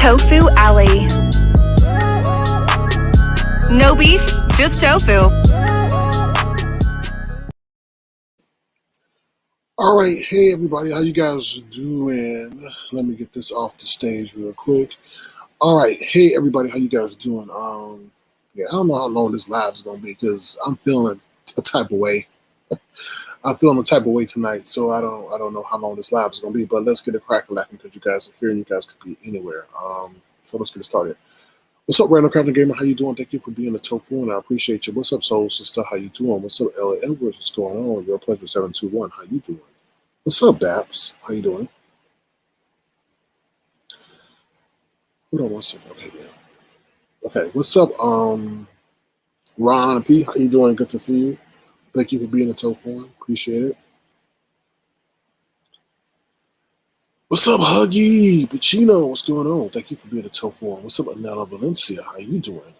Tofu Alley. No beef, just tofu. All right, hey everybody, how you guys doing? Let me get this off the stage real quick. All right, hey everybody, how you guys doing? I don't know how long this live is gonna be because I'm feeling a type of way. I'm feeling a type of way tonight, so I don't know how long this live is gonna be. But let's get it cracking because you guys are here and you guys could be anywhere. So let's get it started. What's up, Random Crafting Gamer? How you doing? Thank you for being a tofu, and I appreciate you. What's up, Soul Sister? How you doing? What's up, Ella Edwards? What's going on? Your Pleasure 721. How you doing? What's up, Babs? How you doing? Hold on one second. Okay, yeah. Okay, what's up, Ron P? How you doing? Good to see you. Thank you for being a tofu. Appreciate it. What's up, Huggy? Pacino, what's going on? Thank you for being a tofu. What's up, Anela Valencia? How you doing?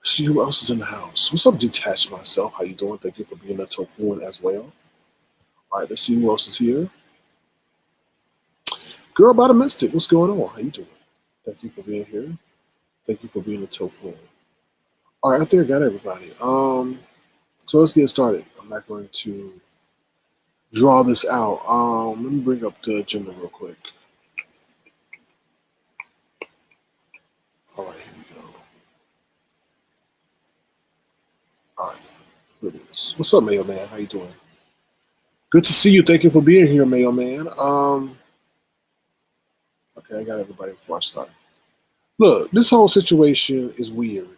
See who else is in the house. What's up, Detached Myself? How you doing? Thank you for being a tofu as well. All right, let's see who else is here. Girl by the Mystic, what's going on? How you doing? Thank you for being here. Thank you for being a tofu. All right, I think I got everybody. So let's get started. I'm not going to draw this out. Let me bring up the agenda real quick. All right, here we go. All right, here it is. What's up, Mayo Man? How you doing? Good to see you. Thank you for being here, Mayo Man. Okay, I got everybody before I start. Look, this whole situation is weird.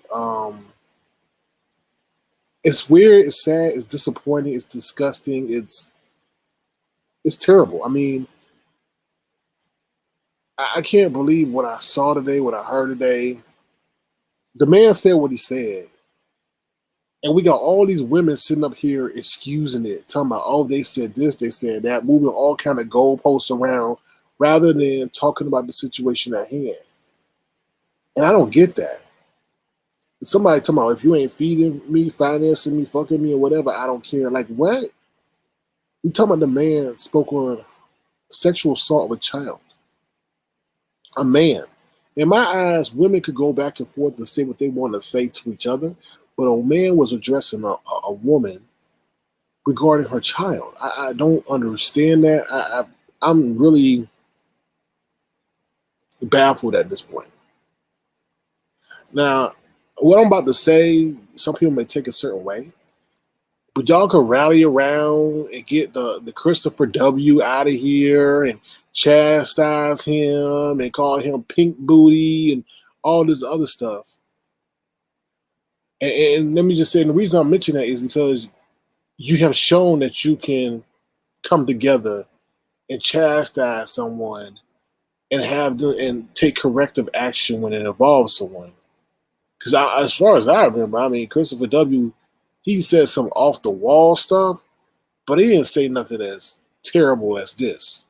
It's weird. It's sad. It's disappointing. It's disgusting. It's terrible. I mean, I can't believe what I saw today, what I heard today. The man said what he said. And we got all these women sitting up here excusing it, talking about, oh, they said this, they said that, moving all kind of goalposts around rather than talking about the situation at hand. And I don't get that. Somebody talking about, if you ain't feeding me, financing me, fucking me, or whatever, I don't care. Like, what? You talking about the man spoke on sexual assault of a child. A man. In my eyes, women could go back and forth and say what they want to say to each other, but a man was addressing a woman regarding her child. I don't understand that. I'm really baffled at this point. Now, what I'm about to say, some people may take a certain way, but y'all can rally around and get the Christopher W. out of here and chastise him and call him pink booty and all this other stuff. And let me just say, and the reason I'm mentioning that is because you have shown that you can come together and chastise someone and take corrective action when it involves someone. Because as far as I remember, I mean, Christopher W., he said some off the wall stuff, but he didn't say nothing as terrible as this.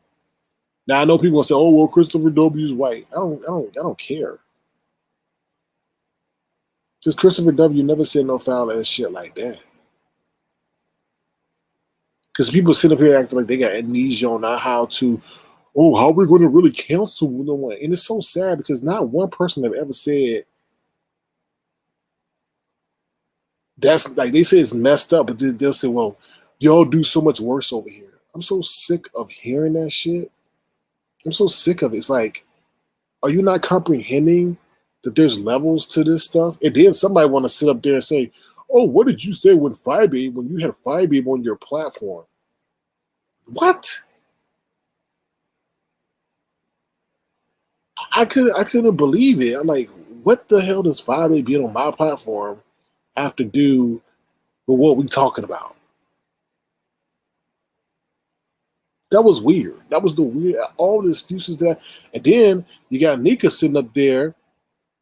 Now I know people will say, "Oh, well, Christopher W is white." I don't care. Because Christopher W never said no foul ass shit like that. Because people sit up here acting like they got amnesia on how to, oh, how are we going to really counsel no one? And it's so sad because not one person have ever said that's like they say it's messed up, but they'll say, well, y'all do so much worse over here. I'm so sick of hearing that shit. I'm so sick of it. It's like, are you not comprehending that there's levels to this stuff? And then somebody want to sit up there and say, oh, what did you say when you had Firebabe on your platform? What? I couldn't believe it. I'm like, what the hell does Firebabe being on my platform have to do with what we talking about? That was weird. That was the weird, all the excuses and then you got Nika sitting up there,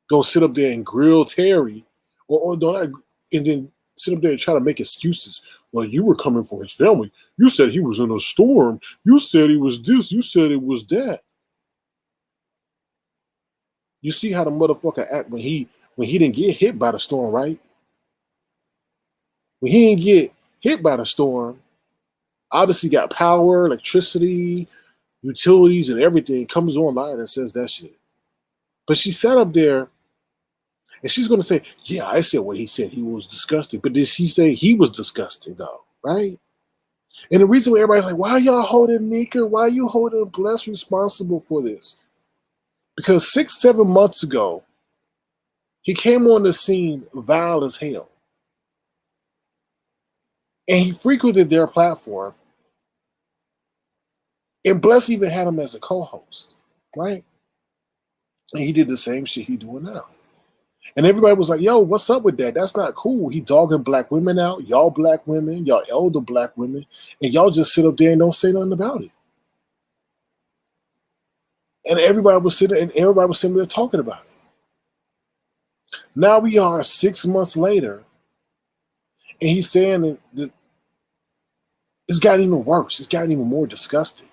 gonna sit up there and grill Terri, or don't, and then sit up there and try to make excuses. Well, you were coming for his family. You said he was in a storm. You said he was this. You said it was that. You see how the motherfucker act when he didn't get hit by the storm, right? When he didn't get hit by the storm, obviously got power, electricity, utilities, and everything comes online and says that shit. But she sat up there and she's going to say, yeah, I said what he said. He was disgusting. But did she say he was disgusting, though? Right? And the reason why everybody's like, why y'all holding Nika? Why are you holding Bless responsible for this? Because 6-7 months ago, he came on the scene vile as hell. And he frequented their platform. And Bless even had him as a co-host, right? And he did the same shit he doing now. And everybody was like, yo, what's up with that? That's not cool. He dogging black women out, y'all black women, y'all elder black women, and y'all just sit up there and don't say nothing about it. And everybody was sitting there talking about it. Now we are 6 months later, and he's saying that it's gotten even worse. It's gotten even more disgusting.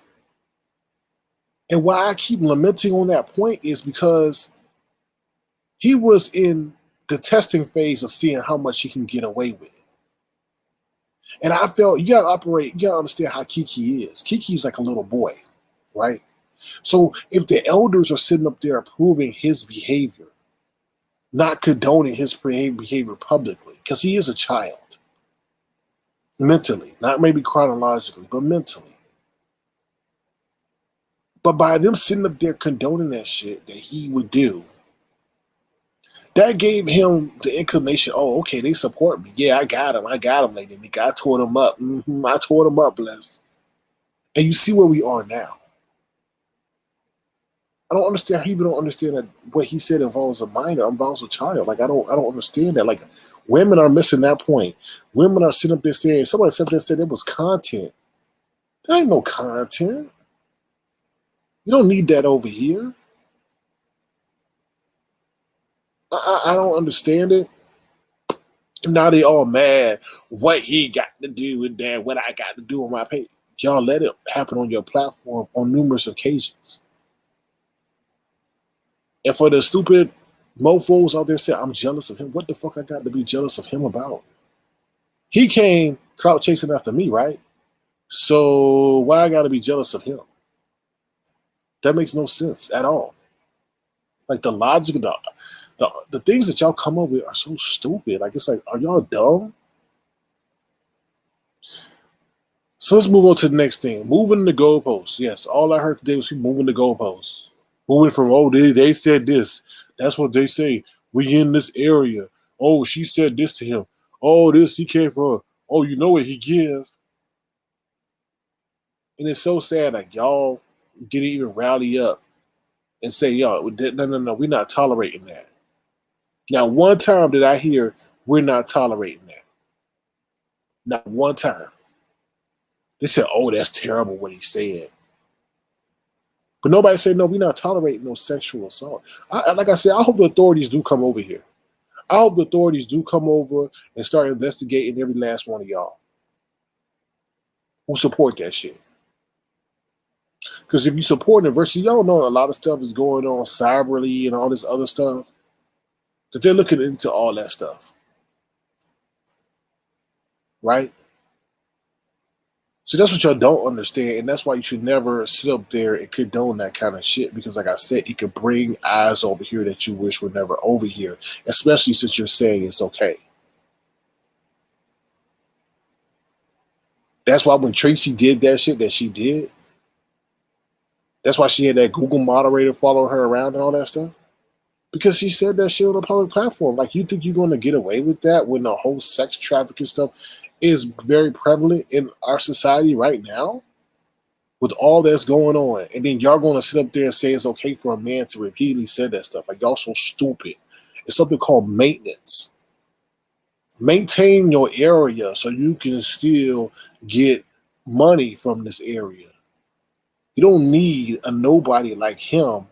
And why I keep lamenting on that point is because he was in the testing phase of seeing how much he can get away with. And I felt you gotta understand how Kiki is. Kiki's like a little boy, right? So if the elders are sitting up there approving his behavior, not condoning his behavior publicly, because he is a child, mentally, not maybe chronologically, but mentally. But by them sitting up there condoning that shit that he would do, that gave him the inclination, oh, okay, they support me. Yeah, I got him, Lady Nika. I tore him up. I tore him up, Bless. And you see where we are now. I don't understand how people don't understand that what he said involves a minor, involves a child. Like I don't understand that. Like women are missing that point. Women are sitting up there saying, somebody sat there and said it was content. There ain't no content. You don't need that over here. I don't understand it. Now they all mad. What he got to do with that? What I got to do on my page? Y'all let it happen on your platform on numerous occasions. And for the stupid mofos out there saying, I'm jealous of him. What the fuck I got to be jealous of him about? He came clout chasing after me, right? So why I got to be jealous of him? That makes no sense at all. Like the logic, the things that y'all come up with are so stupid. Like it's like, are y'all dumb? So let's move on to the next thing. Moving the goalposts. Yes, all I heard today was people moving the goalposts. Moving from, oh, they said this. That's what they say. We in this area. Oh, she said this to him. Oh, this, he came for her. Oh, you know what he give. And it's so sad. Like, y'all didn't even rally up and say, yo, no, we're not tolerating that. Now, one time did I hear, we're not tolerating that. Not one time. They said, oh, that's terrible what he said. But nobody said, no, we're not tolerating no sexual assault. Like I said, I hope the authorities do come over here. I hope the authorities do come over and start investigating every last one of y'all who support that shit. Because if you support it versus y'all know a lot of stuff is going on cyberly and all this other stuff, that they're looking into all that stuff. Right? So that's what y'all don't understand, and that's why you should never sit up there and condone that kind of shit. Because, like I said, it could bring eyes over here that you wish were never over here, especially since you're saying it's okay. That's why when Tracy did that shit that she did, that's why she had that Google moderator following her around and all that stuff. Because she said that shit on a public platform. Like, you think you're going to get away with that when the whole sex trafficking stuff is very prevalent in our society right now? With all that's going on, and then y'all going to sit up there and say it's okay for a man to repeatedly say that stuff. Like, y'all so stupid. It's something called maintenance. Maintain your area so you can still get money from this area. You don't need a nobody like him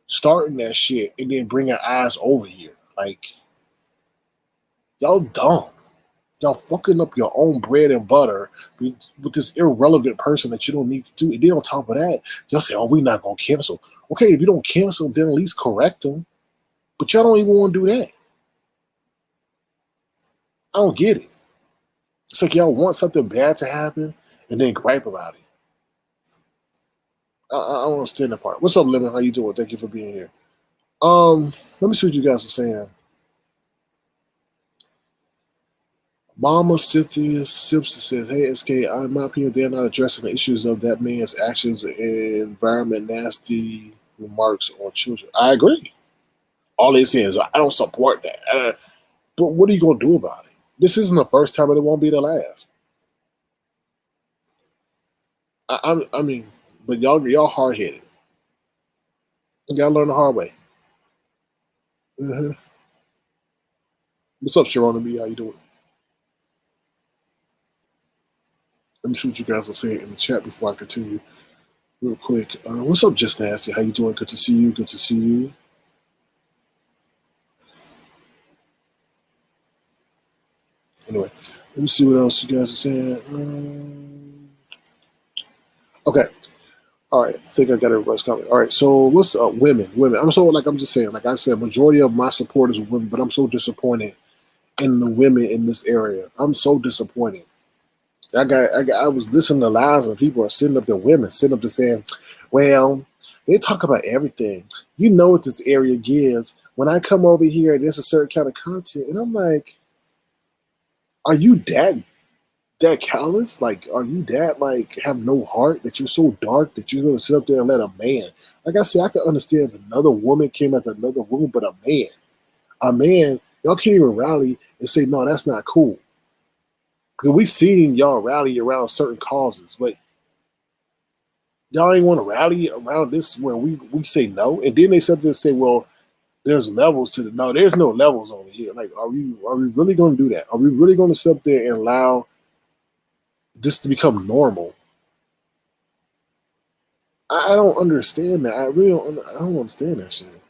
starting that shit and then bringing eyes over here. Like, y'all dumb. Y'all fucking up your own bread and butter with this irrelevant person that you don't need to do. And then on top of that, y'all say, oh, we're not going to cancel. Okay, if you don't cancel, then at least correct them. But y'all don't even want to do that. I don't get it. It's like y'all want something bad to happen and then gripe about it. I don't understand that part. What's up, Lemon? How you doing? Thank you for being here. Let me see what you guys are saying. Mama Cynthia Simpson says, hey, SK, in my opinion, they're not addressing the issues of that man's actions and environment nasty remarks on children. I agree. All they say is, I don't support that. But what are you going to do about it? This isn't the first time and it won't be the last. I mean, but y'all hard-headed. You got to learn the hard way. Mm-hmm. What's up, Sharon and me? How you doing? Let me see what you guys are saying in the chat before I continue real quick. What's up, Just Nasty? How you doing? Good to see you. Good to see you. Anyway, let me see what else you guys are saying. Okay. All right. I think I got everybody's comment. All right. So what's up? Women. I'm just saying, like I said, majority of my supporters are women, but I'm so disappointed in the women in this area. I'm so disappointed. I was listening to lives and people are sitting up there, women sitting up there saying, well, they talk about everything. You know what this area gives. When I come over here, there's a certain kind of content. And I'm like, are you that callous? Like, are you that, like, have no heart, that you're so dark that you're going to sit up there and let a man? Like I said, I can understand if another woman came after another woman, but a man, y'all can't even rally and say, no, that's not cool. Because we seen y'all rally around certain causes, but y'all ain't want to rally around this where we say no. And then they sit there and say, well, there's levels to the no. There's no levels over here. Like, are we really going to do that? Are we really going to sit up there and allow this to become normal? I don't understand that. I don't understand that shit.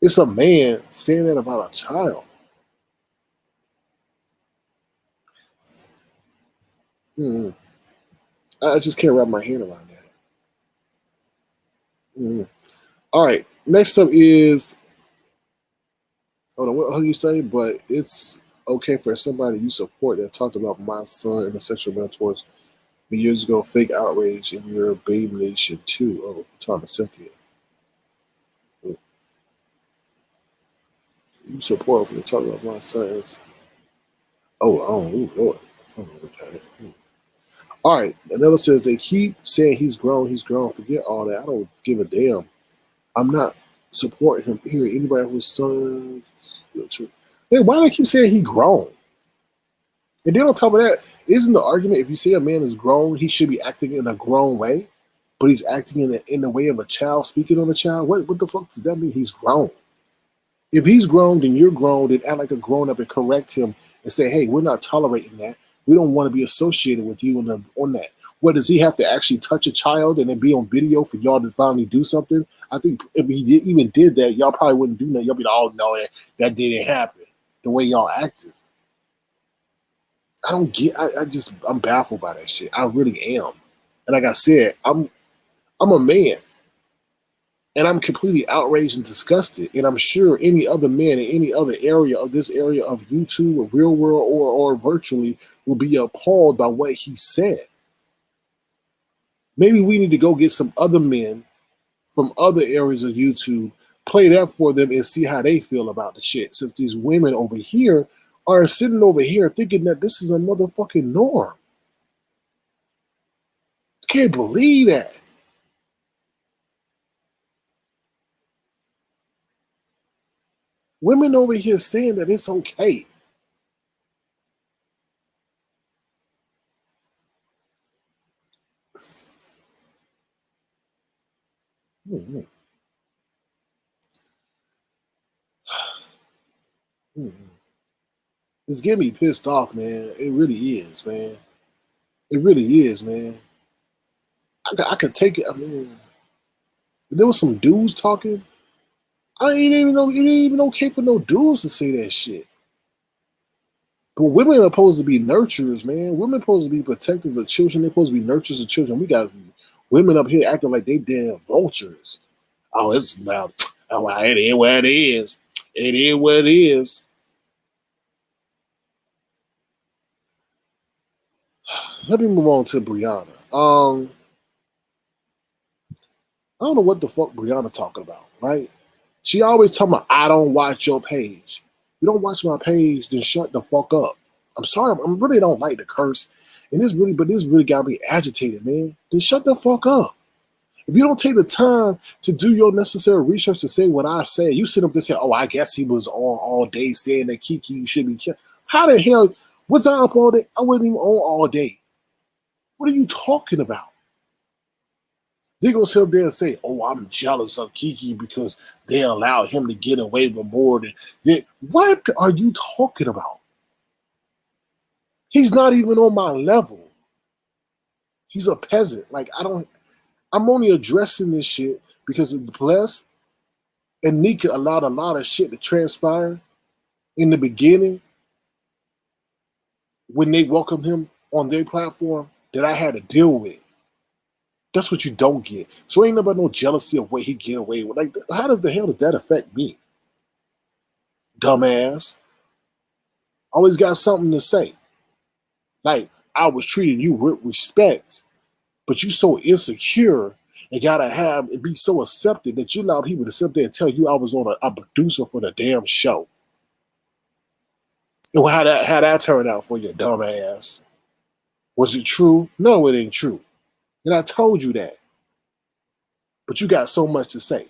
It's a man saying that about a child. I just can't wrap my hand around that. All right. Next up is, hold on, what you say? But it's okay for somebody you support that talked about my son and the sexual man towards me years ago. Fake outrage in your Babe Nation too. Oh, Thomas Cynthia. You support for the talk about my sons. Oh, Lord. All right. Another says they keep saying he's grown. Forget all that. I don't give a damn. I'm not supporting him here. Anybody whose sons. Hey, why do they keep saying he grown? And then on top of that, isn't the argument if you say a man is grown, he should be acting in a grown way, but he's acting in the way of a child, speaking on a child? What the fuck does that mean? He's grown. If he's grown, then you're grown. Then act like a grown up and correct him and say, "Hey, we're not tolerating that. We don't want to be associated with you on that." What, does he have to actually touch a child and then be on video for y'all to finally do something? I think if he even did that, y'all probably wouldn't do that. Y'all be like, "Oh no, that didn't happen." The way y'all acted. I don't get. I'm baffled by that shit. I really am. And like I said, I'm a man. And I'm completely outraged and disgusted. And I'm sure any other man in any other area of this area of YouTube or real world or virtually will be appalled by what he said. Maybe we need to go get some other men from other areas of YouTube, play that for them and see how they feel about the shit. Since these women over here are sitting over here thinking that this is a motherfucking norm. Can't believe that. Women over here saying that it's okay. Mm-hmm. Mm-hmm. It's getting me pissed off, man. It really is, man. It really is, man. I could take it. I mean, there was some dudes talking. I ain't even know it ain't even okay for no dudes to say that shit. But women are supposed to be nurturers, man. Women are supposed to be protectors of children. They're supposed to be nurturers of children. We got women up here acting like they damn vultures. Oh, it's about, oh, well, it is what it is. It is what it is. Let me move on to Brianna. I don't know what the fuck Brianna talking about, right? She always talking about, I don't watch your page. You don't watch my page, then shut the fuck up. I'm sorry, I really don't like the curse. And this really got me agitated, man. Then shut the fuck up. If you don't take the time to do your necessary research to say what I say, you sit up there and say, oh, I guess he was on all day saying that Kiki should be killed. How the hell was I up all day? I wasn't even on all day. What are you talking about? They gonna sit up there and say, "Oh, I'm jealous of Kiki because they allowed him to get away with more than." What are you talking about? He's not even on my level. He's a peasant. Like I don't. I'm only addressing this shit because Bless and Nika allowed a lot of shit to transpire in the beginning when they welcomed him on their platform that I had to deal with. That's what you don't get. So ain't nobody no jealousy of what he get away with. Like, how does the hell does that affect me? Dumbass. Always got something to say. Like, I was treating you with respect, but you so insecure and gotta have it be so accepted that you allow people to sit there and tell you I was on a producer for the damn show. And how that turned out for you, dumbass. Was it true? No, it ain't true. And I told you that. But you got so much to say.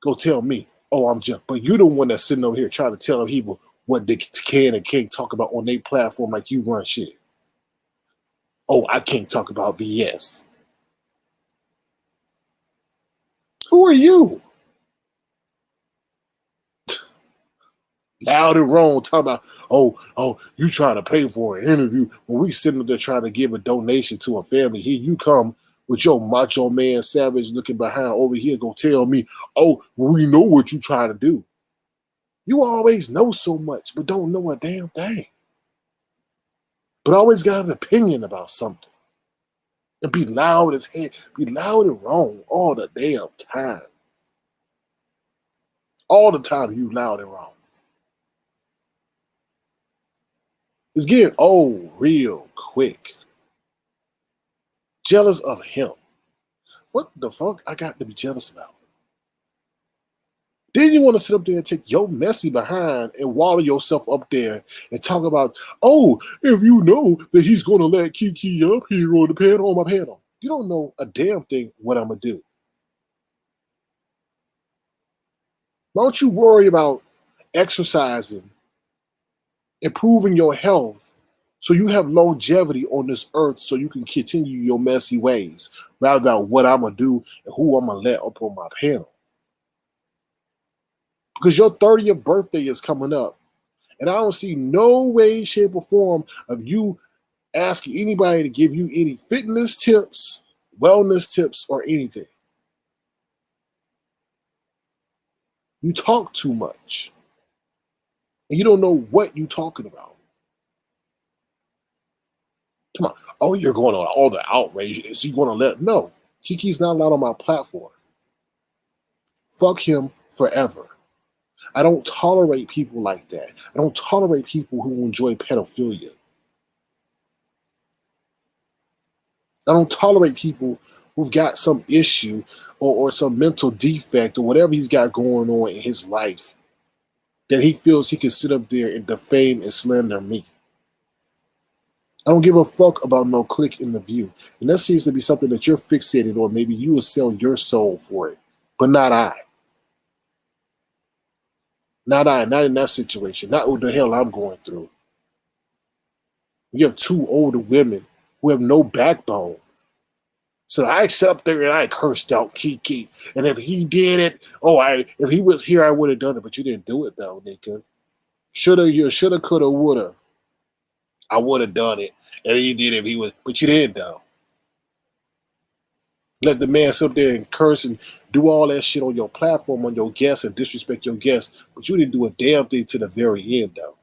Go tell me, oh, I'm just, but you the one that's sitting over here trying to tell people what they can and can't talk about on their platform like you run shit. Oh, I can't talk about VS. Who are you? Loud and wrong, talking about, you trying to pay for an interview when we sitting there trying to give a donation to a family. Here you come with your macho man savage looking behind over here, go tell me, oh, we know what you trying to do. You always know so much, but don't know a damn thing. But always got an opinion about something. And be loud as hell, be loud and wrong all the damn time. All the time you loud and wrong. It's getting old real quick. Jealous of him. What the fuck I got to be jealous about? Then you want to sit up there and take your messy behind and wallow yourself up there and talk about, oh, if you know that he's going to let Kiki up here on the panel, on my panel. You don't know a damn thing what I'm going to do. Why don't you worry about exercising, improving your health, so you have longevity on this earth so you can continue your messy ways rather than what I'm going to do and who I'm going to let up on my panel. Because your 30th birthday is coming up. And I don't see no way, shape, or form of you asking anybody to give you any fitness tips, wellness tips, or anything. You talk too much. And you don't know what you're talking about. Come on. Oh, you're going on all the outrage. Is he going to let? No. Kiki's not allowed on my platform. Fuck him forever. I don't tolerate people like that. I don't tolerate people who enjoy pedophilia. I don't tolerate people who've got some issue or some mental defect or whatever he's got going on in his life that he feels he can sit up there and defame and slander me. I don't give a fuck about no click in the view. And that seems to be something that you're fixated on. Maybe you will sell your soul for it, but not I. Not I, not in that situation. Not what the hell I'm going through. You have two older women who have no backbone. So I sat up there and I cursed out Kiki. And if he did it, if he was here, I would have done it. But you didn't do it though, nigga. Shoulda, coulda, woulda. I would have done it. And he did it if he was, but you didn't though. Let the man sit up there and curse and do all that shit on your platform, on your guests, and disrespect your guests. But you didn't do a damn thing to the very end though.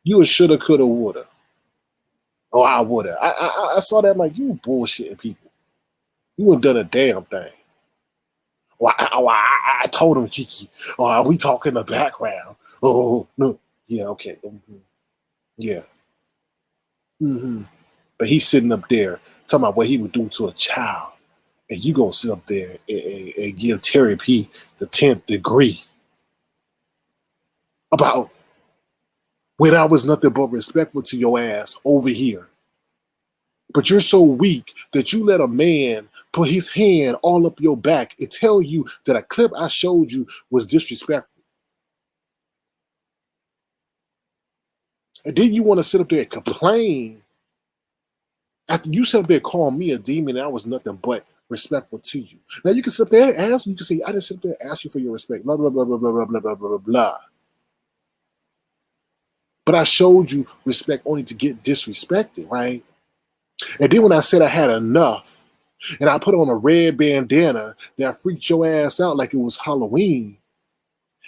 You shoulda, coulda, woulda. Oh, I woulda. I saw that. I'm like, you bullshitting people. You wouldn't done a damn thing. I told him, Kiki. Oh, we talk in the background. Oh, no. Yeah, okay. Mm-hmm. Yeah. Mm-hmm. But he's sitting up there talking about what he would do to a child. And you gonna sit up there and give Terri P the 10th degree about when I was nothing but respectful to your ass over here. But you're so weak that you let a man put his hand all up your back and tell you that a clip I showed you was disrespectful. And then you want to sit up there and complain after you sit up there and call me a demon and I was nothing but respectful to you. Now you can sit up there and ask, you can say, I didn't sit up there and ask you for your respect, blah, blah, blah, blah, blah, blah, blah, blah, blah, blah. But I showed you respect only to get disrespected, right? And then when I said I had enough, and I put on a red bandana that freaked your ass out like it was Halloween,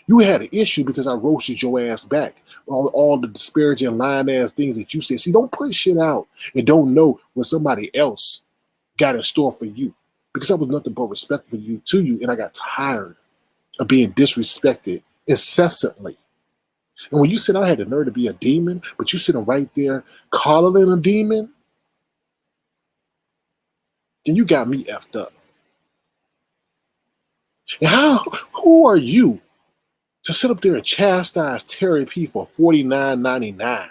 you had an issue because I roasted your ass back. All the disparaging, lying-ass things that you said. See, don't put shit out and don't know what somebody else got in store for you. Because I was nothing but respectful to you, and I got tired of being disrespected incessantly. And when you said I had the nerve to be a demon, but you sitting right there calling a demon, then you got me effed up. And who are you to sit up there and chastise Terri P for $49.99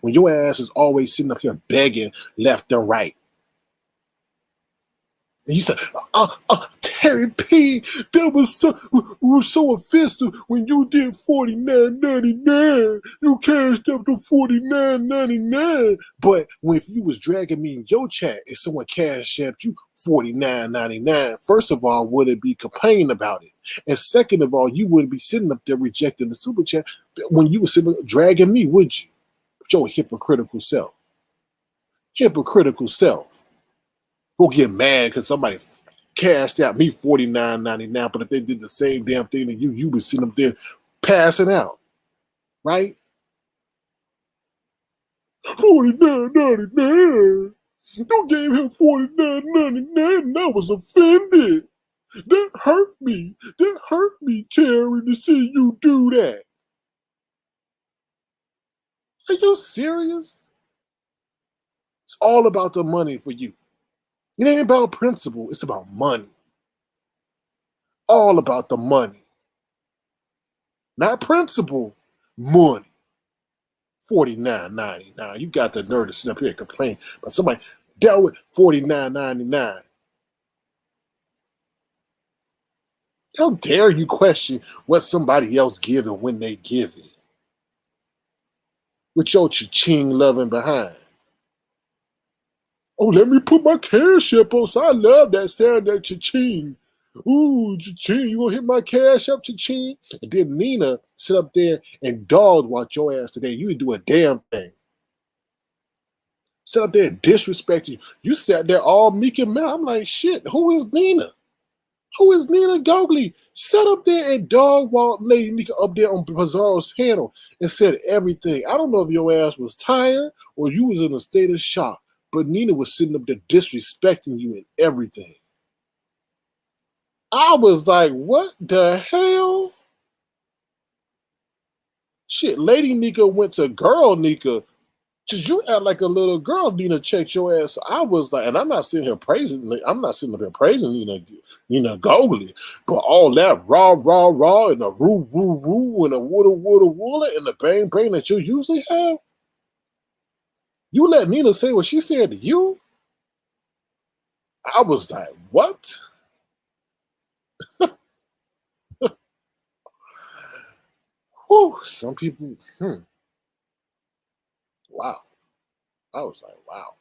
when your ass is always sitting up here begging left and right? And you said, Terri P, that was so offensive when you did $49.99. You cashed up to $49.99. But if you was dragging me in your chat and someone cashed up you $49.99, first of all, wouldn't be complaining about it. And second of all, you wouldn't be sitting up there rejecting the super chat when you were sitting dragging me, would you? With your hypocritical self. Hypocritical self. Go get mad because somebody cashed out me $49.99, but if they did the same damn thing that you would sitting up there passing out, right? $49.99. You gave him $49.99, and I was offended. That hurt me. That hurt me, Terri, to see you do that. Are you serious? It's all about the money for you. It ain't about principle. It's about money. All about the money. Not principle, money. $49.99. You got the nerve to sit up here and complain about somebody dealt with $49.99. How dare you question what somebody else give and when they give it? With your cha-ching loving behind. Oh, let me put my cash up on. So I love that sound, that cha-ching. Ooh, cha-ching, you gonna hit my cash up, cha-ching? And then Nina sit up there and dog watch your ass today. You didn't do a damn thing. Sit up there and disrespect you. You sat there all meek and mad. I'm like, shit, who is Nina? Who is Nina Gogley? Sat up there and dog walked Lady Nika up there on Pizarro's panel and said everything. I don't know if your ass was tired or you was in a state of shock, but Nina was sitting up there disrespecting you and everything. I was like, what the hell? Shit, Lady Nika went to girl Nika. Cause you act like a little girl, Nina checked your ass. I was like, and I'm not sitting here praising Nina Gogley, but all that rah, and the woo, and the woolda, and the bang that you usually have. You let Nina say what she said to you? I was like, what? Whew, some people, wow. I was like, wow.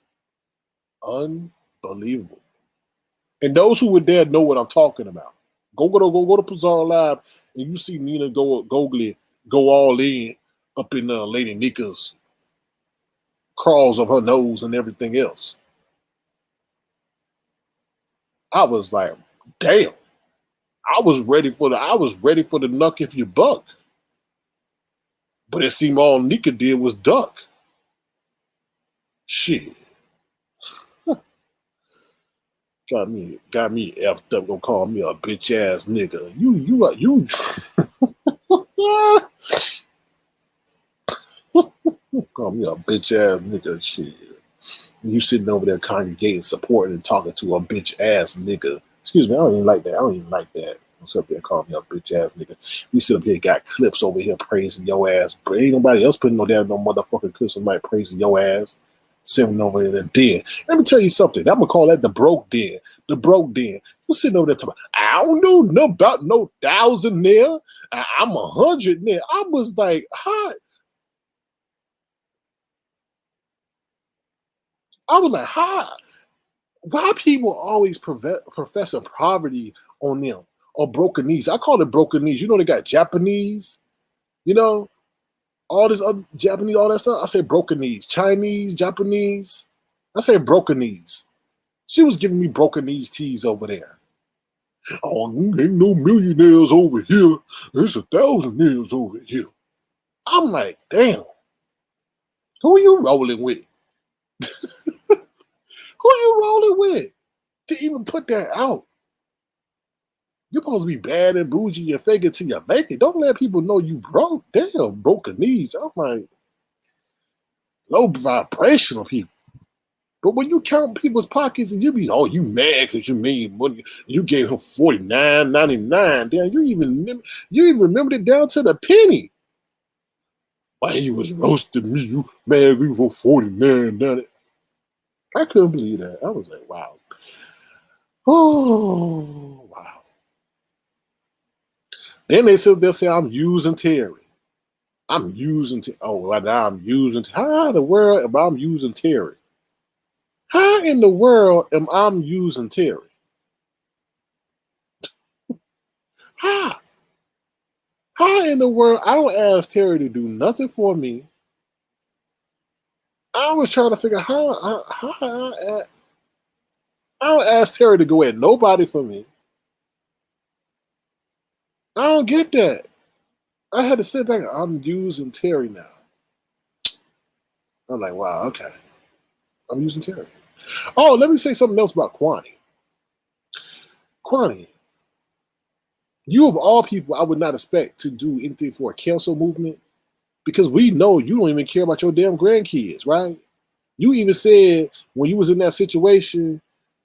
Unbelievable. And those who were there know what I'm talking about. Go to Pizarro Live and you see Nina Gogley go all in up in Lady Nika's crawls of her nose and everything else. I was like, damn. I was ready for the nuck if you buck. But it seemed all Nika did was duck. Shit. Got me effed up, gonna call me a bitch ass nigga. You call me a bitch ass nigga. Shit. You sitting over there congregating, supporting, and talking to a bitch ass nigga. Excuse me, I don't even like that. What's up there calling me a bitch ass nigga? We sit up here, got clips over here praising your ass, but ain't nobody else putting no motherfucking clips of somebody praising your ass. Sitting over in the den. Let me tell you something. I'm gonna call that the broke den. The broke den. You sitting over there talking, I don't know nothing about no 1,000 there. I'm 100 there. I was like, hi. I was like, hi. Why people always professing poverty on them or broken knees? I call it broken knees. You know they got Japanese, you know, all this other Japanese, all that stuff. I say broken knees. Chinese, Japanese. I say broken knees. She was giving me broken knees teas over there. Oh, ain't no millionaires over here. There's 1,000 nails over here. I'm like, damn. Who are you rolling with? Who are you rolling with to even put that out? You're supposed to be bad and bougie and fake it till you make it. Don't let people know you broke. Damn, broken knees. I'm like, low vibrational people. But when you count people's pockets and you be, oh, you mad because you made money, you gave him $49.99. Damn, you even remembered it down to the penny. Why he was roasting me? You mad me for $49. I couldn't believe that. I was like, wow. Oh, wow. Then they'll say I'm using Terri. I'm using Terri. Oh, now I'm using Terri. How in the world am I using Terri? How in the world am I using Terri? How? How in the world? I don't ask Terri to do nothing for me. I was trying to figure out how I don't ask Terri to go at nobody for me. I don't get that. I had to sit back and I'm using Terri now. I'm like, wow, okay. I'm using Terri. Oh, let me say something else about Kwani. Kwani, you of all people, I would not expect to do anything for a cancel movement because we know you don't even care about your damn grandkids, right? You even said when you was in that situation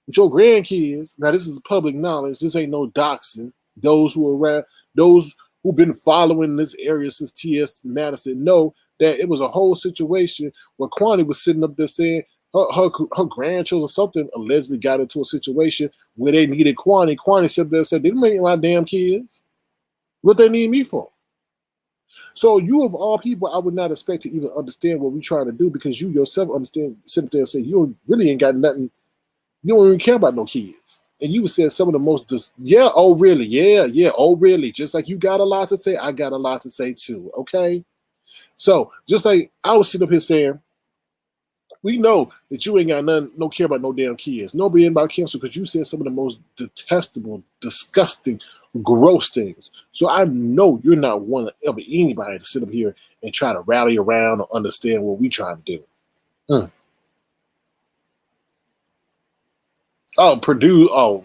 with your grandkids, now this is public knowledge, this ain't no doxing. Those who are around, those who've been following this area since T.S. Madison know that it was a whole situation where Kwani was sitting up there saying her grandchildren something allegedly got into a situation where they needed Kwani. Kwani sat there and said, they didn't make my damn kids. What they need me for? So you of all people, I would not expect to even understand what we're trying to do because you yourself understand, sit there and say, you really ain't got nothing. You don't even care about no kids. And you said some of the most, oh really, yeah, oh really. Just like you got a lot to say, I got a lot to say too, okay? So just like I was sitting up here saying, We know that you ain't got nothing, no care about no damn kids. Nobody about cancer because you said some of the most detestable, disgusting, gross things. So I know you're not one of anybody to sit up here and try to rally around or understand what we trying to do. Mm. Oh, Purdue. Oh,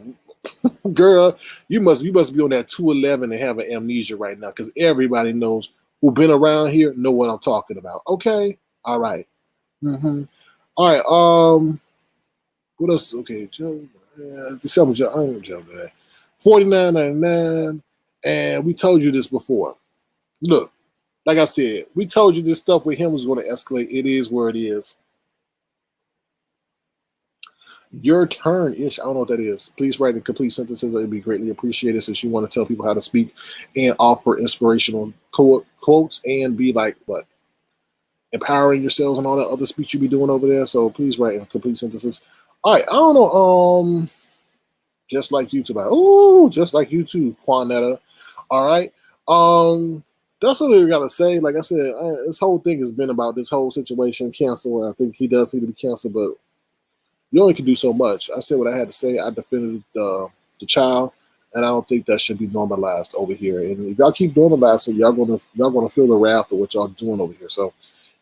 girl, you must be on that 211 and having amnesia right now because everybody knows who been around here know what I'm talking about. Okay, all right. Mm-hmm. All right. What else? Okay, December. I don't know, man. 49.99, and we told you this before. Look, like I said, we told you this stuff with him was going to escalate. It is where it is. Your turn ish. I don't know what that is. Please write in complete sentences. It'd be greatly appreciated since you want to tell people how to speak and offer inspirational quotes and be like what empowering yourselves and all that other speech you be doing over there. So please write in complete sentences. All right. I don't know. Just like you too. Oh, just like you too, Quanetta. All right. That's what we gotta say. Like I said, this whole thing has been about this whole situation. Cancel. I think he does need to be canceled, but you only can do so much. I said what I had to say. I defended the child, and I don't think that should be normalized over here. And if y'all keep normalizing, y'all gonna feel the wrath of what y'all doing over here. So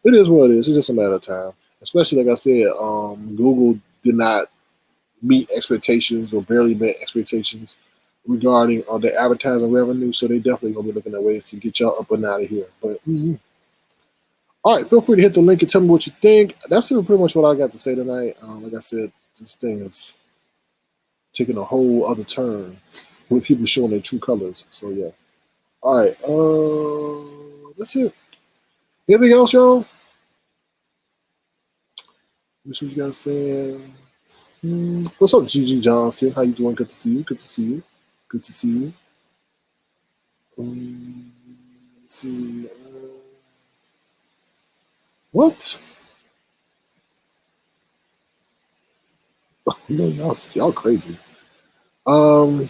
it is what it is. It's just a matter of time. Especially like I said, Google did not meet expectations or barely met expectations regarding the advertising revenue. So they definitely gonna be looking at ways to get y'all up and out of here. But all right, feel free to hit the link and tell me what you think. That's pretty much what I got to say tonight. Like I said, this thing is taking a whole other turn with people showing their true colors. So yeah. All right, that's it. Anything else, y'all? What you guys saying? What's up, Gigi Johnson? How you doing? Good to see you. Good to see you. Good to see you. Let's see. What? Man, y'all crazy. I'm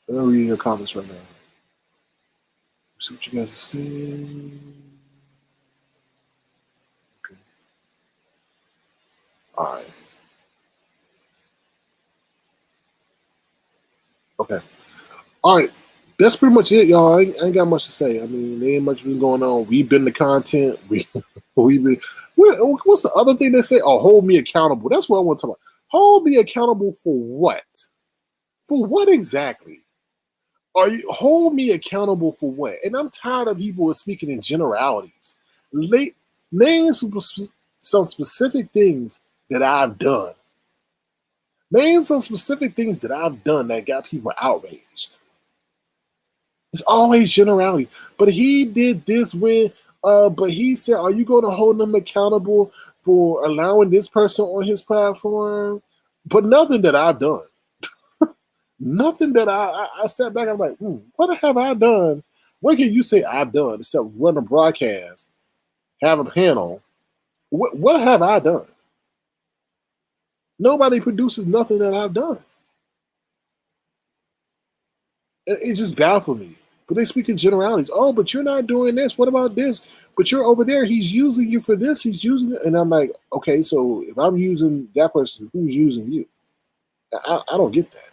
reading your comments right now. See what you guys are saying. Okay. All right. Okay. All right. That's pretty much it, y'all. I ain't got much to say. I mean, there ain't much been going on. We've been the content. We've been. What's the other thing they say? Oh, hold me accountable. That's what I want to talk about. Hold me accountable for what? For what exactly? Are you hold me accountable for what? And I'm tired of people speaking in generalities. Name some specific things that I've done. Name some specific things that I've done that got people outraged. It's always generality. But he did this when, but he said, are you going to hold them accountable for allowing this person on his platform? But nothing that I've done. Nothing that I sat back. I'm like, what have I done? What can you say I've done except run a broadcast, have a panel? What have I done? Nobody produces nothing that I've done. It just baffled me. But they speak in generalities. Oh, but you're not doing this. What about this? But you're over there. He's using you for this. He's using it. And I'm like, okay, so if I'm using that person, who's using you? I don't get that.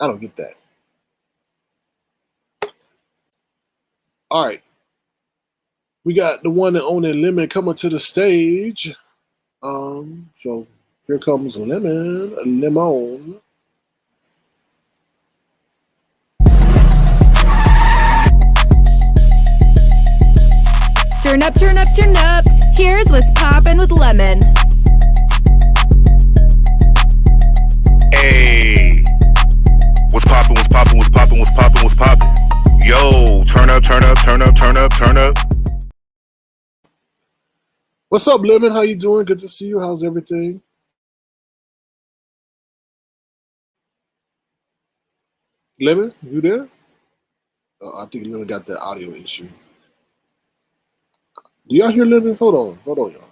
I don't get that. All right. We got the one and only Lemon coming to the stage. So here comes Lemon. Turn up, turn up, turn up. Here's what's poppin' with Lemon. Hey, what's poppin', what's poppin', what's poppin', what's poppin', what's poppin'? Yo, turn up, turn up, turn up, turn up, turn up. What's up, Lemon? How you doing? Good to see you. How's everything? Lemon, you there? I think Lemon got that audio issue. Do y'all hear Lemon? Hold on, y'all.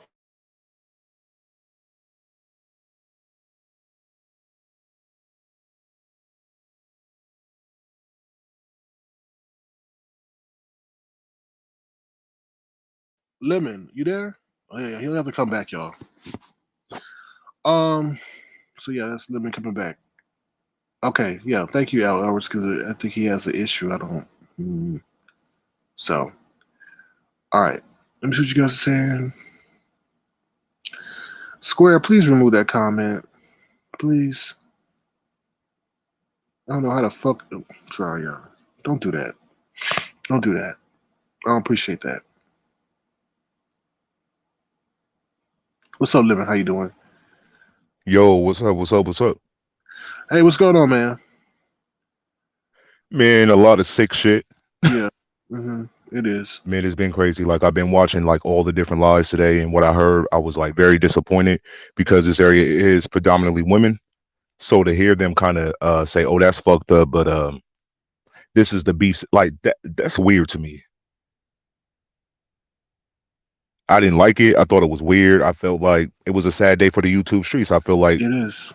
Lemon, you there? Oh yeah, he'll have to come back, y'all. Um. So yeah, that's Lemon coming back. Okay, yeah. Thank you, Al Edwards, because I think he has an issue. I don't. So, all right. Let me see what you guys are saying. Square, please remove that comment, please. I don't know how to fuck. Sorry, y'all. Don't do that. Don't do that. I don't appreciate that. What's up, Lemon? How you doing? Yo, what's up? What's up? What's up? Hey, what's going on, man? Man, a lot of sick shit. Yeah. It is. Man, it's been crazy. Like I've been watching like all the different lives today, and what I heard, I was like very disappointed because this area is predominantly women. So to hear them kind of say, "Oh, that's fucked up," but this is the beef. Like that's weird to me. I didn't like it. I thought it was weird. I felt like it was a sad day for the YouTube streets. I feel like It is.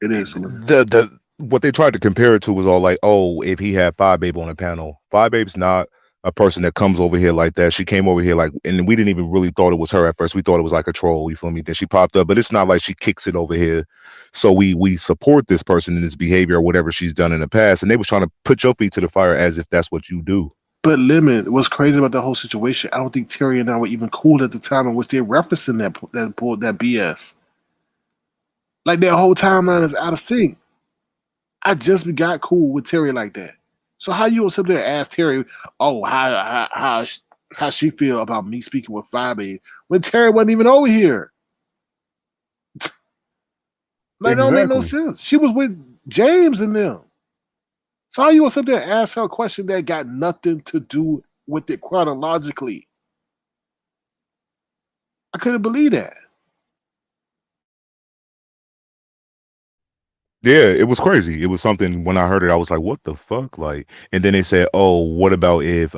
It is. Lemon. the what they tried to compare it to was all like, oh, if he had Five Babe on the panel. Five Babe's not a person that comes over here like that. She came over here like, and we didn't even really thought it was her at first. We thought it was like a troll. You feel me? Then she popped up, but it's not like she kicks it over here. So we support this person in this behavior or whatever she's done in the past. And they was trying to put your feet to the fire as if that's what you do. But Lemon, what's crazy about the whole situation? I don't think Terry and I were even cool at the time in which they're referencing that BS. Like their whole timeline is out of sync. I just got cool with Terry like that. So how you gonna sit there and ask Terry, oh, how she feel about me speaking with Fabi when Terry wasn't even over here? Like, it don't make no Exactly. sense. She was with James and them. So how you gonna sit there and ask her a question that got nothing to do with it chronologically? I couldn't believe that. Yeah, it was crazy. It was something when I heard it, I was like, what the fuck? Like, and then they said, oh, what about if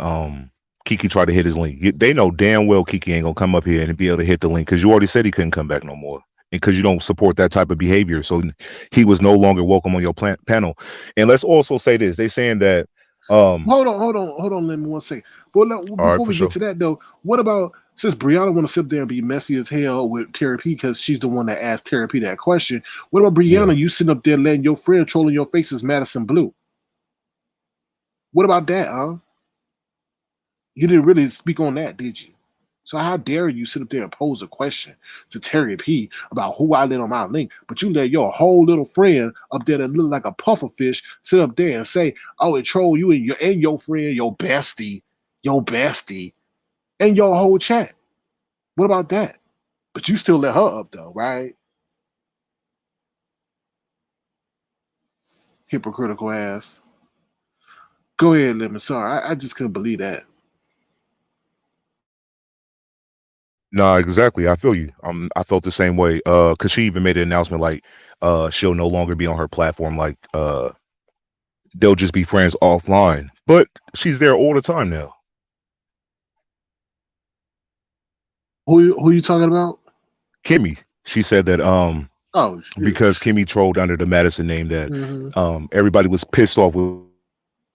Kiki tried to hit his link? They know damn well Kiki ain't gonna come up here and be able to hit the link because you already said he couldn't come back no more. And because you don't support that type of behavior. So he was no longer welcome on your panel. And let's also say this. They saying that Hold on. Let me one second. But all right, before for we get sure. to that though, what about since Brianna want to sit there and be messy as hell with Terri P because she's the one that asked Terri P that question? What about Yeah. Brianna? You sitting up there letting your friend trolling your face as Madison Blue? What about that, huh? You didn't really speak on that, did you? So how dare you sit up there and pose a question to Terri P about who I let on my link, but you let your whole little friend up there that look like a puffer fish sit up there and say, "Oh, it troll you and your friend, your bestie, and your whole chat." What about that? But you still let her up though, right? Hypocritical ass. Go ahead, Lemon. Sorry, I just couldn't believe that. No, exactly. I feel you. I felt the same way. Cause she even made an announcement like she'll no longer be on her platform, like they'll just be friends offline. But she's there all the time now. Who you talking about? Kimmy. She said that Oh, because Kimmy trolled under the Madison name that mm-hmm. everybody was pissed off with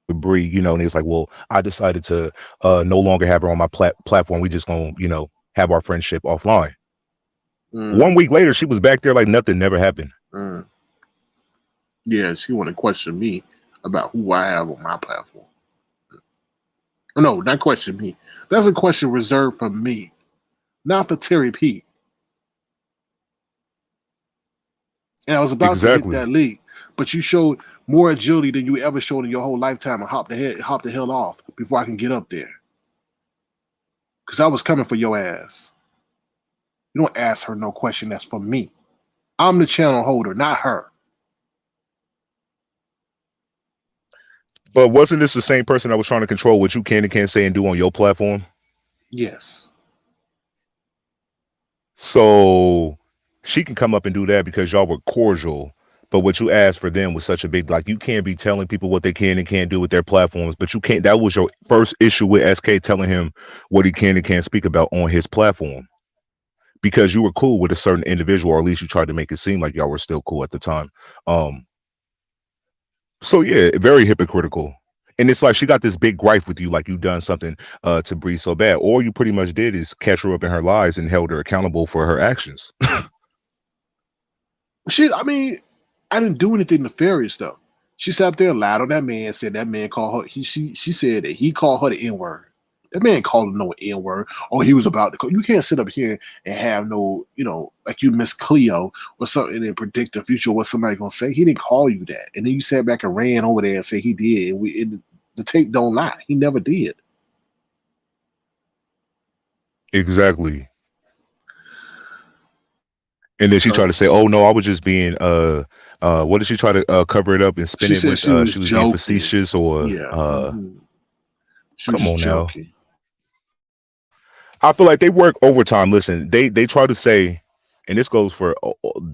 Bree, you know, and it's like, well, I decided to no longer have her on my platform. We just gonna, you know, have our friendship offline. 1 week later, she was back there like nothing never happened. Yeah, she want to question me about who I have on my platform. No, not question me. That's a question reserved for me, not for Terri P. And I was about to hit Exactly. that league, but you showed more agility than you ever showed in your whole lifetime and hop the hell off before I can get up there. Because I was coming for your ass. You don't ask her no question that's for me. I'm the channel holder, not her. But wasn't this the same person that was trying to control what you can and can't say and do on your platform? Yes. So she can come up and do that because y'all were cordial. But what you asked for them was such a big, like, you can't be telling people what they can and can't do with their platforms, but you can't. That was your first issue with SK telling him what he can and can't speak about on his platform because you were cool with a certain individual, or at least you tried to make it seem like y'all were still cool at the time. So yeah, very hypocritical. And it's like she got this big gripe with you, like you done something to Bree so bad. All you pretty much did is catch her up in her lies and held her accountable for her actions. Shit, I mean, I didn't do anything nefarious though. She sat up there, lied on that man, said that man called her. She said that he called her the N word. That man called her no N word. Oh, he was about to call. You can't sit up here and have no, like you Miss Cleo or something and predict the future of what somebody gonna say. He didn't call you that, and then you sat back and ran over there and said he did. And the tape don't lie. He never did. Exactly. And then she tried to say, "Oh no, I was just being what did she try to cover it up and spin She it said with? she was She was being joking. facetious or Yeah. She was come just on now." joking. I feel like they work overtime. Listen, they try to say, and this goes for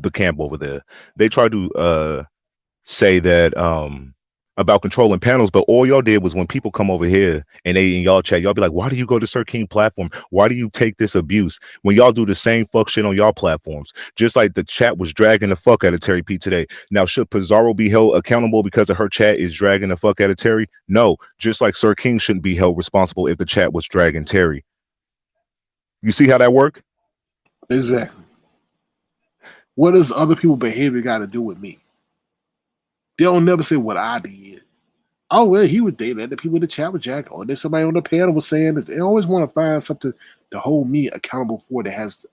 the camp over there. They try to say that about controlling panels, but all y'all did was when people come over here and they in y'all chat, y'all be like, why do you go to Sir King platform? Why do you take this abuse when y'all do the same fuck shit on y'all platforms? Just like the chat was dragging the fuck out of Terry P today. Now, should Pizarro be held accountable because of her chat is dragging the fuck out of Terry? No, just like Sir King shouldn't be held responsible if the chat was dragging Terry. You see how that work? Exactly. What does other people's behavior got to do with me? They don't never say what I did. Oh well, he was dating the people in the chat with Jack, or then somebody on the panel was saying this. They always want to find something to hold me accountable for that's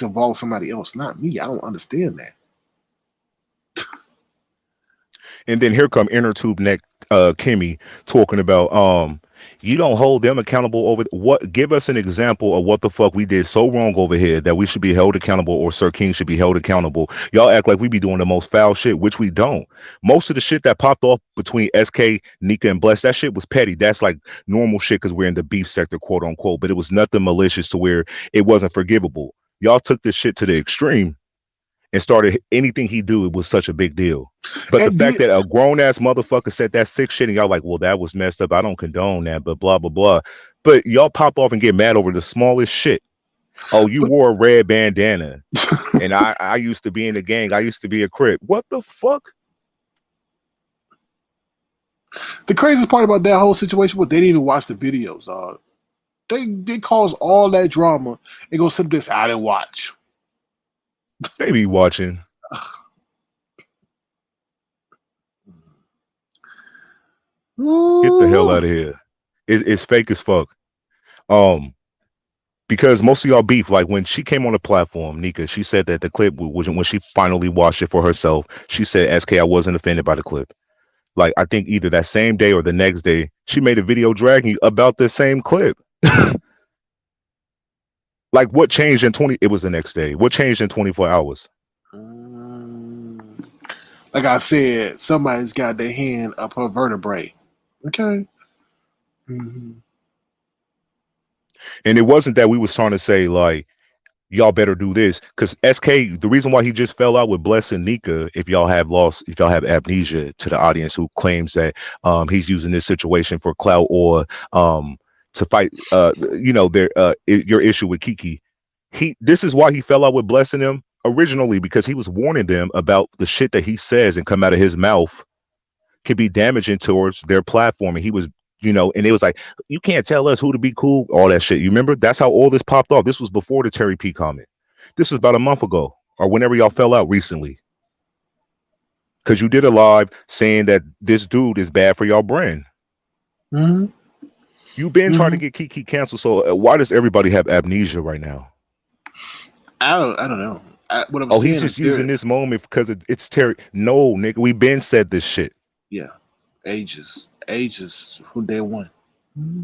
involved somebody else, not me. I don't understand that. And then here come inner tube neck Kimmy talking about you don't hold them accountable over what, give us an example of what the fuck we did so wrong over here that we should be held accountable or Sir King should be held accountable. Y'all act like we be doing the most foul shit, which we don't. Most of the shit that popped off between SK, Nika, and Bless, that shit was petty. That's like normal shit because we're in the beef sector, quote unquote, but it was nothing malicious to where it wasn't forgivable. Y'all took this shit to the extreme and started anything he do, it was such a big deal. But the And fact then, that a grown ass motherfucker said that sick shit and y'all like, well, that was messed up. I don't condone that, but blah blah blah. But y'all pop off and get mad over the smallest shit. Oh, you but wore a red bandana, and I used to be in the gang. I used to be a crip. What the fuck? the craziest part about that whole situation was they didn't even watch the videos. They caused all that drama and go sit this. I didn't watch. They be watching. Get the hell Ooh. out of here. It's fake as fuck. Um, because most of y'all beef, like when she came on the platform, Nika, she said that the clip was when she finally watched it for herself. She said, "SK, I wasn't offended by the clip." Like I think either that same day or the next day, she made a video dragging you about the same clip. Like what changed in 20? It was the next day. What changed in 24 hours? Like I said, somebody's got their hand up her vertebrae. Okay. Mm-hmm. And it wasn't that we was trying to say like y'all better do this because SK. The reason why he just fell out with Bless and Nika, if y'all have amnesia to the audience who claims that he's using this situation for clout or to fight your issue with Kiki. This is why he fell out with blessing them originally because he was warning them about the shit that he says and come out of his mouth can be damaging towards their platform. And he was, and it was like, you can't tell us who to be cool, all that shit. You remember? That's how all this popped off. This was before the Terry P comment. This was about a month ago or whenever y'all fell out recently. Because you did a live saying that this dude is bad for y'all brand. Mm-hmm. You've been trying to get Kiki canceled. So why does everybody have amnesia right now? I don't know. What I'm saying he's just using this moment because it's Terry. No, nigga, we been said this shit. Yeah, ages from day one. Mm-hmm.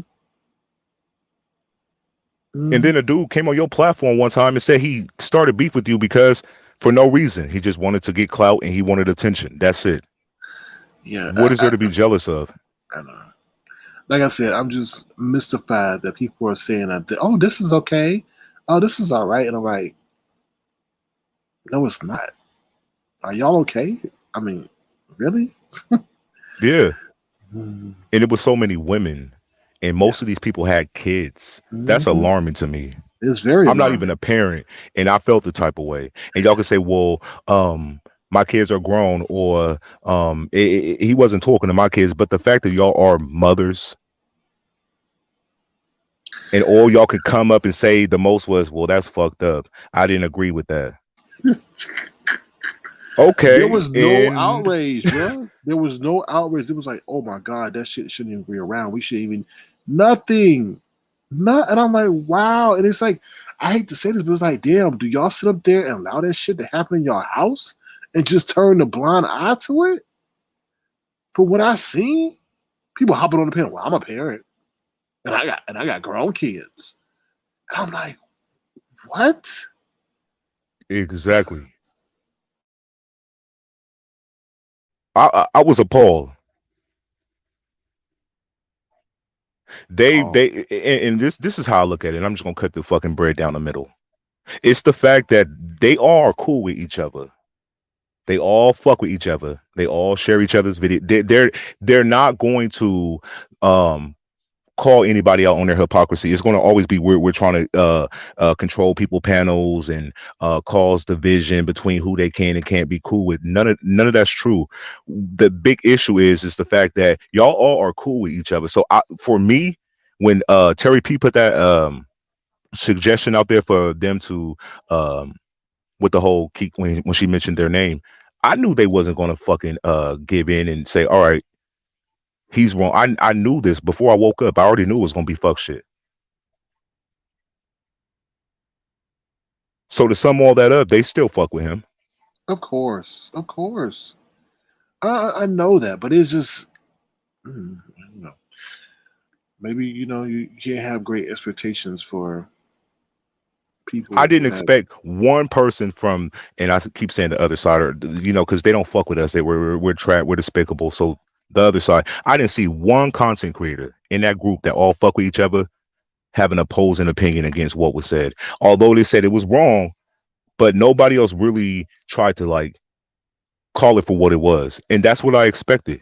And then a dude came on your platform one time and said he started beef with you because for no reason. He just wanted to get clout and he wanted attention. That's it. Yeah. What is there to be jealous of? I don't know. Like I said, I'm just mystified that people are saying that, oh, this is okay. Oh, this is all right. And I'm like, no, it's not. Are y'all okay? I mean, really? Yeah. And it was so many women. And most of these people had kids. That's alarming to me. It's very I'm alarming. not even a parent. And I felt the type of way. And y'all can say, well, my kids are grown, or he wasn't talking to my kids. But the fact that y'all are mothers, and all y'all could come up and say the most was, well, that's fucked up. I didn't agree with that. There Okay, was no and outrage, bro. There was no outrage. It was like, oh my god, that shit shouldn't even be around. We shouldn't even nothing. Not, and I'm like, wow. And it's like, I hate to say this, but it's like, damn, do y'all sit up there and allow that shit to happen in your house and just turn the blind eye to it? For what I seen, people hopping on the panel. Well, I'm a parent, and I got grown kids, and I'm like, what? exactly. I was appalled. Paul. And this is how I look at it. And I'm just gonna cut the fucking bread down the middle. It's the fact that they all are cool with each other. They all fuck with each other. They all share each other's video. They're not going to um call anybody out on their hypocrisy. It's going to always be we're trying to control people panels and cause division between who they can and can't be cool with. None of that's true. The big issue is the fact that y'all all are cool with each other. So for me, when Terry P put that suggestion out there for them to um with the whole key when she mentioned their name, I knew they wasn't going to fucking give in and say, all right, he's wrong. I knew this before I woke up. I already knew it was gonna be fuck shit. So to sum all that up, they still fuck with him. Of course, of course. I know that, but it's just, you know, maybe you can't have great expectations for I people didn't that. expect one person from, and I keep saying the other side, or because they don't fuck with us. We're trapped. We're despicable. So the other side, I didn't see one content creator in that group that all fuck with each other have an opposing opinion against what was said. Although they said it was wrong, but nobody else really tried to like call it for what it was, and that's what I expected.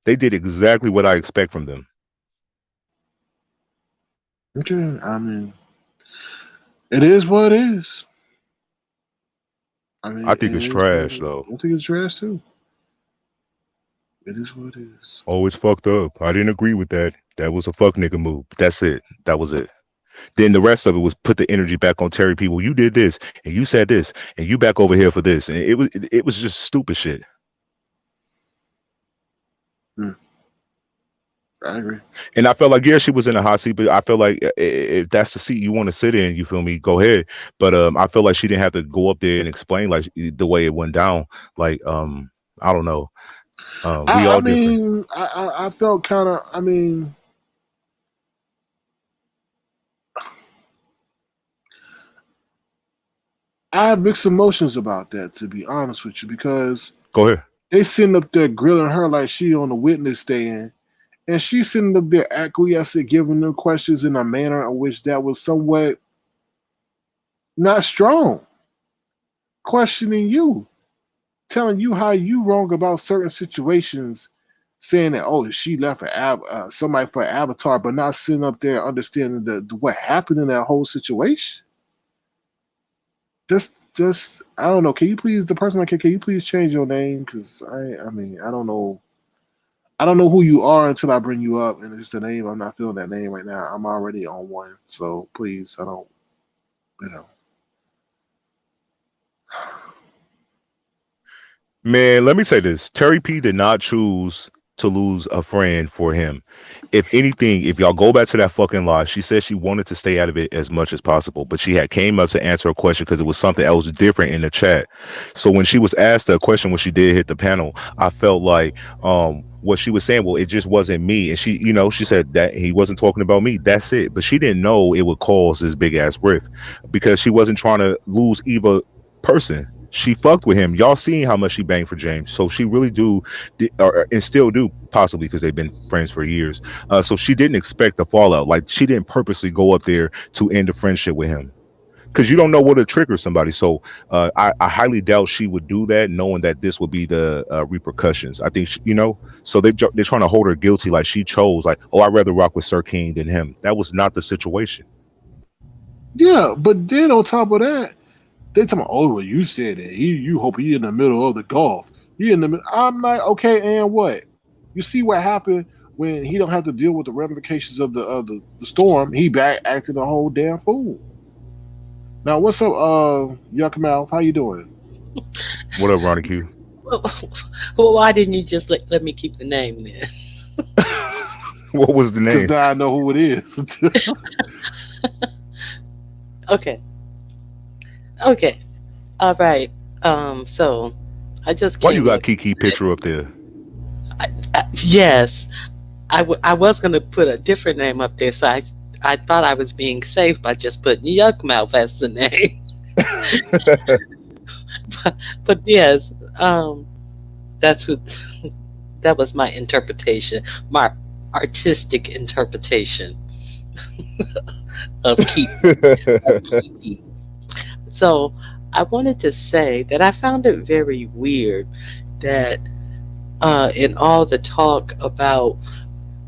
They did exactly what I expect from them. Okay, I mean, it is what it is. I mean, I it think it's is what trash it is. though. I think it's trash too. It is what it is. Oh, it's fucked up. I didn't agree with that. That was a fuck nigga move. That's it. That was it. Then the rest of it was put the energy back on Terry P. Well, you did this and you said this and you back over here for this, and it was just stupid shit. Hmm, I agree. And I felt like, yeah, she was in a hot seat, but I feel like if that's the seat you want to sit in, you feel me, go ahead. But I feel like she didn't have to go up there and explain like the way it went down. Like I don't know. We I all different. mean, I felt kind of. I mean, I have mixed emotions about that, to be honest with you, because Go ahead. they sitting up there grilling her like she on the witness stand, and she's sitting up there acquiescing, giving them questions in a manner in which that was somewhat not strong, questioning you, telling you how you wrong about certain situations, saying that she left for somebody for Avatar, but not sitting up there understanding the what happened in that whole situation. Just I don't know. Can you please the person can you please change your name? Because I mean I don't know. I don't know who you are until I bring you up, and it's the name. I'm not feeling that name right now. I'm already on one, so please, I don't. You know. Man, let me say this. Terry P did not choose to lose a friend for him. If anything, if y'all go back to that fucking lie, she said she wanted to stay out of it as much as possible, but she had came up to answer a question because it was something else different in the chat. So when she was asked a question when she did hit the panel, I felt like what she was saying, well, it just wasn't me. And she said that he wasn't talking about me. That's it. But she didn't know it would cause this big ass rift because she wasn't trying to lose either person. She fucked with him. Y'all seen how much she banged for James, so she really do, and still do possibly because they've been friends for years. So she didn't expect the fallout. Like she didn't purposely go up there to end a friendship with him because you don't know what to trigger somebody. So I highly doubt she would do that, knowing that this would be the repercussions. I think so they're trying to hold her guilty, like she chose, like, oh, I'd rather rock with Sir King than him. That was not the situation. Yeah, but then on top of that, They tell me, oh, well, you said that. You hope he in the middle of the Gulf. He in the middle. I'm like, okay, and what? You see what happened when he don't have to deal with the ramifications of the storm? He back acting a whole damn fool. Now, what's up, Yuck Mouth? How you doing? What up, Ronnie Q? Well, well, why didn't you just let me keep the name then? What was the Because name? now I know who it is. Okay. Okay. All right. So I just Why you came got up. Kiki picture up there? Yes, I was gonna put a different name up there, so I thought I was being safe by just putting Yuck Mouth as the name. But yes, that's who. That was my interpretation, my artistic interpretation of Kiki. So I wanted to say that I found it very weird that in all the talk about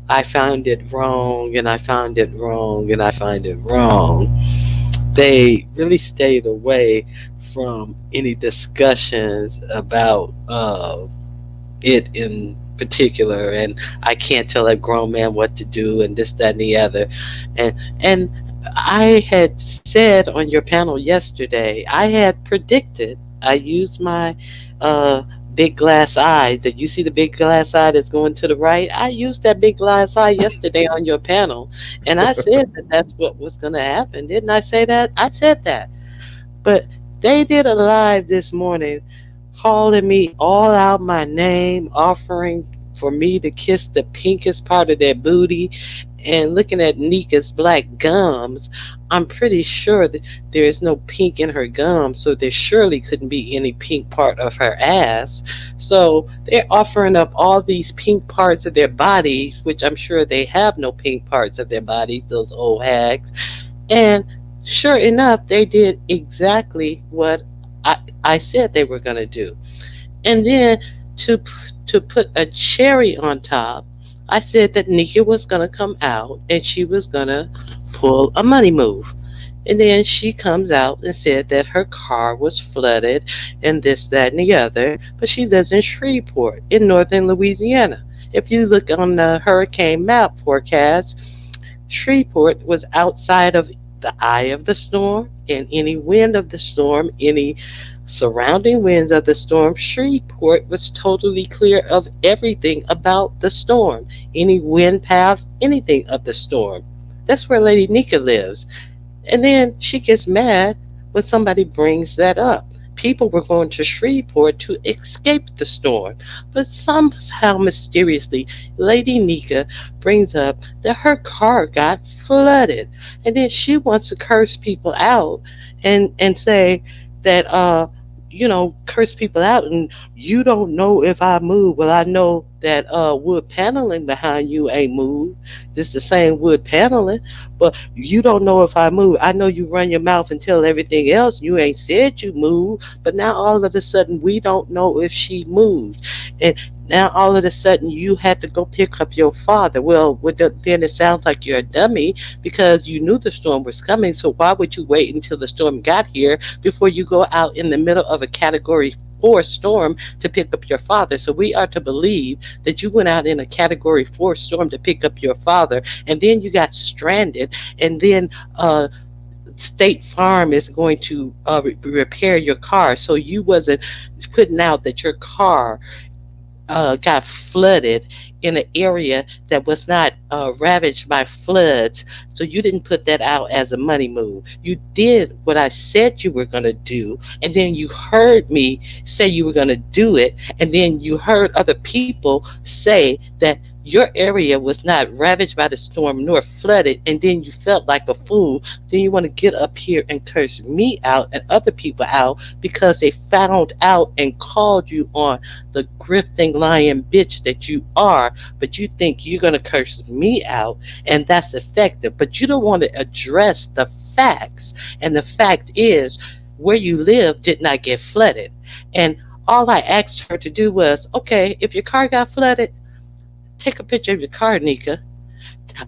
I found it wrong and I found it wrong and I find it wrong, they really stayed away from any discussions about it in particular, and I can't tell a grown man what to do and this, that, and the other. And I had said on your panel yesterday, I had predicted, I used my uh big glass eye. Did you see the big glass eye that's going to the right? I used that big glass eye yesterday on your panel, and I said that that's what was going to happen. Didn't I say that? I said that. But they did a live this morning calling me all out my name, offering for me to kiss the pinkest part of their booty, and looking at Nika's black gums. I'm pretty sure that there is no pink in her gums, so there surely couldn't be any pink part of her ass. So they're offering up all these pink parts of their bodies, which I'm sure they have no pink parts of their bodies, those old hags. And sure enough, they did exactly what I said they were going to do. And then to to put a cherry on top, I said that Nika was going to come out and she was going to pull a money move. And then she comes out and said that her car was flooded and this, that, and the other. But she lives in Shreveport in northern Louisiana. If you look on the hurricane map forecast, Shreveport was outside of the eye of the storm, and any wind of the storm, any surrounding winds of the storm, Shreveport was totally clear of everything about the storm, any wind paths, anything of the storm. That's where Lady Nika lives. And then she gets mad when somebody brings that up. People were going to Shreveport to escape the storm, but somehow mysteriously, Lady Nika brings up that her car got flooded, and then she wants to curse people out and say that curse people out, and you don't know if I move. Well, I know that wood paneling behind you ain't moved. It's the same wood paneling, but you don't know if I move. I know you run your mouth and tell everything else. You ain't said you moved, but now all of a sudden we don't know if she moved, and now all of a sudden you had to go pick up your father. Well, then it sounds like you're a dummy because you knew the storm was coming. So why would you wait until the storm got here before you go out in the middle of a Category 4 storm to pick up your father? So we are to believe that you went out in a Category 4 storm to pick up your father, and then you got stranded, and then State Farm is going to repair your car. So you wasn't putting out that your car got flooded in an area that was not ravaged by floods. So you didn't put that out as a money move. You did what I said you were going to do, and then you heard me say you were going to do it, and then you heard other people say that your area was not ravaged by the storm nor flooded, and then you felt like a fool. Then you want to get up here and curse me out and other people out because they found out and called you on the grifting lying bitch that you are, but you think you're going to curse me out, and that's effective. But you don't want to address the facts. And the fact is, where you live did not get flooded. And all I asked her to do was, okay, if your car got flooded, take a picture of your car, Nika.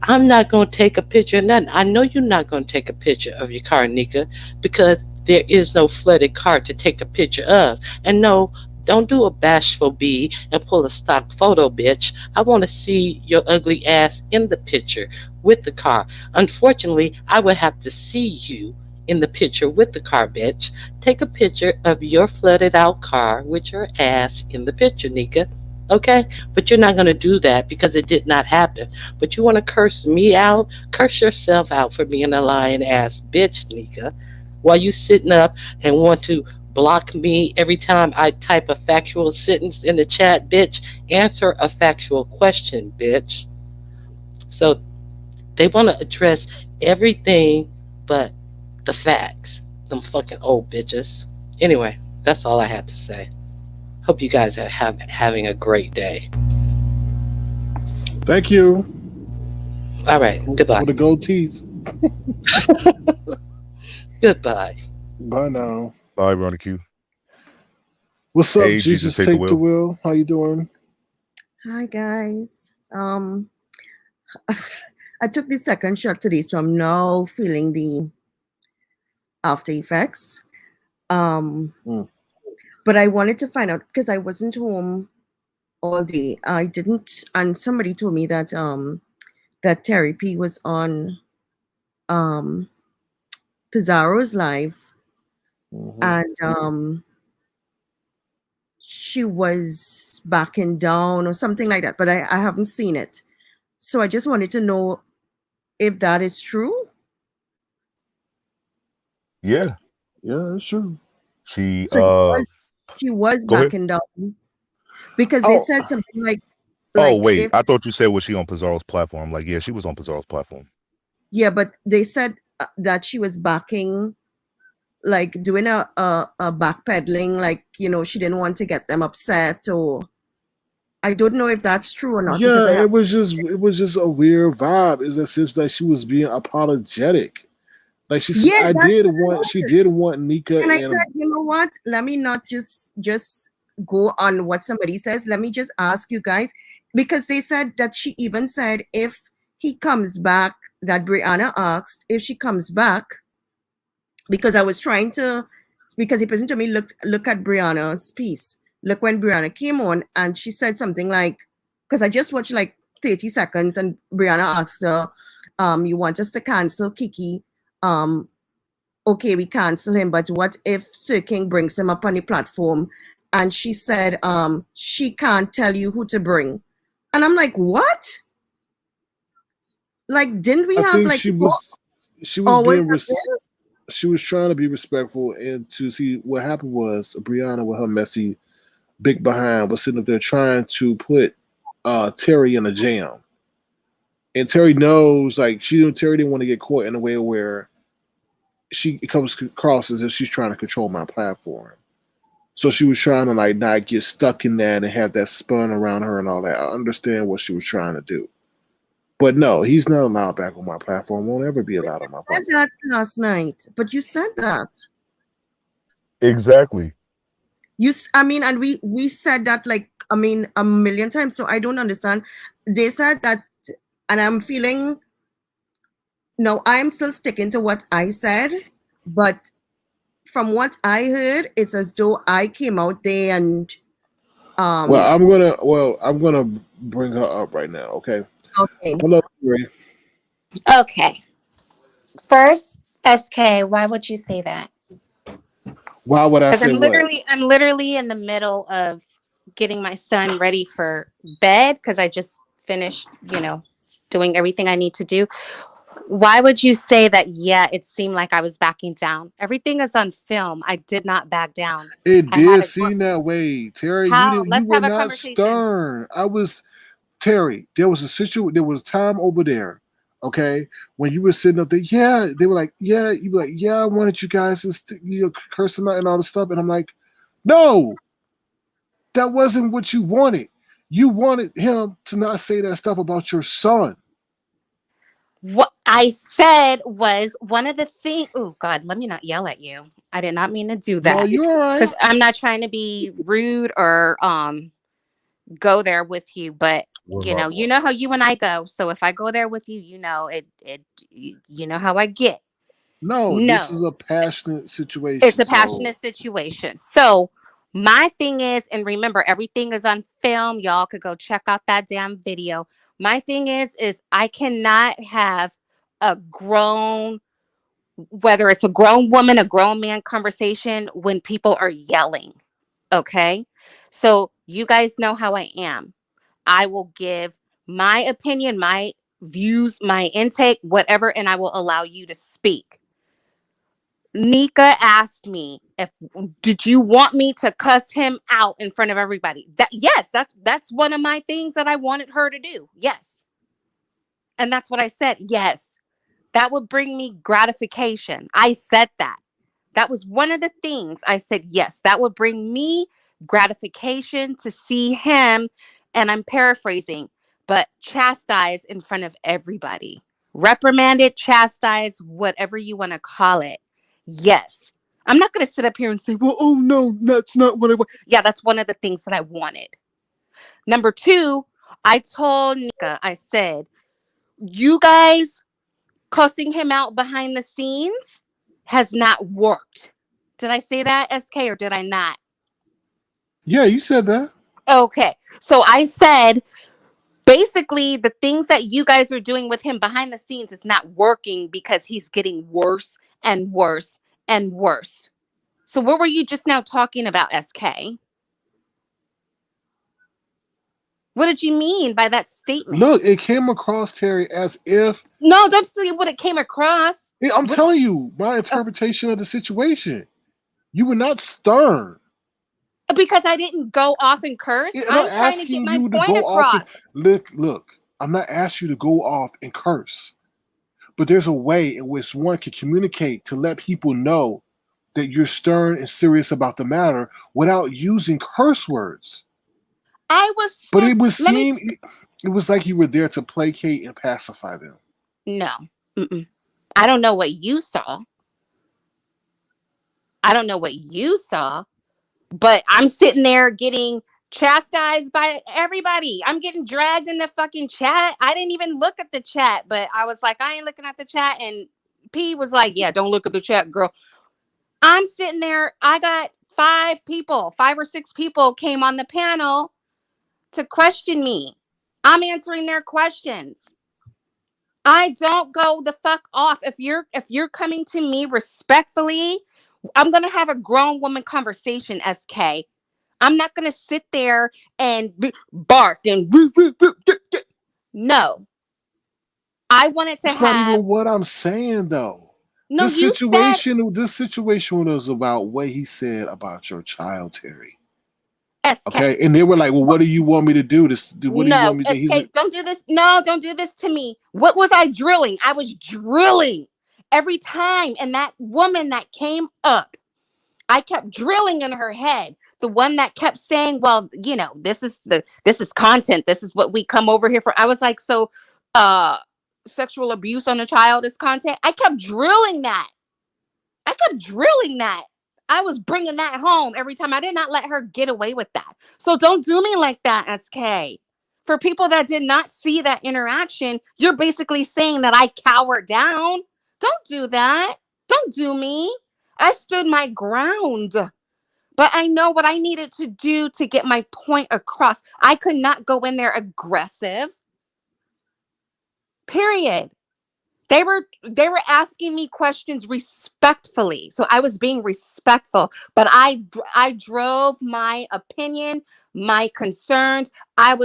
I'm not going to take a picture of nothing. I know you're not going to take a picture of your car, Nika, because there is no flooded car to take a picture of. And no, don't do a bashful bee and pull a stock photo, bitch. I want to see your ugly ass in the picture with the car. Unfortunately, I would have to see you in the picture with the car, bitch. Take a picture of your flooded out car with your ass in the picture, Nika. Okay? But you're not going to do that because it did not happen. But you want to curse me out? Curse yourself out for being a lying ass bitch, Nika. While you sitting up and want to block me every time I type a factual sentence in the chat, bitch. Answer a factual question, bitch. So they want to address everything but the facts. Them fucking old bitches. Anyway, that's all I had to say. Hope you guys are having a great day. Thank you All right, goodbye. for the gold teeth. Goodbye. Bye now. Bye, Veronica. What's up, Hey, Jesus, Jesus? take the Take the wheel. wheel. How you doing? Hi guys. I took the second shot today, so I'm now feeling the after effects. Mm. But I wanted to find out because I wasn't home all day. I didn't, and somebody told me that that Terri P was on um Pizarro's live, Mhm. and she was backing down or something like that. But I haven't seen it, so I just wanted to know if that is true. Yeah, Yeah, that's true. she So she was go ahead. backing down because they Oh, said something Oh like wait, if I thought you said was she on Pizarro's platform? Like, yeah, she was on Pizarro's platform. yeah, but they said that she was backing, like doing a backpedaling, like she didn't want to get them upset, or I don't know if that's true or not because yeah. I have It was just a weird vibe. It's as if like she was being apologetic. Like she said, yeah, I that's did what I want. She noticed. did want Nika And I said, and you know what? Let me not just go on what somebody says. Let me just ask you guys because they said that she even said if he comes back, that Brianna asked if she comes back because I was trying to because the person to me look at Brianna's piece. Look when Brianna came on and she said something like because I just watched like 30 seconds and Brianna asked her, you want us to cancel Kiki? Okay, we cancel him, but what if Sir King brings him up on the platform? And she said, she can't tell you who to bring. And I'm like, what? Like, didn't we I have think like she 4 was. She was hours being. of this? She was trying to be respectful and to see what happened was Brianna with her messy big behind was sitting up there trying to put Terry in a jam. And Terry knows, like, Terry didn't want to get caught in a way where she comes across as if she's trying to control my platform. So she was trying to like not get stuck in that and have that spun around her and all that. I understand what she was trying to do. But no, he's not allowed back on my platform. Won't ever be allowed on my Said platform. that last night, but you said that. Exactly. I mean, and we said that like I mean a million times. So I don't understand. They said that, and I'm feeling no. I'm still sticking to what I said, but from what I heard, it's as though I came out there and Well, um I'm gonna bring her up right now. Okay. okay. Hello, Ray. Okay. First, SK, why would you say that? Why would I Because say what? I'm literally in the middle of getting my son ready for bed because I just finished, doing everything I need to do. Why would you say that? Yeah, it seemed like I was backing down. Everything is on film. I did not back down. It I had did a seem that way, Terry. You how? didn't. You Let's were have a not conversation. stern. I was Terry. There was a There was time over there. Okay, when you were sitting up there, yeah, they were like, yeah, you were like, yeah, I wanted you guys to curse him out and all this stuff, and I'm like, no, that wasn't what you wanted. You wanted him to not say that stuff about your son. What I said was one of the things. Oh God, let me not yell at you. I did not mean to do No, that you're all right. because I'm not trying to be rude or go there with you. But you know how you and I go. So if I go there with you, you know you know how I get. No, this is No, a passionate it's situation. a So passionate situation. So my thing is, and remember, everything is on film. Y'all could go check out that damn video. My thing is I cannot have a grown, whether it's a grown woman, a grown man conversation when people are yelling. Okay. So you guys know how I am. I will give my opinion, my views, my intake, whatever, and I will allow you to speak. Nika asked me if did you want me to cuss him out in front of everybody? That yes, that's one of my things that I wanted her to do. Yes. And that's what I said. Yes. That would bring me gratification. I said that. That was one of the things I said, yes, that would bring me gratification to see him. And I'm paraphrasing, but chastise in front of everybody. Reprimanded, chastise, whatever you want to call it. Yes. I'm not going to sit up here and say, well, oh no, that's not what I want. Yeah, that's one of the things that I wanted. Number two, I told Nika, I said, you guys cussing him out behind the scenes has not worked. Did I say that, SK, or did I not? yeah, you said that. Okay. So I said, basically, the things that you guys are doing with him behind the scenes is not working because he's getting worse and worse and worse. So what were you just now talking about, SK? What did you mean by that statement? Look, it came across, Terry, as if No, don't say what it came across. I'm What, telling you my interpretation of the situation. You were not stern. because I didn't go off and curse. I'm not I'm trying to get asking my you to point go off and across. look. I'm not asking you to go off and curse, but there's a way in which one can communicate to let people know that you're stern and serious about the matter without using curse words. I was But stern. it would Let me. seem it was like you were there to placate and pacify them. No. Mm-mm. I don't know what you saw. I don't know what you saw, but I'm sitting there getting chastised by everybody. I'm getting dragged in the fucking chat. I didn't even look at the chat, but I was like, I ain't looking at the chat. And P was like, yeah, don't look at the chat, girl. I'm sitting there. I got 5 or 6 people came on the panel to question me. I'm answering their questions. I don't go the fuck off. If you're coming to me respectfully, I'm gonna have a grown woman conversation, SK. I'm not gonna sit there and bark and no. I wanted to It's not have even what I'm saying though. no. You said This situation was about what he said about your child, Terry. SK. Okay, and they were like, "Well, what do you want me to do? What do you want No, me to do?" He's SK, like, don't do this. No, don't do this to me. What was I drilling? I was drilling every time. And that woman that came up, I kept drilling in her head. The one that kept saying, well, you know, this is content. This is what we come over here for. I was like, so sexual abuse on a child is content. I kept drilling that. I kept drilling that. I was bringing that home every time. I did not let her get away with that. So don't do me like that, SK. For people that did not see that interaction, you're basically saying that I cowered down. Don't do that. Don't do me. I stood my ground. But I know what I needed to do to get my point across. I could not go in there aggressive. Period. They were asking me questions respectfully. So I was being respectful, but I drove my opinion, my concerns. I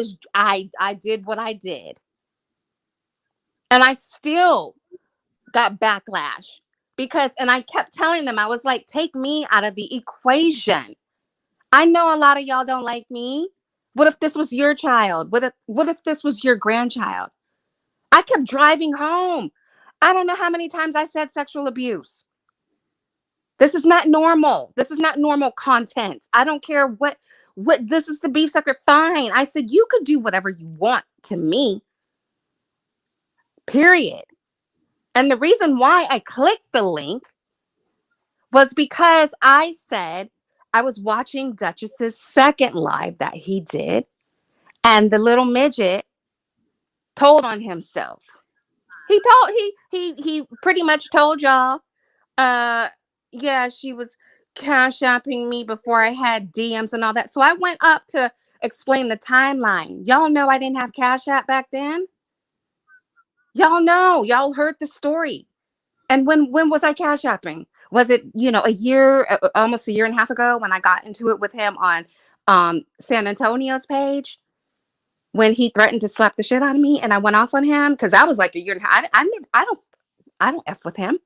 did what I did. And I still got backlash because and I kept telling them I was like, take me out of the equation. I know a lot of y'all don't like me. What if this was your child? What if this was your grandchild? I kept driving home. I don't know how many times I said sexual abuse. This is not normal. This is not normal content. I don't care what this is the beef sucker. Fine. I said you could do whatever you want to me. Period. And the reason why I clicked the link was because I said I was watching Duchess's second live that he did. And the little midget told on himself. He pretty much told y'all, yeah, she was cash apping me before I had DMs and all that. So I went up to explain the timeline. Y'all know I didn't have Cash App back then. Y'all know, y'all heard the story. And when was I cash apping? Was it, a year, almost a year and a half ago, when I got into it with him on San Antonio's page, when he threatened to slap the shit out of me and I went off on him? Because that was like a year and a half. I don't F with him.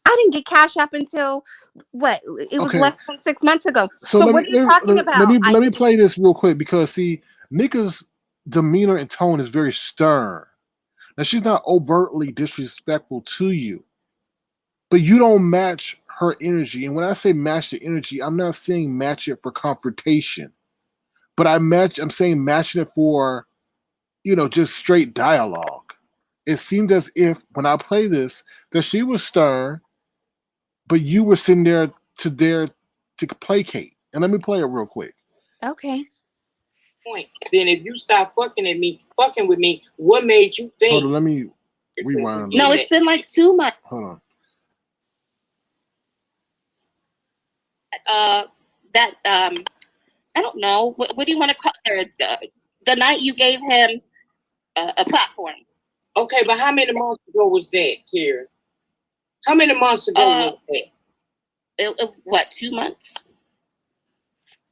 I didn't get Cash App until what? It was Okay. less than 6 months ago. So So let what me are you talking about? let me play this real quick, because see, Nika's demeanor and tone is very stern. Now, she's not overtly disrespectful to you, but you don't match her energy. And when I say match the energy, I'm not saying match it for confrontation, but I'm saying matching it for, just straight dialogue. It seemed as if when I play this, that she was stern, but you were sitting there to placate. And let me play it real quick. Okay. Point. Then if you stop fucking with me, what made you think? Hold on, let me rewind. No, it's been like 2 months. Hold on. I don't know. What do you want to call her? The night you gave him a platform. Okay, but how many months ago was that, Terri? How many months ago was that? What, 2 months?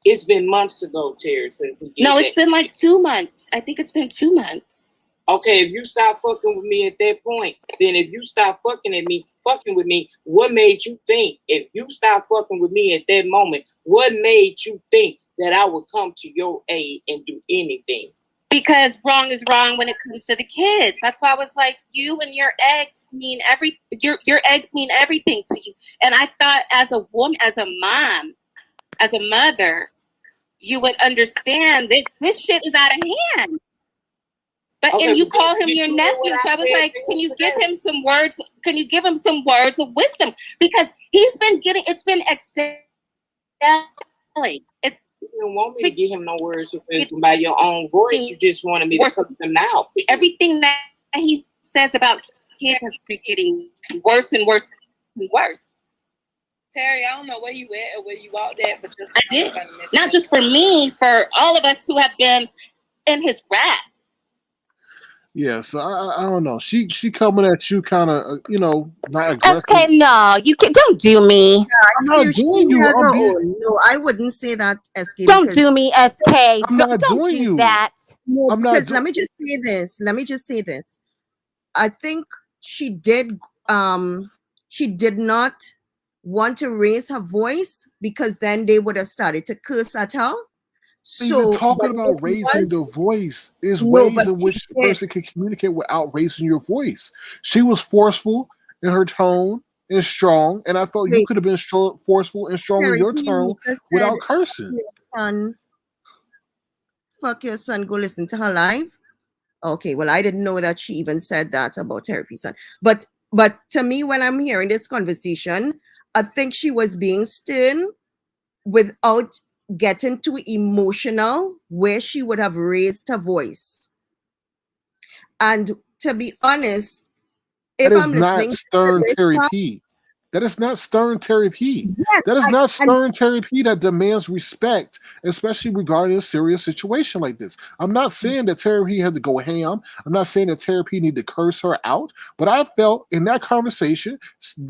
It's been months ago, Terri, since he did No, that. it's been like 2 months. I think it's been 2 months. Okay, if you stop fucking with me at that point, then if you stop fucking with me, what made you think? If you stop fucking with me at that moment, what made you think that I would come to your aid and do anything? Because wrong is wrong when it comes to the kids. That's why I was like, you and your eggs mean your eggs mean everything to you. And I thought, as a woman, as a mom, as a mother, you would understand that this shit is out of hand. But Okay, and you but call him you your do nephew. what So I was I like, said can you today. give him some words? Can you give him some words of wisdom? Because it's been excelling. You don't want me to give him no words of wisdom by your own voice. You just wanted me to put them out for you. Everything that he says about kids has been getting worse and worse and worse. Terri, I don't know where you at or where you walked at, but just I did. Not just for me, for all of us who have been in his wrath. Yeah, so I don't know. She coming at you kind of, not aggressive. Okay, no, you can don't do me. I'm not doing you. No, I wouldn't say that, SK. Don't do me, SK. I'm not don't doing do you. that. I'm not. Because let me just say this. I think she did not want to raise her voice, because then they would have started to curse at her. Even talking about raising the voice is ways in which a person can communicate without raising your voice. She was forceful in her tone and strong, and I felt you could have been forceful and strong in your tone without cursing. Fuck your son, go listen to her live. Okay, well, I didn't know that she even said that about Terry's son. But to me, when I'm hearing this conversation, I think she was being stern without getting too emotional, where she would have raised her voice. And to be honest, if I'm listening, stern Terry P. That is not stern Terri P. Yes, that is not stern Terri P that demands respect, especially regarding a serious situation like this. I'm not saying that Terri P had to go ham. I'm not saying that Terri P need to curse her out, but I felt in that conversation,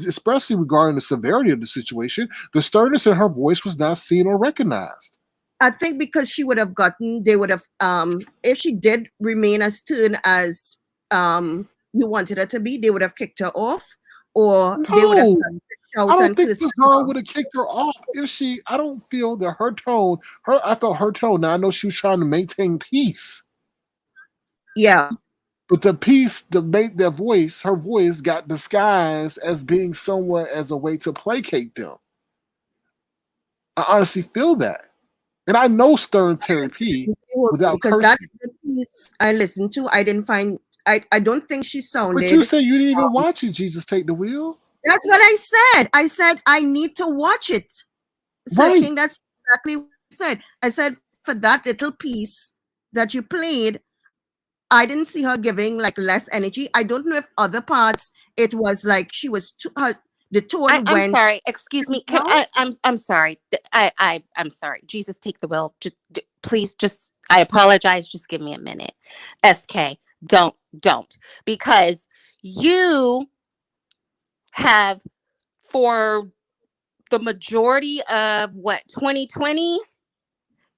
especially regarding the severity of the situation, the sternness in her voice was not seen or recognized. I think because they would have, if she did remain as stern as you wanted her to be, they would have kicked her off, or they would have started to shout. I don't think Bizarre would have kicked her off if I don't feel that her tone, I felt her tone. Now I know she was trying to maintain peace. Yeah. But the peace, her voice got disguised as being somewhat as a way to placate them. I honestly feel that. And I know stern Terri P without because cursing. that's the piece I listened to. I didn't find, I don't think she sounded. But you said you didn't even watch it, Jesus Take the Wheel. That's what I said. I said, I need to watch it. So King, that's exactly what I said. I said, for that little piece that you played, I didn't see her giving like less energy. I don't know if other parts it was like she was the tone I'm went sorry. Excuse me. Can down. I'm sorry. I'm sorry. Jesus, take the wheel. Please, just I apologize. Just give me a minute. SK, don't, because you have, for the majority of 2020,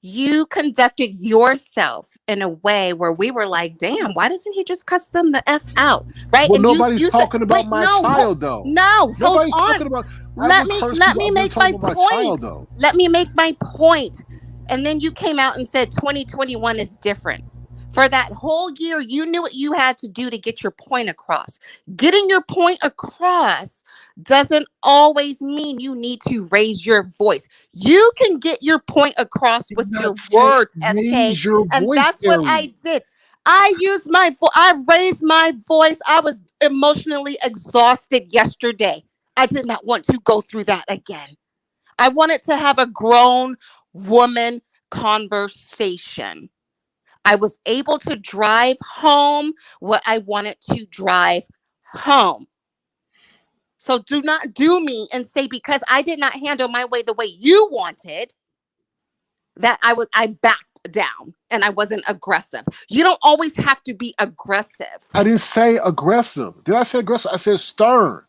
you conducted yourself in a way where we were like, damn, why doesn't he just cuss them the F out? Right. Well, And nobody's you said, talking about wait, my no, child, though. no, hold Nobody's on. talking about. I Let would me curse people. I'm not make my talking about my child, point. though. Let me make my point. And then you came out and said 2021 is different. For that whole year, you knew what you had to do to get your point across. Getting your point across doesn't always mean you need to raise your voice. You can get your point across with Did your not say words, SK. raise your And voice, that's what I Terry. did. I used my I raised my voice. I was emotionally exhausted yesterday. I did not want to go through that again. I wanted to have a grown woman conversation. I was able to drive home what I wanted to drive home. So do not do me and say because I did not handle my way the way you wanted that I backed down and I wasn't aggressive. You don't always have to be aggressive. I didn't say aggressive. Did I say aggressive? I said stern.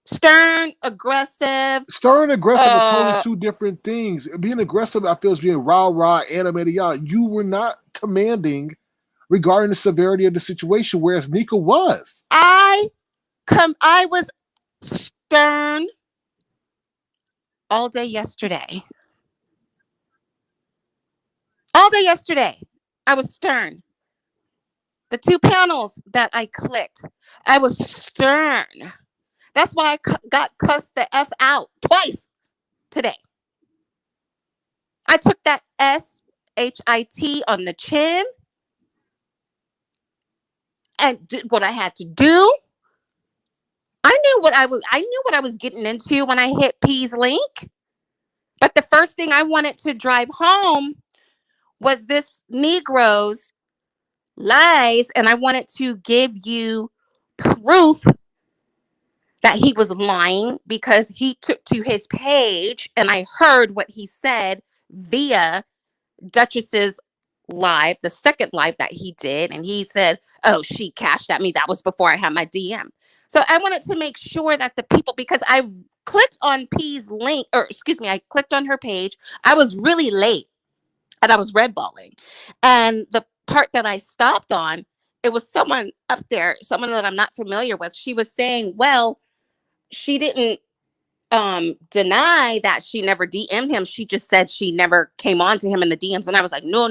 Stern, aggressive. Stern and aggressive are totally two different things. Being aggressive, I feel, is being rah, animated. You were not commanding regarding the severity of the situation, whereas Nika was. I was stern all day yesterday. All day yesterday, I was stern. The 2 panels that I clicked, I was stern. That's why I got cussed the F out twice today. I took that SHIT on the chin and did what I had to do. I knew what I was getting into when I hit P's link. But the first thing I wanted to drive home was this Negro's lies, and I wanted to give you proof that he was lying because he took to his page and I heard what he said via Duchess's live, the second live that he did, and he said, oh, she cashed at me. That was before I had my DM. So I wanted to make sure that the people, because I clicked on P's link, or excuse me, I clicked on her page. I was really late and I was redballing. And the part that I stopped on, it was someone up there, someone that I'm not familiar with. She was saying, well, she didn't deny that she never DM'd him. She just said she never came on to him in the DMs. And I was like, no.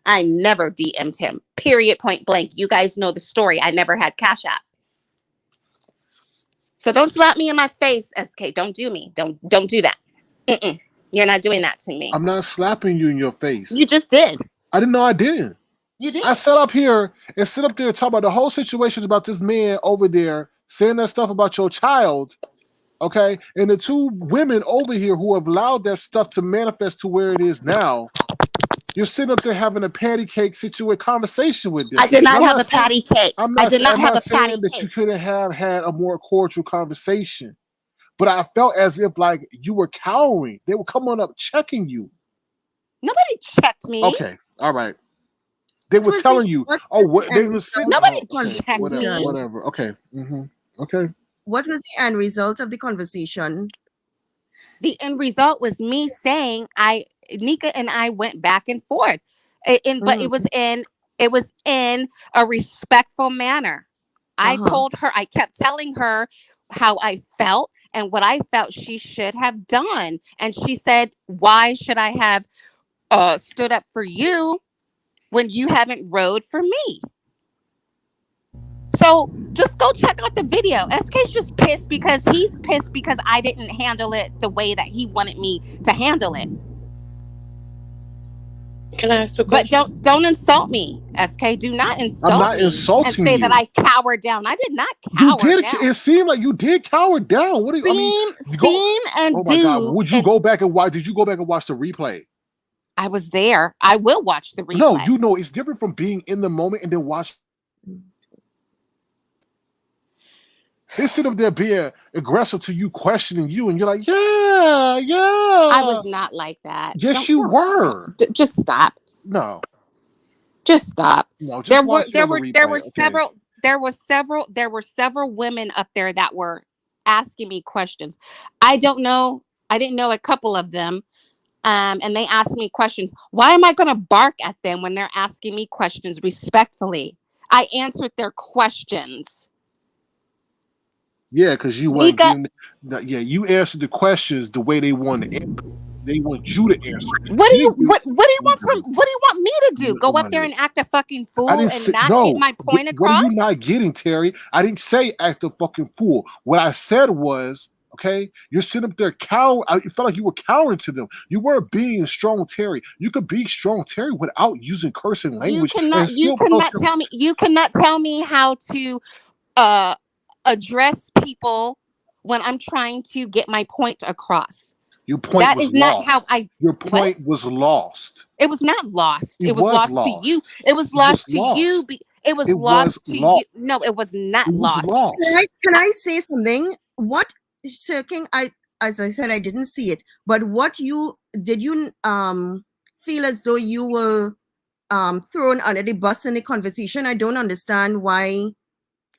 I never DM'd him. Period, point blank. You guys know the story. I never had Cash App. So don't slap me in my face, SK. Don't do me. Don't do that. You're not doing that to me. I'm not slapping you in your face. You just did. I didn't know I didn't. You did. I sat up here and sit up there and talk about the whole situation about this man over there saying that stuff about your child. Okay. And the 2 women over here who have allowed that stuff to manifest to where it is now. You're sitting up there having a patty cake conversation with them. I did not have a patty cake. I did not have a patty cake. That you couldn't have had a more cordial conversation. But I felt as if like you were cowering. They were coming up checking you. Nobody checked me. Okay. All right. They were telling you. They were sitting. Nobody checked me. Whatever. Okay. Okay. What was the end result of the conversation? The end result was me saying Nika and I went back and forth, but it was in a respectful manner. I told her, I kept telling her how I felt and what I felt she should have done, and she said, "Why should I have stood up for you when you haven't rode for me?" So just go check out the video. SK's just pissed because he's pissed because I didn't handle it the way that he wanted me to handle it. Can I ask a question? But don't insult me, SK. Do not insult me. I'm not insulting and say you. that I cowered down. I did not cower down. It seemed like you did cower down. What do you seem and oh do? My God. Would you go back and watch? Did you go back and watch the replay? I was there. I will watch the replay. No, you know, it's different from being in the moment and then watch. They sit up there being aggressive to you, questioning you, and you're like, yeah. I was not like that. Yes, you were. Just stop. No. Just stop. No, just there watch it on the were replay, there were several women up there that were asking me questions. I don't know. I didn't know a couple of them. And they asked me questions. Why am I going to bark at them when they're asking me questions respectfully? I answered their questions. Yeah, because you weren't giving, you answered the questions the way they wanted to answer. They want you to answer. What do you want me to do? Go up there and act a fucking fool and not get my point across? What are you not getting, Terry? I didn't say act a fucking fool. What I said was, okay, you're sitting up there cowering. You felt like you were cowering to them. You weren't being strong, Terry. You could be strong, Terry, without using cursing language. You cannot tell me how to address people when I'm trying to get my point across. Your point that was is lost. Not how I. Your point was lost. It was not lost. It was lost to you. It was lost to you. It was lost to you. No, it was not lost. Can I say something? What, Sir King? As I said, I didn't see it. But what did you feel as though you were thrown under the bus in the conversation? I don't understand why.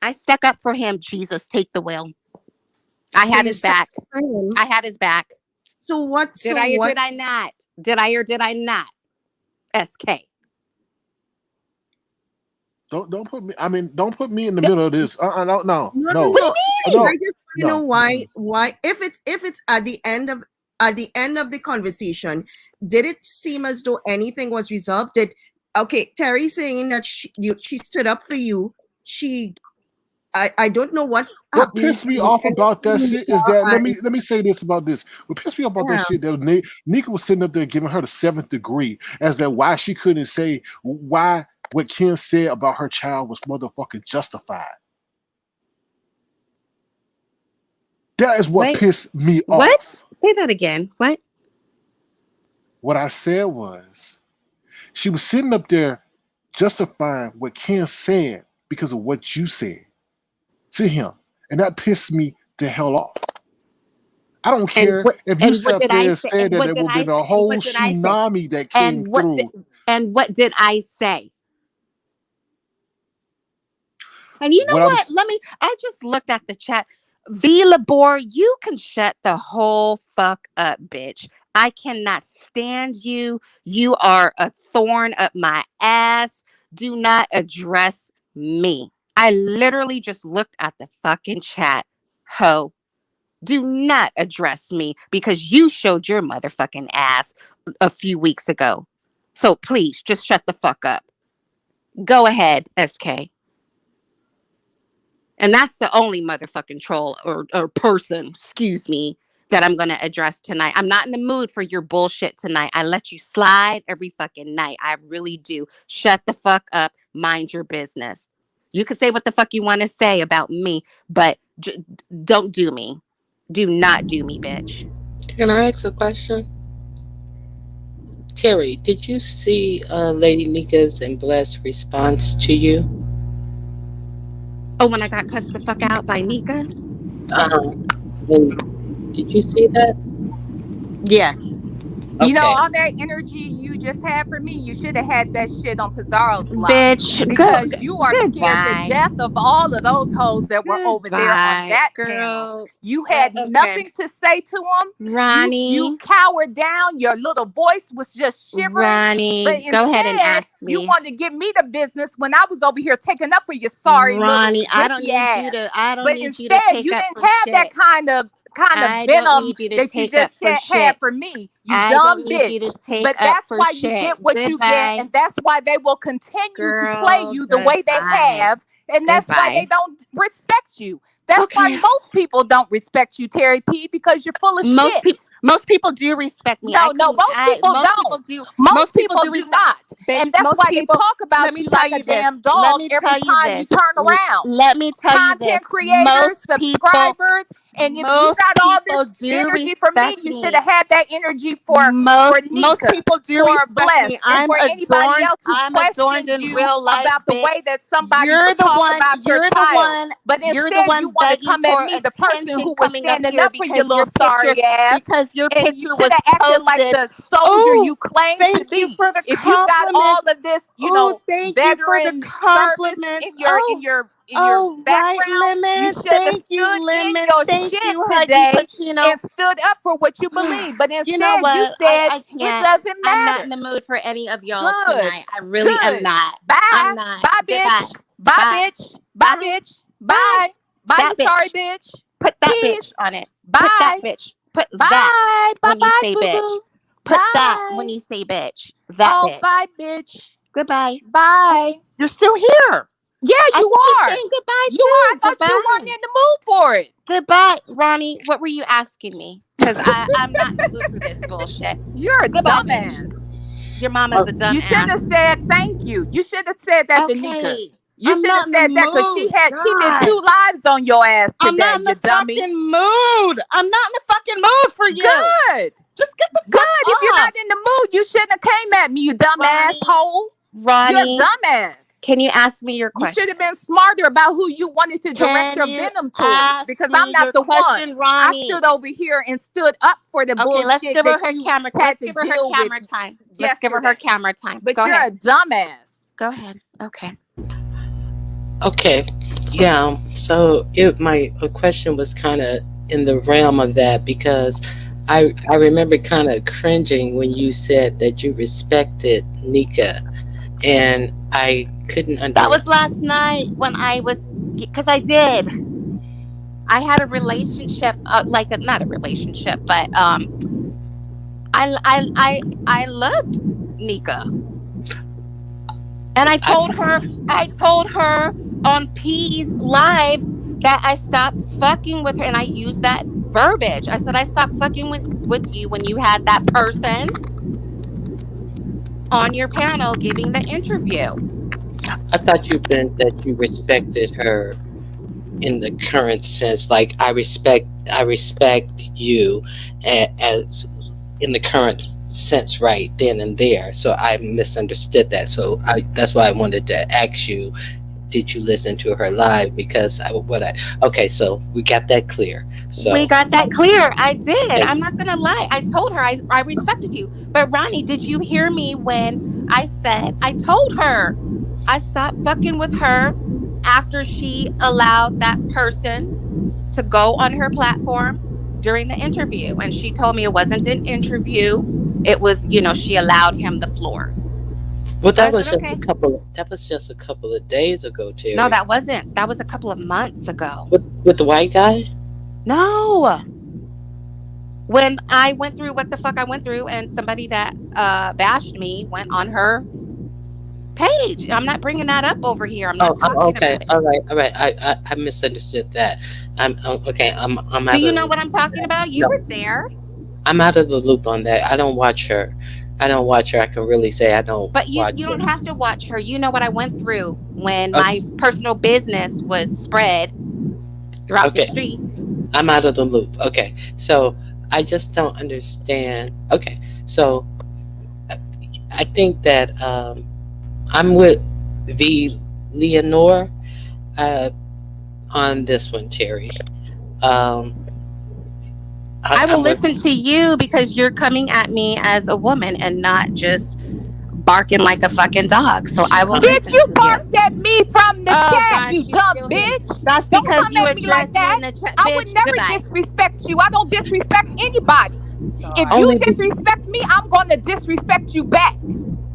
I stuck up for him. Jesus, take the wheel. I had his back. I had his back. So what? Did I or did I not? Did I or did I not? SK. Don't put me. I mean, don't put me in the middle of this. No. What do you mean? I just want to know why. If it's at the end of the conversation, did it seem as though anything was resolved? Terry saying that she stood up for you. I don't know what pissed me off about that shit is that let me say this about this. What pissed me off about that shit that Nika was sitting up there giving her the 7th degree as that why she couldn't say why what Ken said about her child was motherfucking justified. That is what pissed me off. What? Say that again. What? What I said was she was sitting up there justifying what Ken said because of what you said to him, and that pissed me the hell off. I don't care if you sat there and said that there would have been a whole tsunami that came through. And what did I say? And you know what? I just looked at the chat. V. Labor, you can shut the whole fuck up, bitch. I cannot stand you. You are a thorn up my ass. Do not address me. I literally just looked at the fucking chat. Ho. Do not address me because you showed your motherfucking ass a few weeks ago. So please just shut the fuck up. Go ahead, SK. And that's the only motherfucking troll or person, excuse me, that I'm going to address tonight. I'm not in the mood for your bullshit tonight. I let you slide every fucking night. I really do. Shut the fuck up. Mind your business. You can say what the fuck you want to say about me, but don't do me. Do not do me, bitch. Can I ask a question? Terry, did you see Lady Nika's and Bless response to you? Oh, when I got cussed the fuck out by Nika? Did you see that? Yes. Okay. You know, all that energy you just had for me, you should have had that shit on Pizarro's live. Bitch, because you are scared to death of all of those hoes that were over there on that panel. You had nothing to say to them. Ronnie. You cowered down. Your little voice was just shivering. Ronnie, but instead, go ahead and ask me. You wanted to give me the business when I was over here taking up for your sorry Ronnie, little I don't need ass. you to. I don't but need instead, you to take you up didn't for have shit. that kind of venom that you just had for me. You dumb bitch. But that's why you get what you get, and that's why they will continue to play you the way they have, and that's why they don't respect you. That's why most people don't respect you, Terry P, because you're full of shit. Most people do respect me. Most people don't. Most people do not. And that's why they talk about you like a damn dog every time you turn around. Let me tell you this. Content creators, subscribers, And if you got all this energy for me, you should have had that energy for Nika, most people do for respect Bless, me. and for anybody else who questioned in you real life, about the way that somebody you're would the talk one. about You're your the child. one. But You're instead, the one you want to begging come at for me, the person attention who was coming up standing here up for your because your little sorry picture, ass. because your And you picture should was have acted like posted. the soldier you claim to Thank be. you for the If you got all compliments. of this, Thank you for the veteran service compliments. in your Right, background, you Lemon. should have Thank you, stood in Lemon. your Thank shit you, Huggy today Pacino. and stood up for what you believe. But You know instead, you what? said I it can't. doesn't matter. I'm not in the mood for any of y'all Good. tonight. I really am Good. not. Bye. I'm not. Bye, Goodbye. bitch. Bye, Bye. bitch. Bye, bitch. Bye. Bye, That you sorry bitch. bitch. Put that Peace. bitch on it. Bye. Put that bitch. Put Bye. that Bye. when you Bye, say boo-boo. bitch. Put that Bye. when you say bitch. That Oh, bitch. bye, bitch. Goodbye. Bye. You're still here. Yeah, you are. Saying goodbye You too. are. I thought Goodbye. you weren't in the mood for it. Goodbye, Ronnie. What were you asking me? Because I'm not in the mood for this bullshit. You're a Goodbye, dumbass. bitch. Your mama's a dumbass. You should have said thank you. You should have said that to Nika. You should have said that because she did 2 lives on your ass today. I'm not in the fucking mood. I'm not in the fucking mood for you. Good. Just get the fuck Good. off. If you're not in the mood, you shouldn't have came at me, you dumb asshole. Ronnie, you're a dumbass. Can you ask me your question? You should have been smarter about who you wanted to direct your venom towards. Because I'm not the one. Ronnie. I stood over here and stood up for the bullshit. Let's give her her camera. Let's give her her camera time. Let's give her her camera time. But Go you're ahead. a dumbass. Go ahead. Okay. Okay. Yeah. So my question was kind of in the realm of that because I remember kind of cringing when you said that you respected Nika, and I couldn't understand. That was last night when because I did. I had a relationship, not a relationship, but I loved Nika. And I told her on P's live that I stopped fucking with her, and I used that verbiage. I said I stopped fucking with you when you had that person on your panel giving the interview. I thought you meant that you respected her in the current sense, like I respect you as in the current sense right then and there. So I misunderstood that. So that's why I wanted to ask you, did you listen to her live? Because okay, so we got that clear. So we got that clear. I did. I'm not gonna lie. I told her I respected you. But Ronnie, did you hear me when I said I told her I stopped fucking with her after she allowed that person to go on her platform during the interview? And she told me it wasn't an interview. It was, she allowed him the floor. Well, that was just a couple of days ago, Terri. No, that wasn't. That was a couple of months ago. With the white guy? No. When I went through what the fuck I went through, and somebody that bashed me went on her page. I'm not bringing that up over here. I'm not talking okay. about it. All right. I misunderstood that. I'm okay. I'm Do you know what I'm talking about? You were there. I'm out of the loop on that. I don't watch her. I can really say I don't. But you don't have to watch her. You know what I went through when my personal business was spread throughout the streets. I'm out of the loop. Okay. So I just don't understand. Okay. So I think that I'm with V. Leonore on this one, Terri. I will listen to you because you're coming at me as a woman and not just barking like a fucking dog. So I will listen to you. Bitch, you barked at me from the chat, you dumb bitch. That's because you addressed me in the chat. I would never disrespect you. I don't disrespect anybody. If you disrespect me, I'm going to disrespect you back.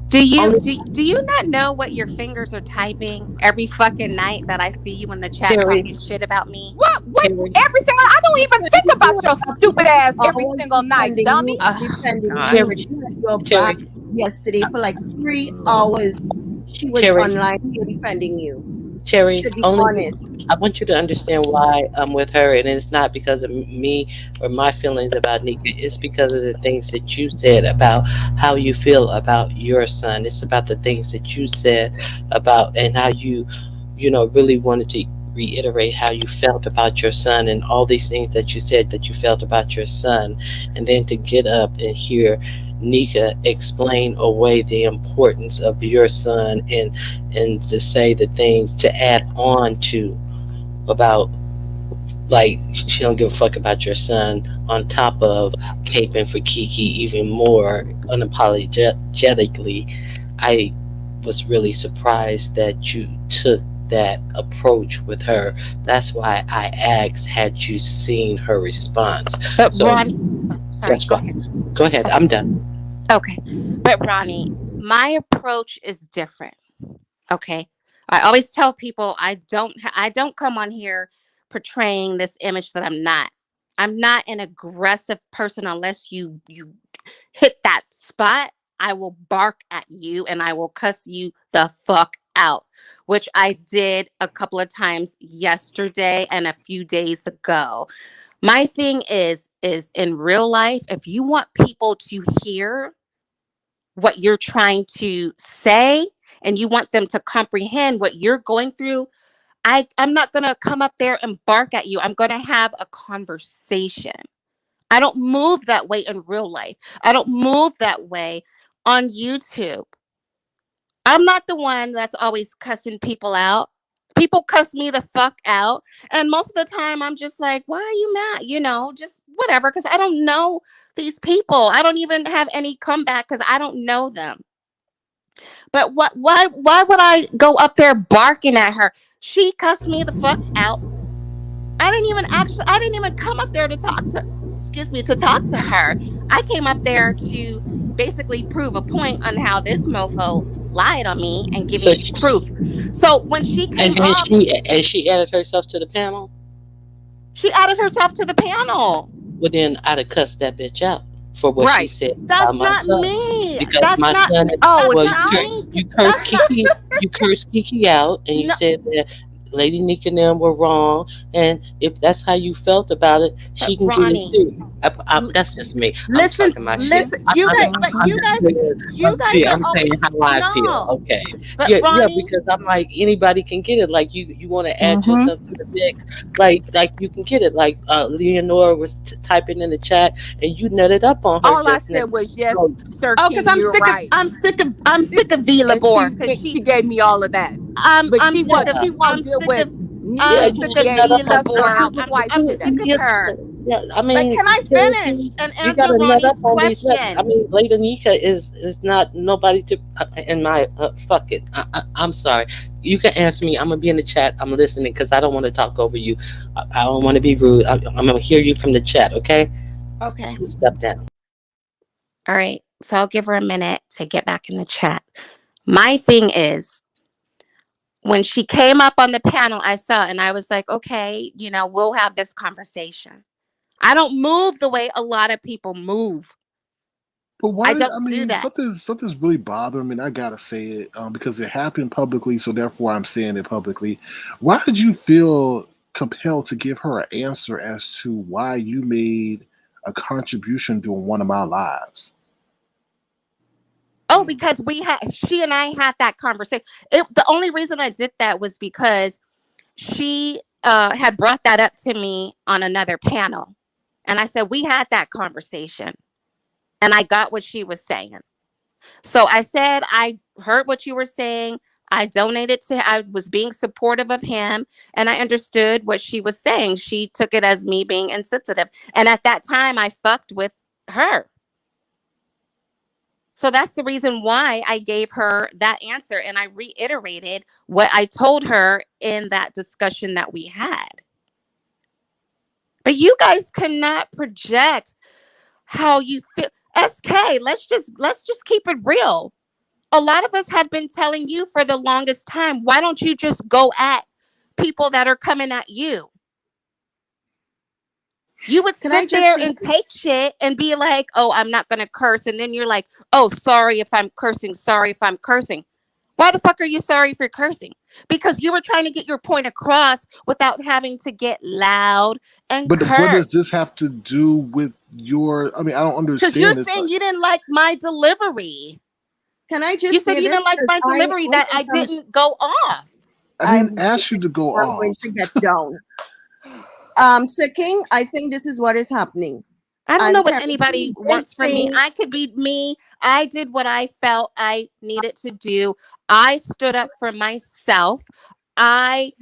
Do you not know what your fingers are typing every fucking night that I see you in the chat talking shit about me? What? Every single? I don't even think about your stupid ass every single night, dummy. Your back yesterday for like 3 hours. She was online here defending you. Terri, to be honest. I want you to understand why I'm with her, and it's not because of me or my feelings about Nika. It's because of the things that you said about how you feel about your son. It's about the things that you said about and how you really wanted to reiterate how you felt about your son and all these things that you said that you felt about your son, and then to get up and hear Nika explain away the importance of your son, and to say the things to add on to about, like, she don't give a fuck about your son, on top of caping for Kiki even more unapologetically. I was really surprised that you took that approach with her. That's why I asked, had you seen her response? But So Ronnie, sorry, that's go why. ahead. Go ahead. I'm done. Okay. But Ronnie, my approach is different. Okay. I always tell people I don't come on here portraying this image that I'm not. I'm not an aggressive person unless you hit that spot. I will bark at you and I will cuss you the fuck out, which I did a couple of times yesterday and a few days ago. My thing is in real life, if you want people to hear what you're trying to say and you want them to comprehend what you're going through, I'm not going to come up there and bark at you. I'm going to have a conversation. I don't move that way in real life. I don't move that way on YouTube. I'm not the one that's always cussing people out. People cuss me the fuck out. And most of the time, I'm just like, why are you mad? Just whatever. Because I don't know these people. I don't even have any comeback because I don't know them. But why would I go up there barking at her? She cussed me the fuck out. I didn't even come up there to talk to her. I came up there to basically prove a point on how this mofo lied on me and So giving you proof. So when she came up, she added herself to the panel. she added herself to the panel. Well, then I'd have cussed that bitch out for what she said That's about my not son. me. Because That's my not son, me. That's well, not me. you cursed Kiki, you cursed Kiki out, and you No. said that Lady Nika and them were wrong, and if that's how you felt about it, she can get it Ronnie, too. That's just me. listen, I'm talking my shit. you guys, I'm are saying always how I feel. no. Okay. But Yeah, Ronnie, because I'm like, anybody can get it. Like, you want to add yourself to the mix, like you can get it. Like, Leonora was typing in the chat, and you nutted up on her. All I just now. said was yes, So, Sir because King, you're right. I'm sick of V And Labor because she gave me all of that. But I'm she sick won't of she I'm won't deal sick with of yeah, Nika, I'm you sick who of should gave nut V up on. cussed her Labor. out twice I'm I sick today. of her. yeah, I But mean, can I finish and you answer gotta nut up Ronnie's on these nuts. I question? mean, Lady Nika is not nobody to. In my fuck it. I'm sorry. You can answer me. I'm gonna be in the chat. I'm listening because I don't want to talk over you. I don't want to be rude. I'm gonna hear you from the chat. Okay. Okay. Step down. All right. So I'll give her a minute to get back in the chat. My thing is, when she came up on the panel, I saw and I was like, okay, we'll have this conversation. I don't move the way a lot of people move. But why? I don't I do mean, that. something's really bothering me. And I gotta say it because it happened publicly, so therefore I'm saying it publicly. Why did you feel compelled to give her an answer as to why you made a contribution during one of my lives? Oh, because she and I had that conversation. The only reason I did that was because she had brought that up to me on another panel. And I said, we had that conversation. And I got what she was saying. So I said, I heard what you were saying. I was being supportive of him. And I understood what she was saying. She took it as me being insensitive. And at that time, I fucked with her. So that's the reason why I gave her that answer. And I reiterated what I told her in that discussion that we had. But you guys cannot project how you feel. SK, let's just keep it real. A lot of us had been telling you for the longest time, why don't you just go at people that are coming at you? You would sit there and take shit and be like, oh, I'm not going to curse. And then you're like, oh, sorry if I'm cursing. Sorry if I'm cursing. Why the fuck are you sorry for cursing? Because you were trying to get your point across without having to get loud and But curse. what does this have to do with your? I mean, I don't understand. Because you're saying you didn't like my delivery. Can I just You said you didn't like my delivery, that I didn't go off. I didn't ask you to go I'm off. going to get down. So King, I think this is what is happening. I don't And know what Terri, anybody you did wants from me. say- I could be me. I did what I felt I needed to do. I stood up for myself. I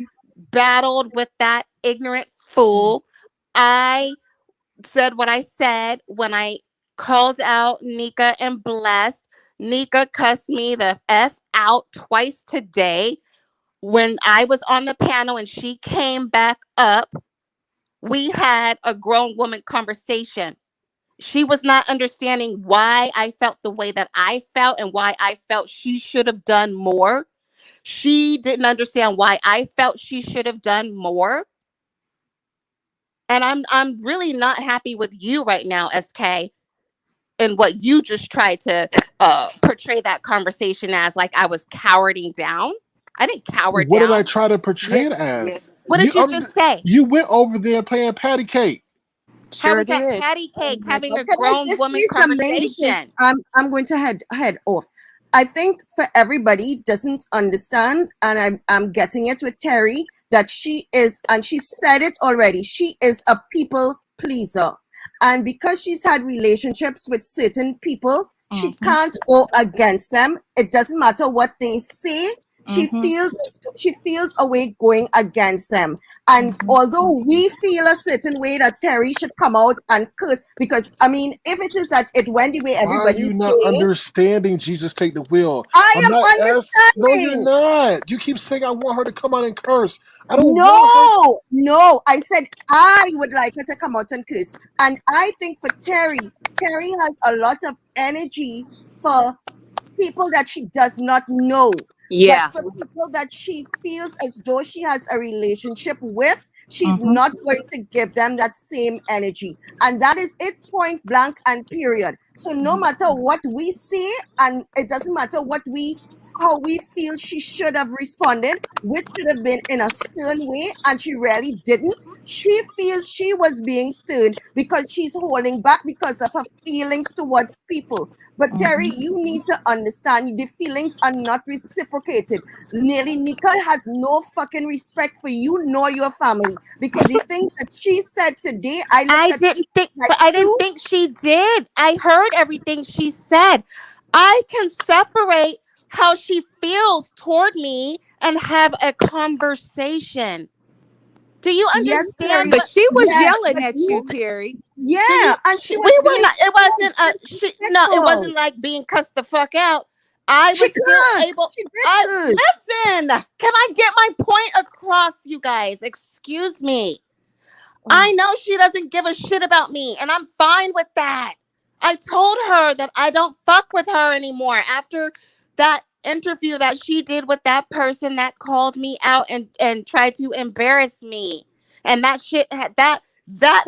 battled with that ignorant fool. I said what I said when I called out Nika and Blessed. Nika cussed me the F out twice today. When I was on the panel and she came back up, we had a grown woman conversation. She was not understanding why I felt the way that I felt and why I felt she should have done more. She didn't understand why I felt she should have done more. And I'm really not happy with you right now, SK, and what you just tried to portray that conversation as, like I was cowarding down. I didn't cower What down. did I try to portray it as? What did you just say? You went over there playing patty cake. How is that patty cake having a Can I grown just woman say something because conversation? I'm going to head off. I think for everybody doesn't understand, and I'm getting it with Terri, that she is, and she said it already, she is a people pleaser. And because she's had relationships with certain people, she can't go against them. It doesn't matter what they say. She feels a way going against them. And although we feel a certain way that Terri should come out and curse, because I mean, if it is that it went the way Why are everybody's you not saying, understanding Jesus take the wheel? I am No, you're understanding. not. You keep saying I want her to come out and curse. I don't want her. No. I said I would like her to come out and curse. And I think for Terri has a lot of energy for people that she does not know. Yeah. But for people that she feels as though she has a relationship with, she's not going to give them that same energy. And that is it, point blank and period. So no matter what we say, and it doesn't matter how we feel she should have responded, which should have been in a stern way, and she really didn't. She feels she was being stern because she's holding back because of her feelings towards people. But Terri, you need to understand the feelings are not reciprocated. Nearly Nika has no fucking respect for you nor your family because the things that she said today, I didn't think she did. I heard everything she said. I can separate how she feels toward me and have a conversation. Do you understand? But she was yelling at you, Terri. Yeah, and she was we were being not. It wasn't no. It disrespectful. wasn't like being cussed the fuck out. I was still able. Listen. Can I get my point across, you guys? Excuse me. I know she doesn't give a shit about me, and I'm fine with that. I told her that I don't fuck with her anymore after that interview that she did with that person that called me out and tried to embarrass me. And that shit had that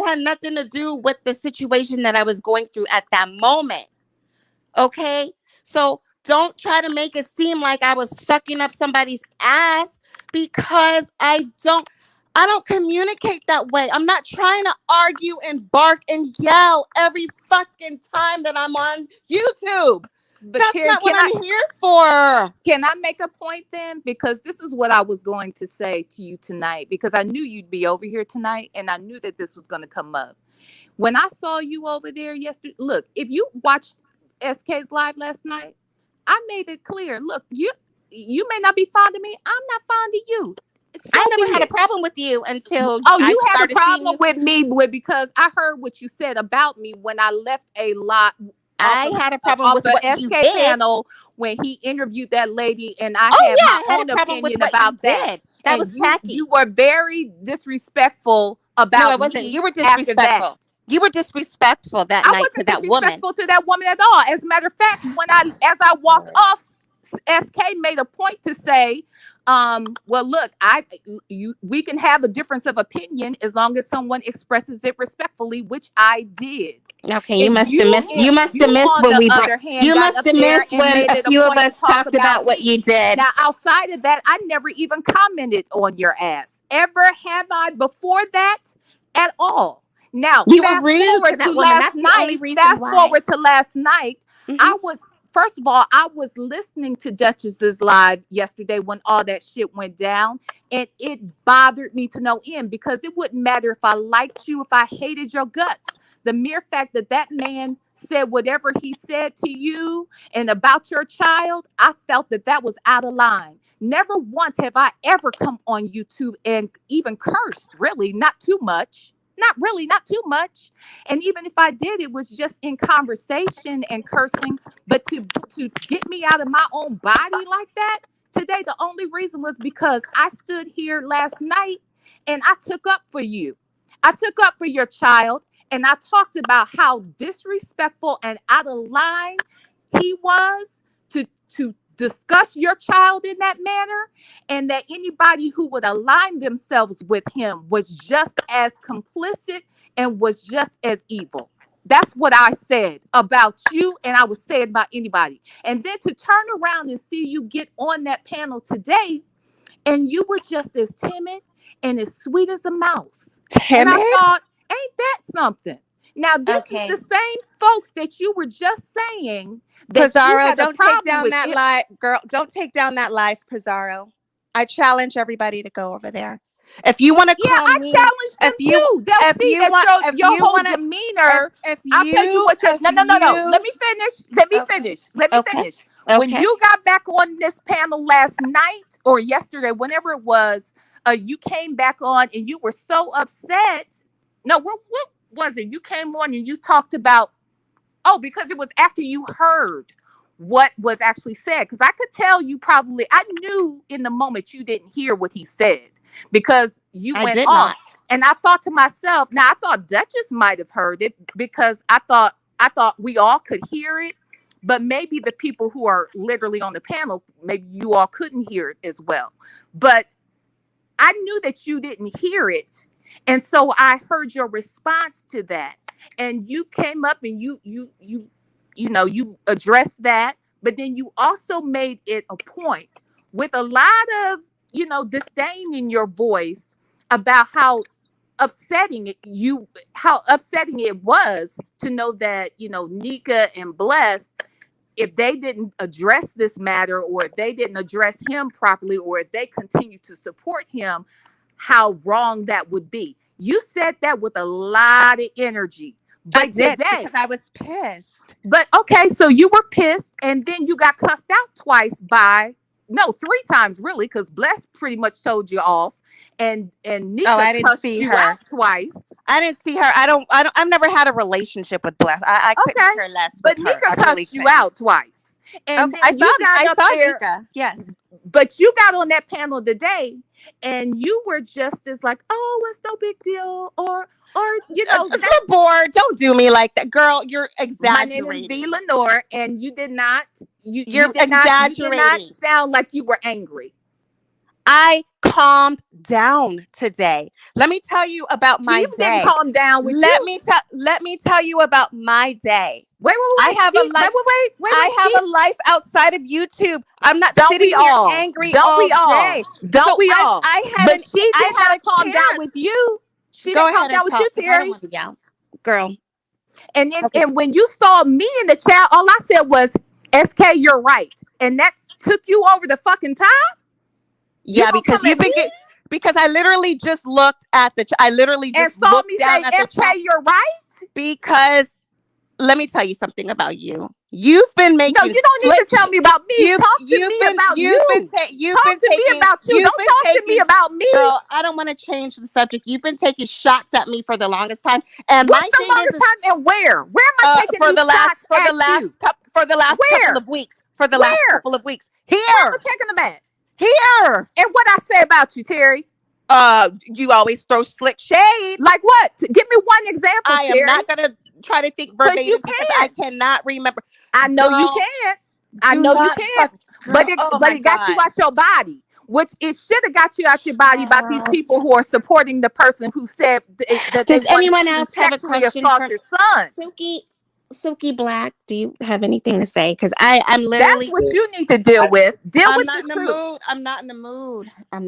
had nothing to do with the situation that I was going through at that moment. Okay? So don't try to make it seem like I was sucking up somebody's ass because I don't communicate that way. I'm not trying to argue and bark and yell every fucking time that I'm on YouTube. But that's Terri, not what I'm here for. Can I make a point then? Because this is what I was going to say to you tonight, because I knew you'd be over here tonight and I knew that this was going to come up. When I saw you over there yesterday, look, if you watched SK's live last night, I made it clear. Look, you may not be fond of me. I'm not fond of you. I never had a problem with you until you had a problem with me because I heard what you said about me when I left a lot. I had a problem with the what SK you did. panel when he interviewed that lady, and I had my own opinion about that. That was tacky. You were very disrespectful about No, I wasn't. me. You were disrespectful. You were disrespectful that night to that woman. I wasn't disrespectful to that woman at all. As a matter of fact, as I walked off, SK made a point to say, well, look, we can have a difference of opinion as long as someone expresses it respectfully, which I did. Okay, you must have missed. You must have missed when we brought. You must have missed when a few of us talked about what you did. Now, outside of that, I never even commented on your ass. Ever have I before that at all? Now, you were rude to that woman. That's the only reason why. Fast forward to last night. I was. first of all, I was listening to Duchess's live yesterday when all that shit went down, and it bothered me to no end because it wouldn't matter if I liked you, if I hated your guts. The mere fact that that man said whatever he said to you and about your child, I felt that that was out of line. Never once have I ever come on YouTube and even cursed, really, not too much. Not really, not too much. And even if I did, it was just in conversation and cursing. But to get me out of my own body like that today, the only reason was because I stood here last night and I took up for you. I took up for your child, and I talked about how disrespectful and out of line he was to discuss your child in that manner, and that anybody who would align themselves with him was just as complicit and was just as evil. That's what I said about you, and I would say it about anybody. And then to turn around and see you get on that panel today, and you were just as timid and as sweet as a mouse. Timid? And I thought, ain't that something? Now, this is the same folks that you were just saying that Pizarro, don't take down that live, girl. Don't take down that live, Pizarro. I challenge everybody to go over there. If you want to call me, I challenge them too. They'll see that your whole demeanor. I'll tell you what. No. Let me finish. Let me finish. When you got back on this panel last night or yesterday, whenever it was, you came back on and you were so upset. No, what was it? You came on and you talked about, because it was after you heard what was actually said. Because I could tell you I knew in the moment you didn't hear what he said because you went off. And I thought to myself, now I thought Duchess might have heard it because I thought we all could hear it. But maybe the people who are literally on the panel, maybe you all couldn't hear it as well. But I knew that you didn't hear it. And so I heard your response to that. And you came up and you addressed that. But then you also made it a point with a lot of, disdain in your voice about how upsetting it was to know that, Nika and Bless, if they didn't address this matter, or if they didn't address him properly, or if they continue to support him, how wrong that would be. You said that with a lot of energy. But I did because I was pissed. But okay, so you were pissed, and then you got cussed out three times really, because Bless pretty much told you off. And Nika I didn't see her twice. I didn't see her. I've never had a relationship with Bless. I couldn't care less. But Nika cussed you out twice. And I saw Nika. Yes. But you got on that panel today, and you were just as like, it's no big deal, or good board. Don't do me like that, girl. You're exaggerating. My name is V. Lenore, and you did not. You're exaggerating. You did not sound like you were angry. I calmed down today. Let me tell you about my day. Didn't calm down with Let me tell you about my day. Wait. I have a life. I have a life outside of YouTube. I'm not sitting here angry all day. Don't we all? But she did not calm down with you. She didn't calm down with you, Terri. Girl. And then, and when you saw me in the chat, all I said was, "SK, you're right," and that took you over the fucking top. Yeah, because because I literally just looked at I literally just saw looked me down say, at the chat. you're right. Because let me tell you something about you. You've been making. No, you don't need to tell me about me. Talk to me about you. Talk to me about you. Don't talk to me about me. Girl, I don't want to change the subject. You've been taking shots at me for the longest time. And what's the longest time and where? Where am I taking these shots at you? For the last couple of weeks. For the last couple of weeks. Here. Where am I taking them at? Here. And what I say about you, Terri? You always throw slick shade. Like what? Give me one example, I am not going to try to think verbatim because I cannot remember. I know you can't. I know you can't. But it got you out your body. Which it should have got you out your body about these people who are supporting the person who said that Does anyone else have a question for your son? Silky Black, do you have anything to say? Because I'm literally. That's what you need to deal with. Deal with the truth. Mood. I'm not in the mood. We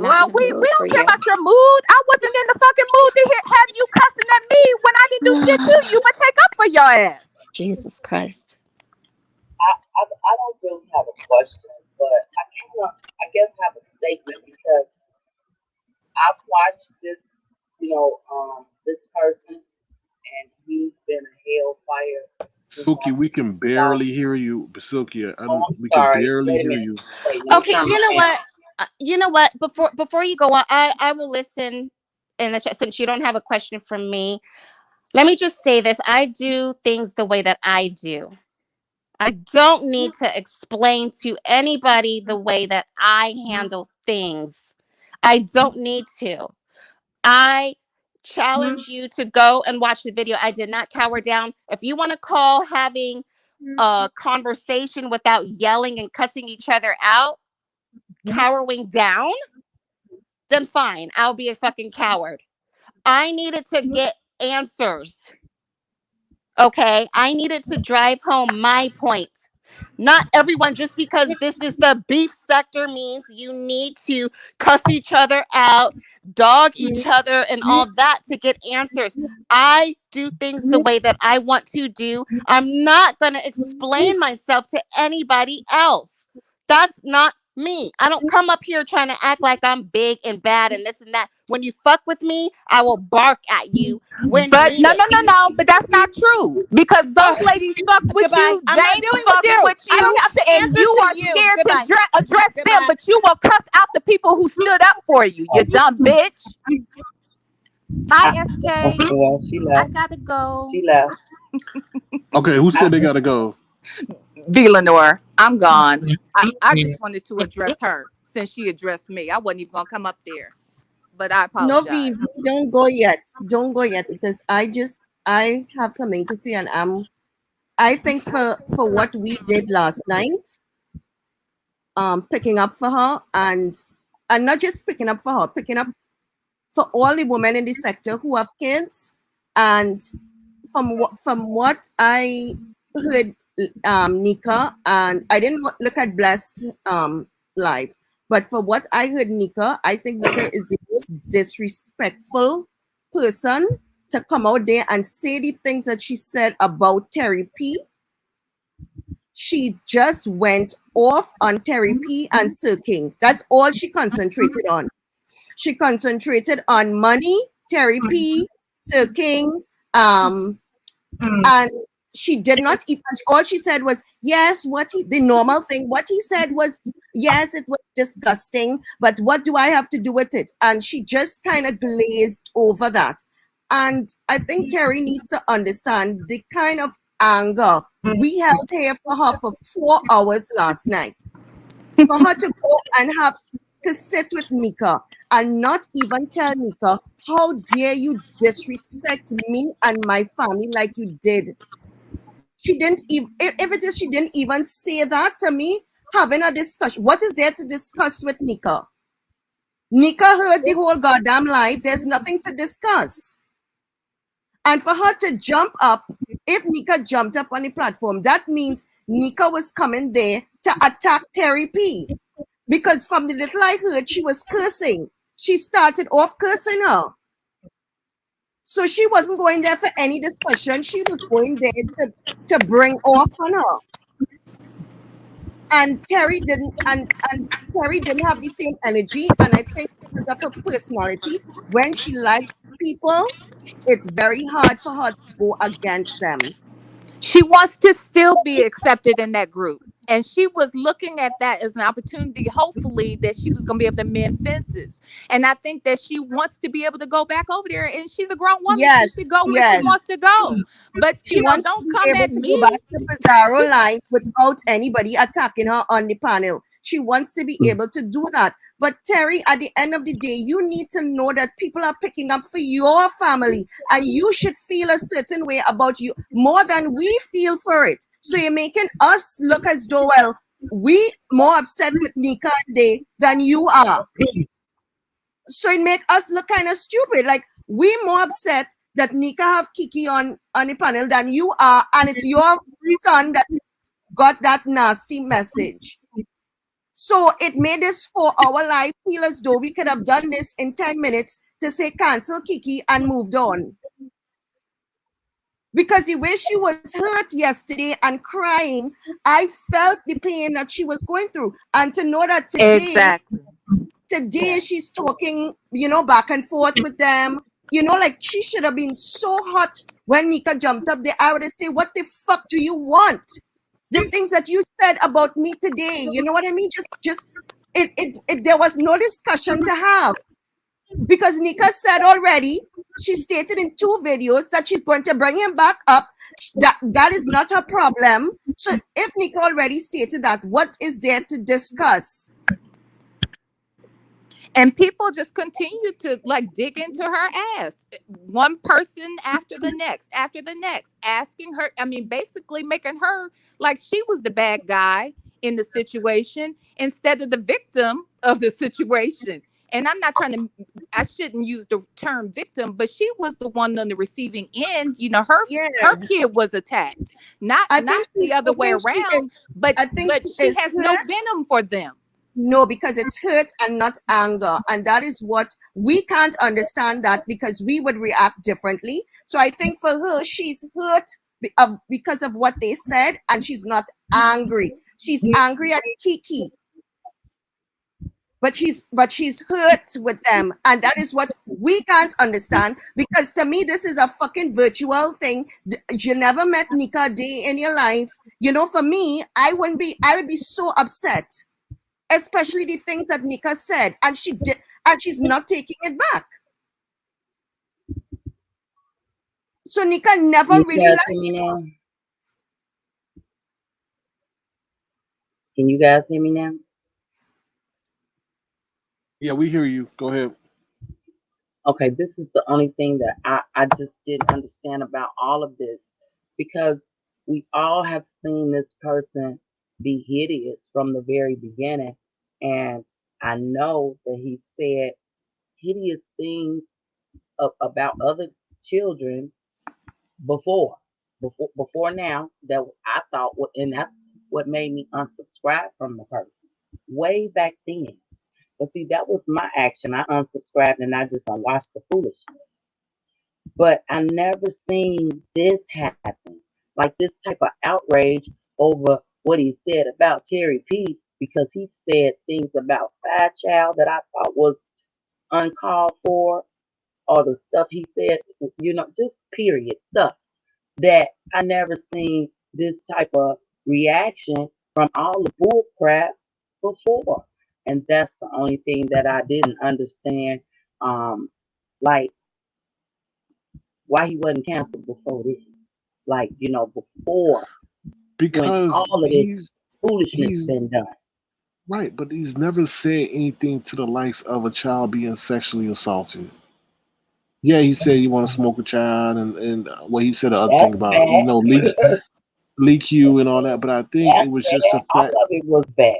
don't care about your mood. I wasn't in the fucking mood to have you cussing at me when I didn't do shit to you, but take up for your ass. Jesus Christ. I don't really have a question, but I guess have a statement because I've watched this, this person, and he's been a hellfire. Silky, we can barely hear you. Silky, I'm we can sorry. barely Wait a hear minute. you. Wait, let me Okay, turn you my know fan what? You know what? Before you go on, I will listen in the chat since you don't have a question from me. Let me just say this. I do things the way that I do. I don't need to explain to anybody the way that I handle things. I don't need to. I challenge you to go and watch the video. I did not cower down. If you want to call having a conversation without yelling and cussing each other out, cowering down, then fine. I'll be a fucking coward. I needed to get answers. Okay. I needed to drive home my point. Not everyone, just because this is the beef sector, means you need to cuss each other out, dog each other, and all that to get answers. I do things the way that I want to do. I'm not going to explain myself to anybody else. That's not me. I don't come up here trying to act like I'm big and bad and this and that. When you fuck with me, I will bark at you when But needed. no. But that's not true because those ladies fuck with Goodbye. you. I'm not James dealing fuck with you. with I you, don't have to and answer you to are you. scared Goodbye. to address them. Goodbye. But you will cuss out the people who stood up for you. You dumb bitch. Hi, SK. Well, she I left. gotta go. She left. Okay, who said they gotta go? V. Lenore, I'm gone. I just wanted to address her since she addressed me. I wasn't even gonna come up there, but I No, apologize. Don't go yet. Don't go yet because I have something to say, and I think for what we did last night, picking up for her and not just picking up for her, picking up for all the women in the sector who have kids, and from what I heard, Nika, and I didn't look at Blessed live, but for what I heard, Nika, I think Nika is the most disrespectful person to come out there and say the things that she said about Terri P. She just went off on Terri P and Sir King. That's all she concentrated on. She concentrated on money, Terri P, Sir King, and she did not even, all she said was, yes, the normal thing, what he said was, yes, it was disgusting, but what do I have to do with it? And she just kind of glazed over that. And I think Terri needs to understand the kind of anger we held here for her for 4 hours last night. For her to go and have to sit with Nika and not even tell Nika, how dare you disrespect me and my family like you did. She didn't even, if it is, she didn't even say that to me, having a discussion. What is there to discuss with Nika? Nika heard the whole goddamn life. There's nothing to discuss. And for her to jump up, if Nika jumped up on the platform, that means Nika was coming there to attack Terri P. Because from the little I heard, she was cursing. She started off cursing her. So she wasn't going there for any discussion. She was going there to bring off on her. And Terri didn't, and Terri didn't have the same energy. And I think because of her personality, when she likes people, it's very hard for her to go against them. She wants to still be accepted in that group. And she was looking at that as an opportunity, hopefully, that she was going to be able to mend fences. And I think that she wants to be able to go back over there. And she's a grown woman. Yes, She should go where she wants to go. But, she wants don't to come be at able to me. go back to Pizarro line without anybody attacking her on the panel. She wants to be able to do that. But Terri, at the end of the day, you need to know that people are picking up for your family, and you should feel a certain way about you more than we feel for it. So you're making us look as though, well, we more upset with Nika and Day than you are. So it make us look kind of stupid. Like, we more upset that Nika have Kiki on the panel than you are, and it's your son that got that nasty message. So it made this 4-hour live feel as though we could have done this in 10 minutes to say cancel Kiki and moved on. Because the way she was hurt yesterday and crying, I felt the pain that she was going through. And to know that today she's talking, back and forth with them, like she should have been so hot when Nika jumped up there. I would have said, what the fuck do you want? The things that you said about me today, you know what I mean? There was no discussion to have, because Nika said already, she stated in 2 videos that she's going to bring him back up. That is not a problem. So if Nika already stated that, what is there to discuss? And people just continue to like dig into her ass. One person after the next, asking her, I mean, basically making her like she was the bad guy in the situation instead of the victim of the situation. And I'm not trying to, I shouldn't use the term victim, but she was the one on the receiving end. Her kid was attacked, not the other way around. But she has no venom for them. No, because it's hurt and not anger. And that is what we can't understand, that because we would react differently. So I think for her, she's hurt because of what they said, and she's not angry. She's angry at Kiki. But she's hurt with them. And that is what we can't understand, because to me, this is a fucking virtual thing. You never met Nika a day in your life. For me, I would be so upset. Especially the things that Nika said, and she did, and she's not taking it back. So Nika never really liked me now. Can you guys hear me now? Yeah, we hear you. Go ahead. Okay, this is the only thing that I just didn't understand about all of this, because we all have seen this person be hideous from the very beginning. And I know that he said hideous things about other children before now, that I thought, and that's what made me unsubscribe from the person way back then. But see, that was my action. I unsubscribed and I just don't watch the foolishness. But I never seen this happen, like this type of outrage over what he said about Terri P, because he said things about Child that I thought was uncalled for, or the stuff he said, just period stuff that I never seen this type of reaction from all the bull crap before. And that's the only thing that I didn't understand. Like why he wasn't canceled before this. Like, before, because when all of this foolishness been done. Right, but he's never said anything to the likes of a child being sexually assaulted. Yeah, he said you want to smoke a child, and what he said the other thing about leak you and all that. But I think it was just the fact. All of it was bad.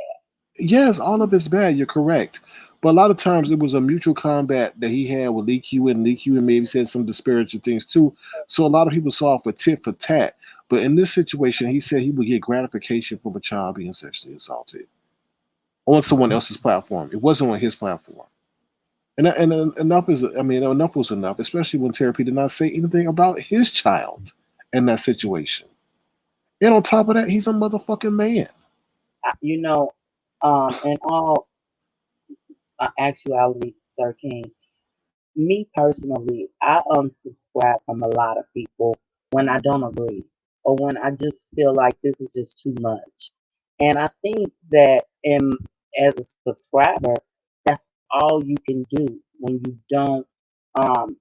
Yes, all of it's bad. You're correct. But a lot of times it was a mutual combat that he had with Lee Q, and maybe said some disparaging things too. So a lot of people saw it for tit for tat. But in this situation, he said he would get gratification from a child being sexually assaulted on someone else's platform. It wasn't on his platform. And enough was enough, especially when Terri P did not say anything about his child in that situation. And on top of that, he's a motherfucking man. In all actuality, Sir King, me personally, I unsubscribe from a lot of people when I don't agree, or when I just feel like this is just too much. And I think that as a subscriber, that's all you can do when you don't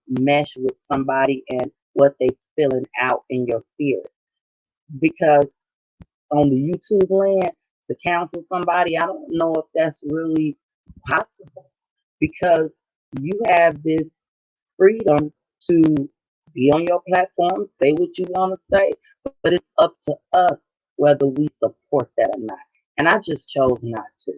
mesh with somebody and what they spilling out in your spirit. Because on the YouTube land, to counsel somebody, I don't know if that's really possible, because you have this freedom to be on your platform, say what you want to say, but it's up to us whether we support that or not. And I just chose not to,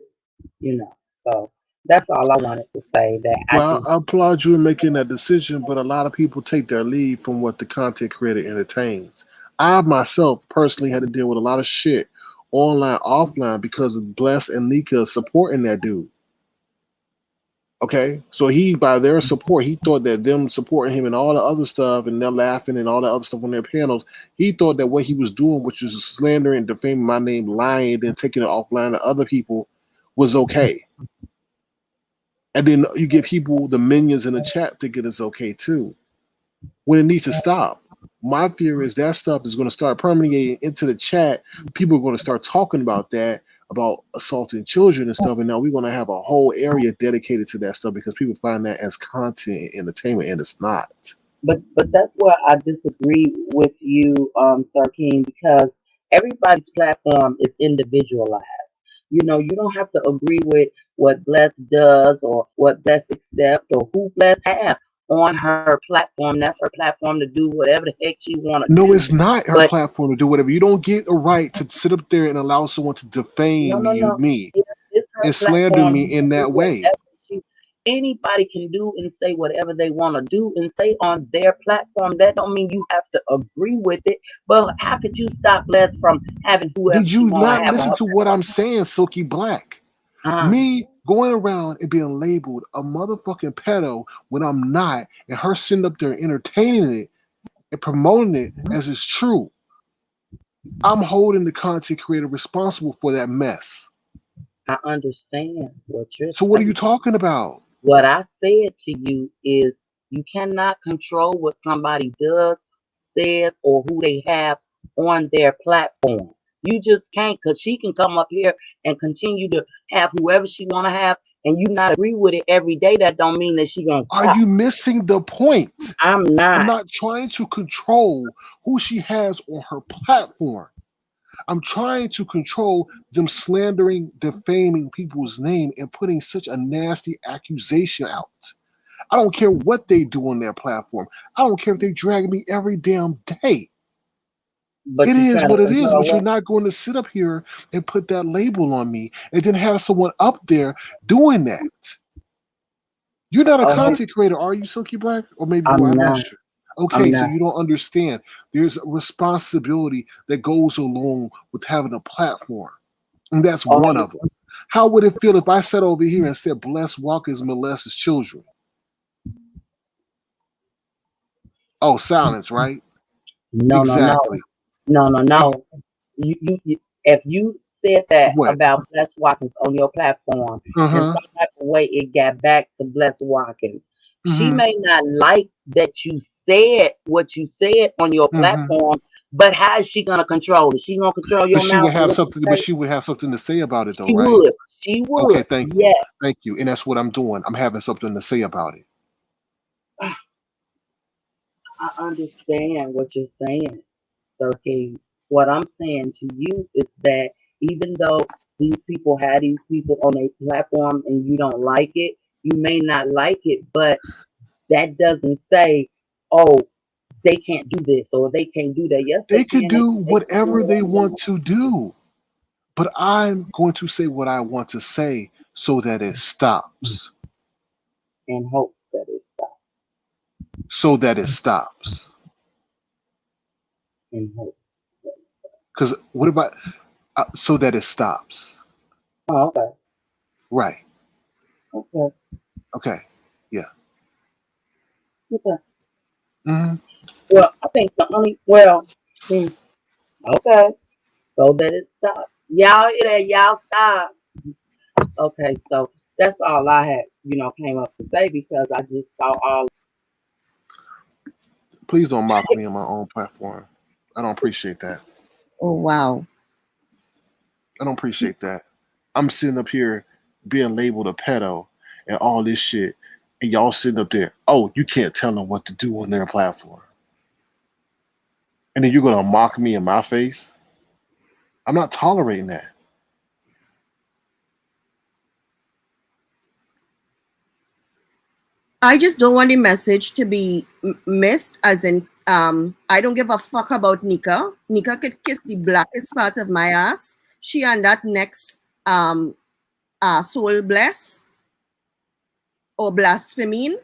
So that's all I wanted to say. Well, I applaud you in making that decision, but a lot of people take their lead from what the content creator entertains. I myself personally had to deal with a lot of shit online, offline, because of Bless and Nika supporting that dude. Okay, so he, by their support, he thought that them supporting him and all the other stuff, and them laughing and all the other stuff on their panels, he thought that what he was doing, which was slandering, defaming my name, lying, then taking it offline to other people, was okay. And then you get people, the minions in the chat, thinking it's okay too, when it needs to stop. My fear is that stuff is going to start permeating into the chat. People are going to start talking about that, about assaulting children and stuff, and now we're going to have a whole area dedicated to that stuff because people find that as content and entertainment, and it's not. But that's where I disagree with you, Sir King, because everybody's platform is individualized. You know, you don't have to agree with what Bless does or what Bless accepts or who Bless have on her platform. That's her platform to do whatever the heck she want to do. No, it's not her platform to do whatever. You don't get a right to sit up there and allow someone to defame me and slander me in that way. Anybody can do and say whatever they want to do and say on their platform. That don't mean you have to agree with it. But how could you stop Bless from having whoever? Did you not listen to what I'm saying, Silky Black? Me going around and being labeled a motherfucking pedo when I'm not, and her sitting up there entertaining it and promoting it as it's true. I'm holding the content creator responsible for that mess. I understand what you're saying. So what are you talking about? What I said to you is you cannot control what somebody does, says, or who they have on their platform. You just can't, because she can come up here and continue to have whoever she want to have, and you not agree with it every day. That don't mean that she gonna stop. Are you missing the point? I'm not. I'm not trying to control who she has on her platform. I'm trying to control them slandering, defaming people's name and putting such a nasty accusation out. I don't care what they do on their platform. I don't care if they drag me every damn day. But it is what it is, but you're not going to sit up here and put that label on me and then have someone up there doing that. You're not a content creator, are you, Silky Black? Or maybe you are, I'm not sure. Okay, so you don't understand. There's a responsibility that goes along with having a platform. And that's one of them. How would it feel if I sat over here and said Bless Walker's molests children? Oh, silence, right? No, exactly. No. You, if you said that about Bless Watkins on your platform, in some type of way it got back to Bless Watkins. She may not like that you said what you said on your platform, but how is she gonna control it? She gonna control your mouth. She would have something, but she would have something to say about it, though, she right? Would. She would. Okay, thank you. Thank you. And that's what I'm doing. I'm having something to say about it. I understand what you're saying. So, okay, what I'm saying to you is that even though these people have these people on a platform and you don't like it, you may not like it, but that doesn't say, oh, they can't do this or they can't do that. Yes, they could do whatever they want to do. But I'm going to say what I want to say so that it stops. In hopes that it stops. So that it stops. In hopes. Because what about so that it stops? Oh, okay. Right. Okay. Okay. Yeah. Okay. Mm-hmm. Well, I think the only okay. So that it stops. Y'all hear that? Y'all stop. Okay, so that's all I had, came up to say because I just saw all. Please don't mock me on my own platform. I don't appreciate that. Oh, wow. I don't appreciate that. I'm sitting up here being labeled a pedo and all this shit, and y'all sitting up there, oh, you can't tell them what to do on their platform. And then you're going to mock me in my face? I'm not tolerating that. I just don't want the message to be missed, as in, I don't give a fuck about Nika. Nika could kiss the blackest part of my ass. She and that next soul bless or blaspheming.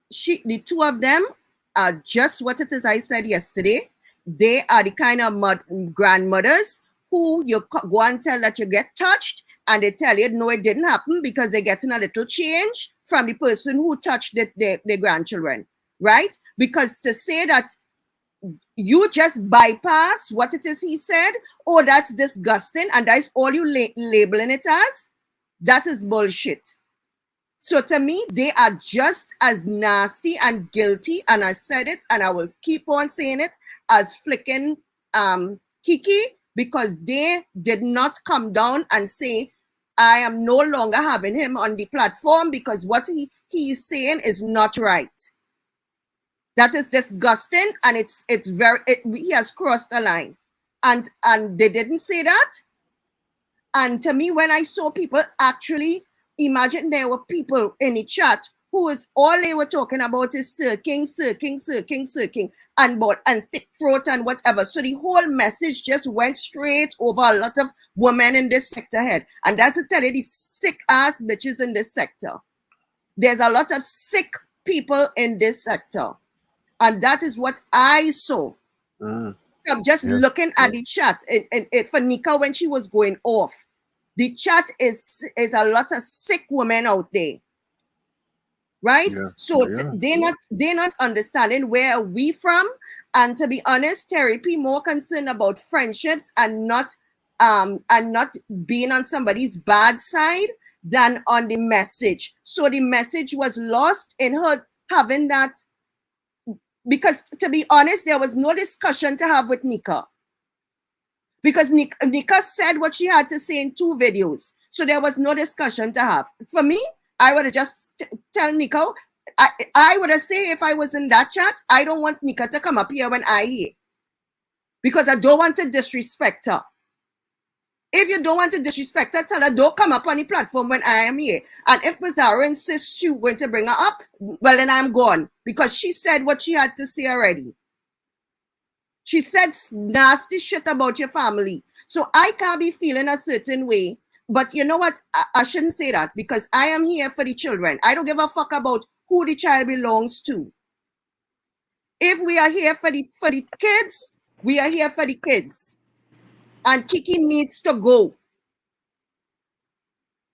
The two of them are just what it is I said yesterday. They are the kind of grandmothers who you go and tell that you get touched, and they tell you, no, it didn't happen because they're getting a little change from the person who touched their grandchildren, right? Because to say that you just bypass what it is he said, oh, that's disgusting, and that's all you labeling it as, that is bullshit. So to me, they are just as nasty and guilty, and I said it, and I will keep on saying it, as flicking Kiki, because they did not come down and say, I am no longer having him on the platform because what he is saying is not right. That is disgusting, and he has crossed the line, and they didn't say that. And to me, when I saw people actually, imagine there were people in the chat who is all they were talking about is circling, and thick throat and whatever. So the whole message just went straight over a lot of women in this sector head. And that's to tell you, the sick ass bitches in this sector. There's a lot of sick people in this sector. And that is what I saw. From just looking at the chat for Nika when she was going off. The chat is a lot of sick women out there. Right? Yeah, so they're not understanding where are we from. And to be honest, Terri P more concerned about friendships and not being on somebody's bad side than on the message. So the message was lost in her having that, because to be honest, there was no discussion to have with Nika. Because Nika said what she had to say in 2 videos. So there was no discussion to have. For me, I would have just tell Nika, I would have said if I was in that chat, I don't want Nika to come up here when I hear. Because I don't want to disrespect her. If you don't want to disrespect her, tell her don't come up on the platform when I am here. And if Bizarro insists she's going to bring her up, well then I'm gone. Because she said what she had to say already. She said nasty shit about your family. So I can't be feeling a certain way. But you know what? I shouldn't say that, because I am here for the children. I don't give a fuck about who the child belongs to. If we are here for the kids, we are here for the kids. And Kiki needs to go.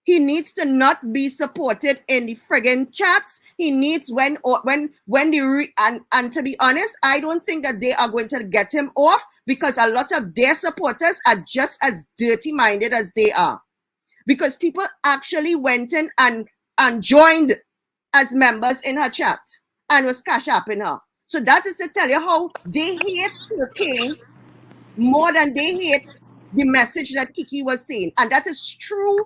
He needs to not be supported in the friggin' chats. He needs and to be honest, I don't think that they are going to get him off, because a lot of their supporters are just as dirty-minded as they are. Because people actually went in and joined as members in her chat and was cash apping her. So that is to tell you how they hate King more than they hate the message that Kiki was saying. And that is true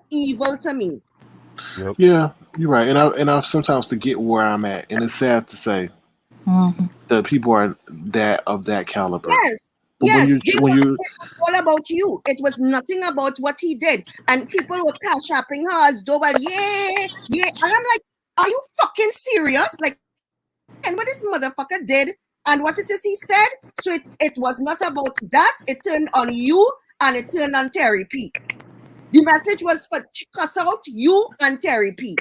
evil to me. Yep. Yeah, you're right. And I sometimes forget where I'm at. And it's sad to say that people are of that caliber. Yes. But yes, when you it was all about you. It was nothing about what he did. And people were cash apping her as though, well, yeah. And I'm like, are you fucking serious? Like, and what this motherfucker did and what it is he said. So it was not about that. It turned on you and it turned on Terri P. The message was for cuss out you and Terri P.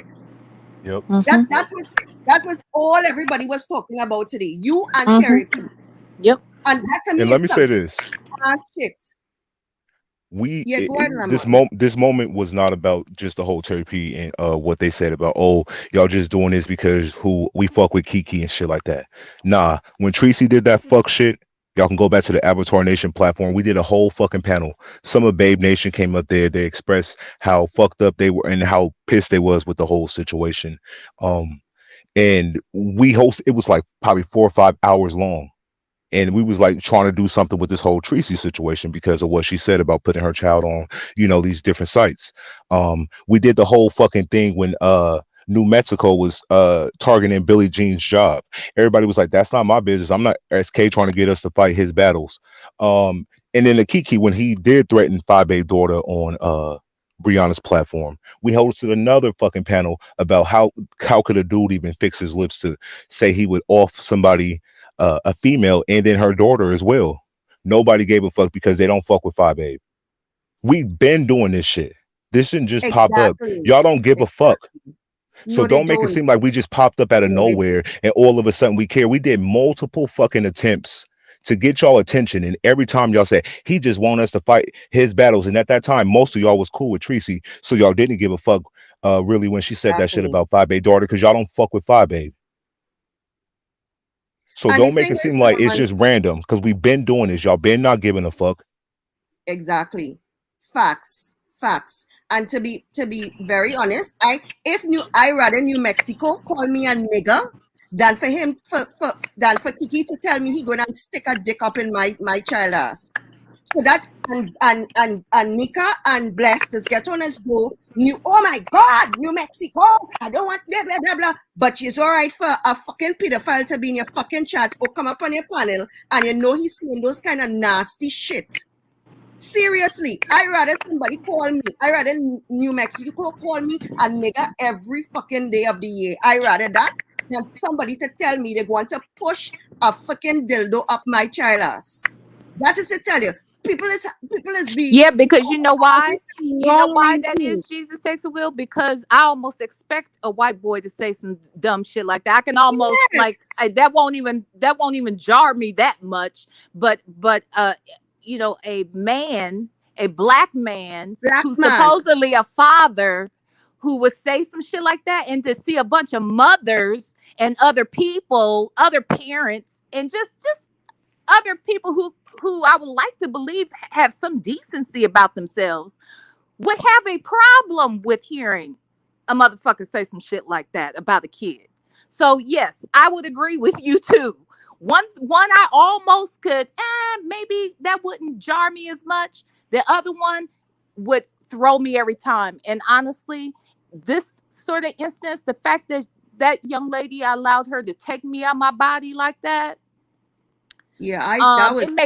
Yep. That was all everybody was talking about today. You and Terri P. Yep. And that to me And let me say this. Shit. This moment was not about just the whole Terri P and what they said about, oh, y'all just doing this because we fuck with Kiki and shit like that. Nah, when Tracy did that fuck shit, y'all can go back to the Avatar Nation platform. We did a whole fucking panel. Some of Babe Nation came up there. They expressed how fucked up they were and how pissed they was with the whole situation. And it was like probably 4 or 5 hours long. And we was like trying to do something with this whole Tracy situation because of what she said about putting her child on, these different sites. We did the whole fucking thing when New Mexico was targeting Billie Jean's job. Everybody was like, that's not my business. I'm not SK trying to get us to fight his battles. And then the Kiki, when he did threaten 5A daughter on Brianna's platform, we hosted another fucking panel about how could a dude even fix his lips to say he would off somebody, a female, and then her daughter as well. Nobody gave a fuck because they don't fuck with 5A. We've been doing this shit. This didn't just pop up. Y'all don't give a fuck. So don't make it seem like we just popped up out of nowhere and all of a sudden we care. We did multiple fucking attempts to get y'all attention, and every time y'all said he just want us to fight his battles, and at that time most of y'all was cool with Tracy, so y'all didn't give a fuck really when she said that shit Exactly. about 5 Babe daughter, because y'all don't fuck with 5 Babe. So And the don't make thing it seem is, like it's just random, because we've been doing this. Y'all been not giving a fuck. exactly. Facts. And to be very honest, I rather New Mexico call me a nigger than for him than for Kiki to tell me he gonna stick a dick up in my child ass. So that and Nika and Blessed is get on as go oh my God, New Mexico, I don't want blah blah blah blah. But it's all right for a fucking pedophile to be in your fucking chat or come up on your panel and you know he's saying those kind of nasty shit. Seriously, I rather somebody call me. I rather New Mexico call me a nigga every fucking day of the year. I rather that than somebody to tell me they want to push a fucking dildo up my child ass. That is to tell you, people is be Yeah, because so you know why? You know wrong why that reasoning. is, Jesus takes a will? Because I almost expect a white boy to say some dumb shit like that. I can almost Yes, that won't even jar me that much. But you know, a black man black who's man, supposedly a father who would say some shit like that, and to see a bunch of mothers and other people, other parents, and just other people who I would like to believe have some decency about themselves would have a problem with hearing a motherfucker say some shit like that about a kid. So yes, I would agree with you too. One I almost could, maybe that wouldn't jar me as much. The other one would throw me every time. And honestly, this sort of instance, the fact that that young lady, I allowed her to take me out my body like that, yeah, that was it Terry,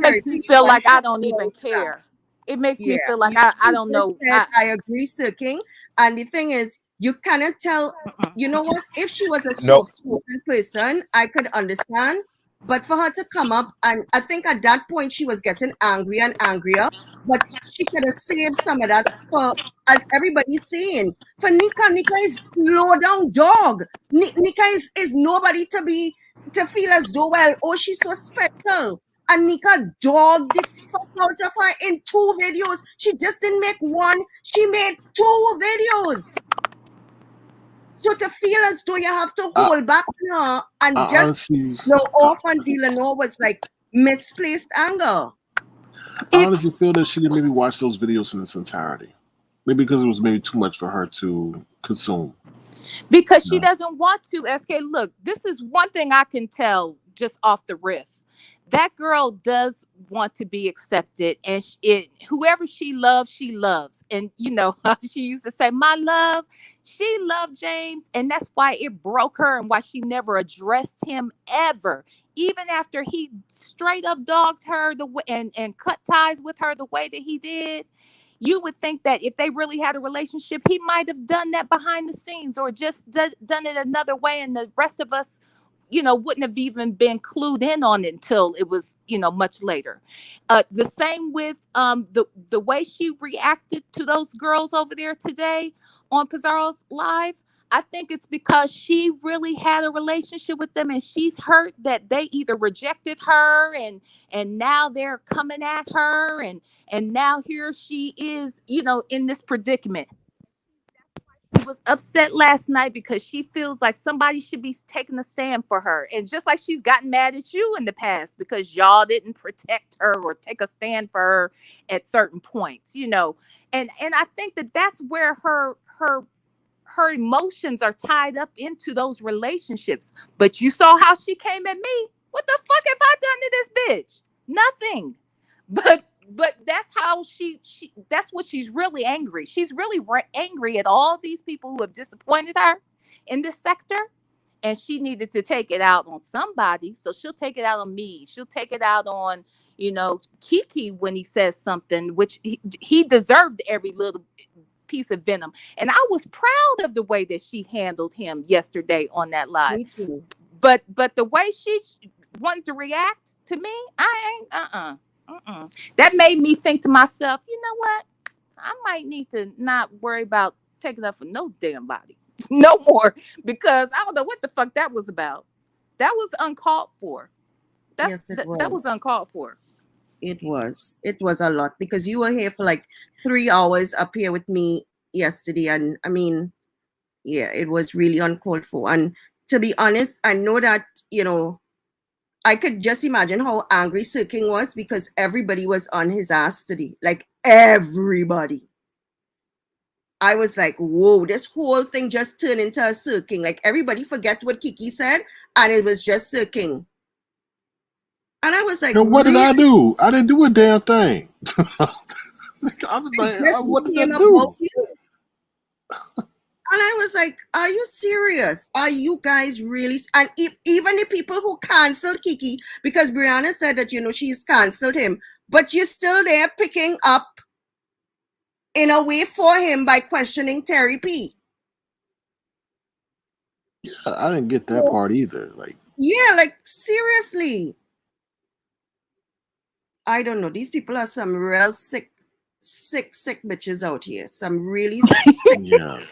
makes me you feel want like I to don't even close that. care. It makes Yeah, me feel like I don't just know. said I agree, Sir King. And the thing is, you cannot tell. You know what? If she was a No, soft-spoken person, I could understand. But for her to come up, and I think at that point she was getting angrier and angrier. But she could have saved some of that for, as everybody's saying, for Nika. Nika is low down dog. Nika is nobody to feel as though, well, oh, she's so special. And Nika dogged the fuck out of her in 2 videos. She just didn't make one, she made 2 videos. So to feel as though you have to I, hold back on her I and just honestly, off on Villanova was like misplaced anger. I It honestly feel that she didn't maybe watch those videos in its entirety. Maybe because it was maybe too much for her to consume. because she doesn't want to. SK, look, this is one thing I can tell just off the riff. That girl does want to be accepted, and whoever she loves. And you know, she used to say, "My love," she loved James, and that's why it broke her, and why she never addressed him ever, even after he straight up dogged her the way and cut ties with her the way that he did. You would think that if they really had a relationship, he might have done that behind the scenes, or just done it another way, and the rest of us, you know, wouldn't have even been clued in on it until it was, you know, much later. The same with the way she reacted to those girls over there today on Pizarro's live. I think it's because she really had a relationship with them, and she's hurt that they either rejected her, and now they're coming at her, and now here she is, you know, in this predicament. She was upset last night because she feels like somebody should be taking a stand for her. And just like she's gotten mad at you in the past because y'all didn't protect her or take a stand for her at certain points, you know. And I think that that's where her emotions are tied up into those relationships. But you saw how she came at me. What the fuck have I done to this bitch? Nothing. But that's how she that's what she's really angry. She's really angry at all these people who have disappointed her in this sector, and she needed to take it out on somebody. So she'll take it out on me. She'll take it out on, you know, Kiki when he says something, which he deserved every little piece of venom. And I was proud of the way that she handled him yesterday on that live. Me too. But the way she wanted to react to me, I ain't that made me think to myself, you know what? I might need to not worry about taking up for no damn body no more, because I don't know what the fuck that was about. That was uncalled for. Yes, it That was was. uncalled for. It was. It was a lot because you were here for like 3 hours up here with me yesterday, and I mean, yeah, it was really uncalled for. And to be honest, I know that, you know, I could just imagine how angry Sir King was because everybody was on his ass today. Like everybody. I was like, whoa, this whole thing just turned into a Sir King. Like everybody forget what Kiki said, and it was just Sir King. And I was like, and what did I do? I didn't do a damn thing. I was like, what did I do? And I was like, are you serious? Are you guys really? And even the people who canceled Kiki, because Brianna said that, you know, she's canceled him, but you're still there picking up in a way for him by questioning Terri P. Yeah, I didn't get that part either. Like, yeah, like seriously. I don't know. These people are some real sick bitches out here. Some really sick. Yeah.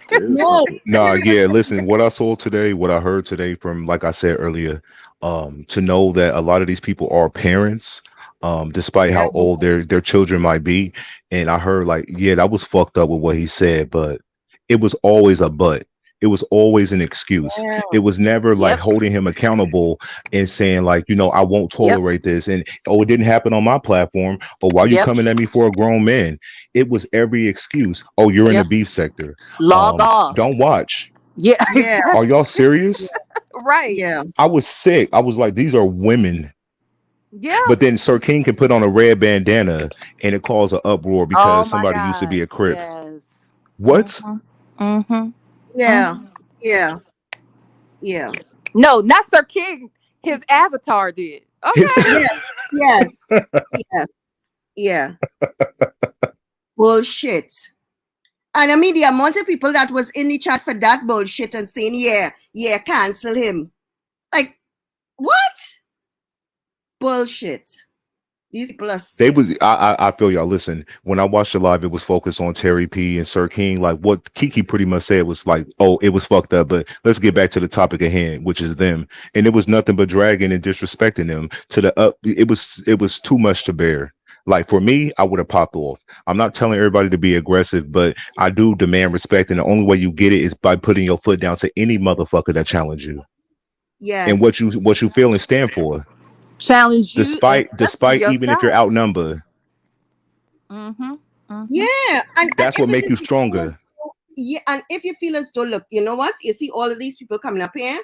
Yeah. Listen, what I saw today, what I heard today from, like I said earlier, to know that a lot of these people are parents, despite how old their children might be. And I heard like, yeah, that was fucked up with what he said, but it was always a but. It was always an excuse. Yeah. It was never like holding him accountable and saying like, you know, I won't tolerate this. And oh, it didn't happen on my platform. Or why are you coming at me for a grown man? It was every excuse. Oh, you're in the beef sector. Log off. Don't watch. Yeah. Are y'all serious? Right. Yeah. I was sick. I was like, these are women. Yeah. But then Sir King can put on a red bandana and it caused an uproar because somebody used to be a Crip. Yes. What? Mm-hmm. Yeah. Yeah. Yeah. No, not Sir King. His avatar did. Okay. Yes. Yeah. Bullshit. And I mean, the amount of people that was in the chat for that bullshit and saying, yeah, cancel him. Like, what? Bullshit. These people are sick. I feel y'all. Listen, when I watched the live, it was focused on Terri P and Sir King. Like what Kiki pretty much said was like, oh, it was fucked up, but let's get back to the topic at hand, which is them. And it was nothing but dragging and disrespecting them to the up. It was too much to bear. Like for me, I would have popped off. I'm not telling everybody to be aggressive, but I do demand respect. And the only way you get it is by putting your foot down to any motherfucker that challenge you. Yes. And what you feel and stand for. Challenge you despite even if you're outnumbered. Yeah. And that's what makes you stronger. Yeah, and if you feel as though, look, you know what? You see all of these people coming up here,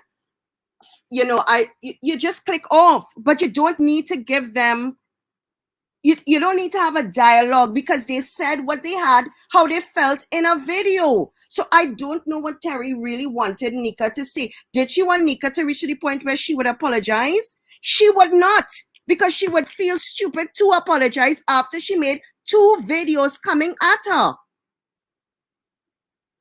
you know, you just click off, but you don't need to give them, you don't need to have a dialogue because they said what they had, how they felt in a video. So I don't know what Terri really wanted Nika to say. Did she want Nika to reach to the point where she would apologize? She would not, because she would feel stupid to apologize after she made 2 videos coming at her.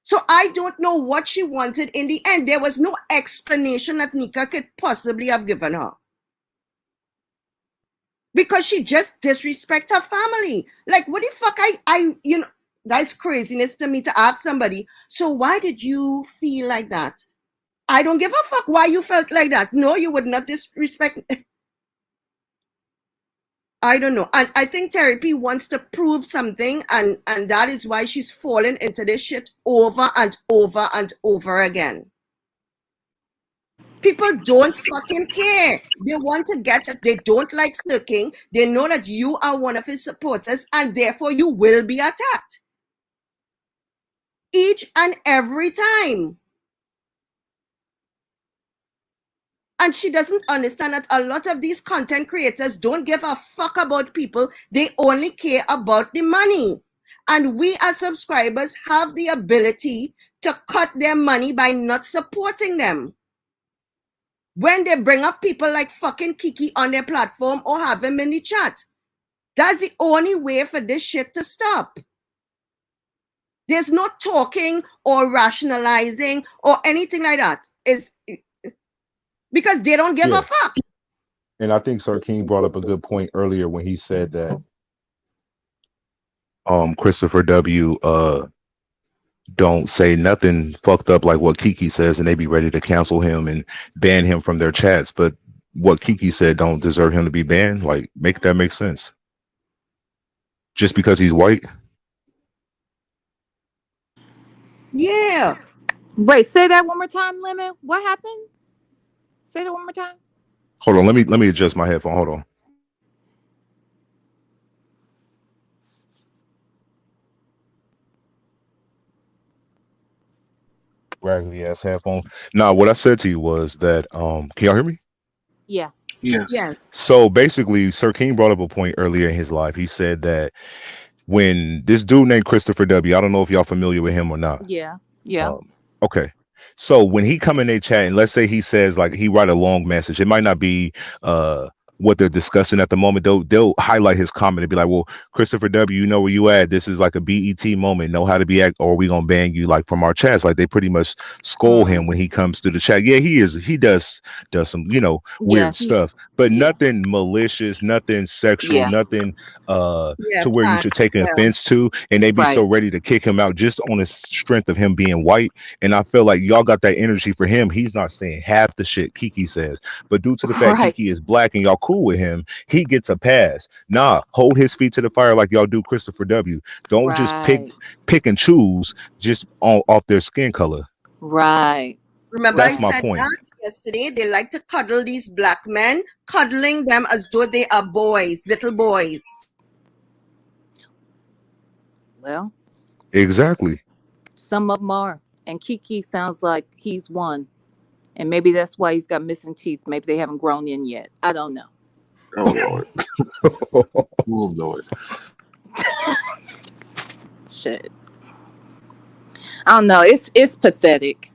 So I don't know what she wanted in the end. There was no explanation that Nika could possibly have given her. Because she just disrespect her family. Like, what the fuck? You know, that's craziness to me to ask somebody, so why did you feel like that? I don't give a fuck why you felt like that. No, you would not disrespect. I don't know. And I think Terri P wants to prove something, and that is why she's falling into this shit over and over and over again. People don't fucking care. They want to get it. They don't like Sir King. They know that you are one of his supporters, and therefore you will be attacked. Each and every time. And she doesn't understand that a lot of these content creators don't give a fuck about people. They only care about the money. And we as subscribers have the ability to cut their money by not supporting them. When they bring up people like fucking Kiki on their platform or have him in the chat. That's the only way for this shit to stop. There's no talking or rationalizing or anything like that. It's because they don't give a fuck. And I think Sir King brought up a good point earlier when he said that Christopher W don't say nothing fucked up like what Kiki says, and they be ready to cancel him and ban him from their chats. But what Kiki said don't deserve him to be banned. Like, make that make sense? Just because he's white? Yeah. Wait, say that one more time, Lemon. What happened? Say that one more time. Hold on, let me adjust my headphone. Hold on. Raggedy ass headphone. Nah, what I said to you was that can y'all hear me? Yeah. Yes. Yes. So basically, Sir King brought up a point earlier in his life. He said that when this dude named Christopher W, I don't know if y'all familiar with him or not. Yeah. Yeah. Okay. So when he come in their chat and let's say he says like he write a long message, it might not be what they're discussing at the moment. They'll highlight his comment and be like, well, Christopher W, you know where you at. This is like a BET moment. Know how to be act, or we gonna ban you like from our chats. Like they pretty much scold him when he comes to the chat. Yeah, he does some, Yeah. weird stuff, but Yeah. nothing malicious, nothing sexual, Yeah. nothing Yeah. to where you should Facts. take an Yeah. offense to, and they be so Right. ready to kick him out just on the strength of him being white. And I feel like y'all got that energy for him. He's not saying half the shit Kiki says, but due to the fact Right. Kiki is black and y'all cool with him, he gets a pass. Nah, hold his feet to the fire like y'all do Christopher W. Don't just Right. pick and choose just off their skin color. Right. Remember, I That's my said point. that yesterday. They like to cuddle these black men, cuddling them as though they are boys, little boys. Well, Exactly. some of them are. And Kiki sounds like he's one. And maybe that's why he's got missing teeth. Maybe they haven't grown in yet. I don't know. Oh Lord. Oh Lord. Shit. I don't know. It's pathetic.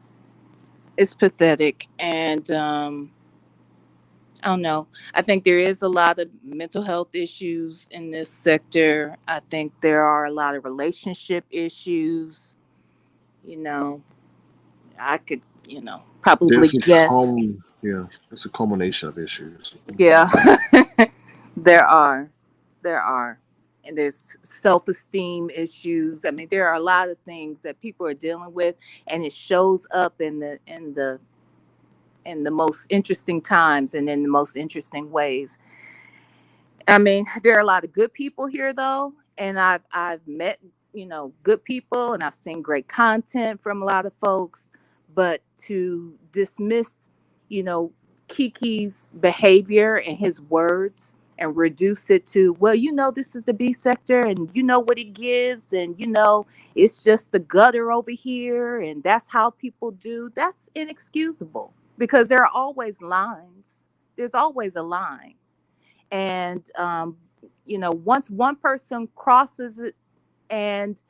It's pathetic. And I don't know. I think there is a lot of mental health issues in this sector. I think there are a lot of relationship issues. You know, I could, probably guess. It's a culmination of issues. Yeah. there are. There are. And there's self-esteem issues. I mean, there are a lot of things that people are dealing with, and it shows up in the most interesting times and in the most interesting ways. I mean, there are a lot of good people here though, and I've met, good people, and I've seen great content from a lot of folks, but to dismiss, you know, Kiki's behavior and his words and reduce it to, well, this is the B sector and you know what it gives, and it's just the gutter over here and that's how people do. That's inexcusable because there are always lines. There's always a line. And once one person crosses it and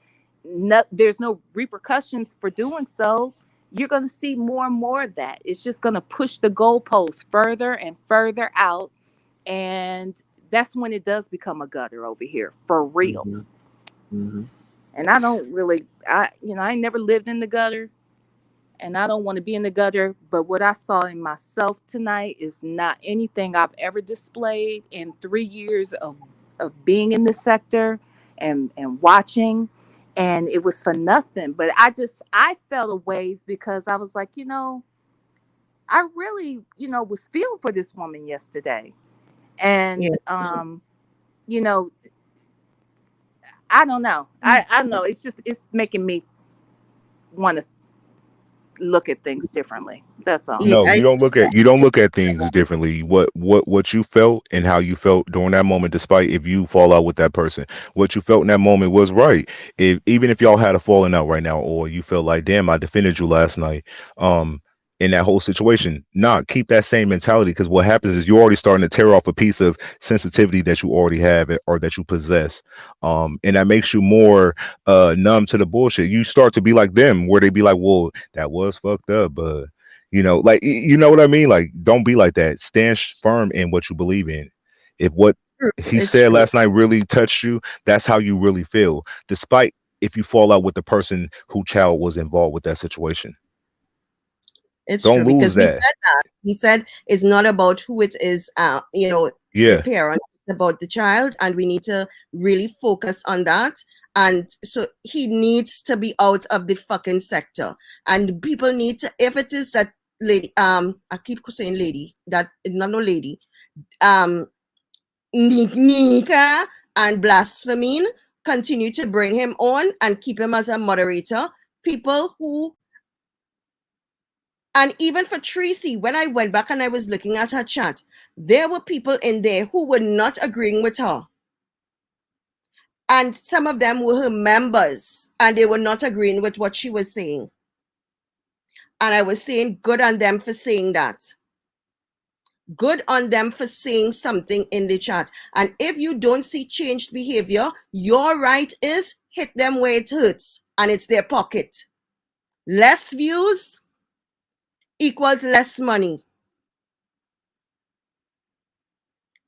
there's no repercussions for doing so, you're going to see more and more of that. It's just going to push the goalposts further and further out, and that's when it does become a gutter over here for real. Mm-hmm. And I don't really, I ain't never lived in the gutter, and I don't want to be in the gutter. But what I saw in myself tonight is not anything I've ever displayed in 3 years of being in the sector and watching. And it was for nothing. But I felt a ways because I was like, I really, was feeling for this woman yesterday. And, Yeah. you know, I don't know. I don't know. It's making me want to look at things differently. That's all. Yeah. No, you don't look at things differently. What you felt and how you felt during that moment, despite if you fall out with that person, what you felt in that moment was right. If even if y'all had a falling out right now, or you felt like, damn, I defended you last night, in that whole situation, keep that same mentality, because what happens is you're already starting to tear off a piece of sensitivity that you already have or that you possess, and that makes you more numb to the bullshit. You start to be like them, where they be like, well, that was fucked up, but like, you know what I mean? Like, don't be like that. Stand firm in what you believe in. If what he It's said true. last night really touched you, that's how you really feel, despite if you fall out with the person who child was involved with that situation. It's Don't true lose because we that. said that. We said it's not about who it is, the Yeah. parent, it's about the child, and we need to really focus on that. And so he needs to be out of the fucking sector. And people need to, if it is that lady, I keep saying lady, that not no lady, Nika and Blasphemine, continue to bring him on and keep him as a moderator. people who, and even for Tracy, when I went back and I was looking at her chat, there were people in there who were not agreeing with her. And some of them were her members, and they were not agreeing with what she was saying. And I was saying, good on them for saying that. Good on them for saying something in the chat. And if you don't see changed behavior, your right is hit them where it hurts, and it's their pocket. Less views equals less money.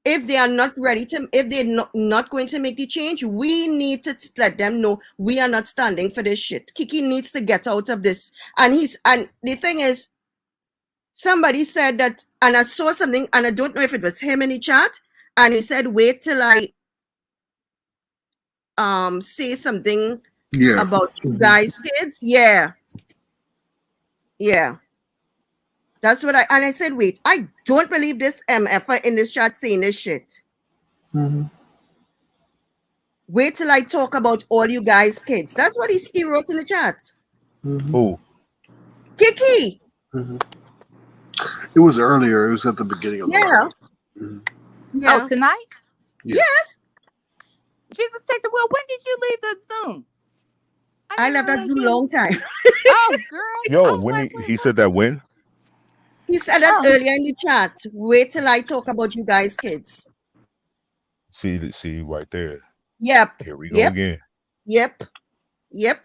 If they are not ready to, if they're not going to make the change, we need to let them know we are not standing for this shit. Kiki needs to get out of this. And the thing is, somebody said that, and I saw something, and I don't know if it was him in the chat, and he said, wait till I say something about you guys' kids. Yeah. That's what I said, wait, I don't believe this MF in this chat saying this shit. Wait till I talk about all you guys' kids. That's what he wrote in the chat. Who? Kiki. It was earlier. It was at the beginning of the live. Yeah. Oh, tonight? Yes. Jesus, take the wheel. When did you leave the Zoom? I left that Zoom long time. Oh, girl. Yo, when he said that when? He said that earlier in the chat. Wait till I talk about you guys' kids. See right there. Yep. Here we go again. Yep.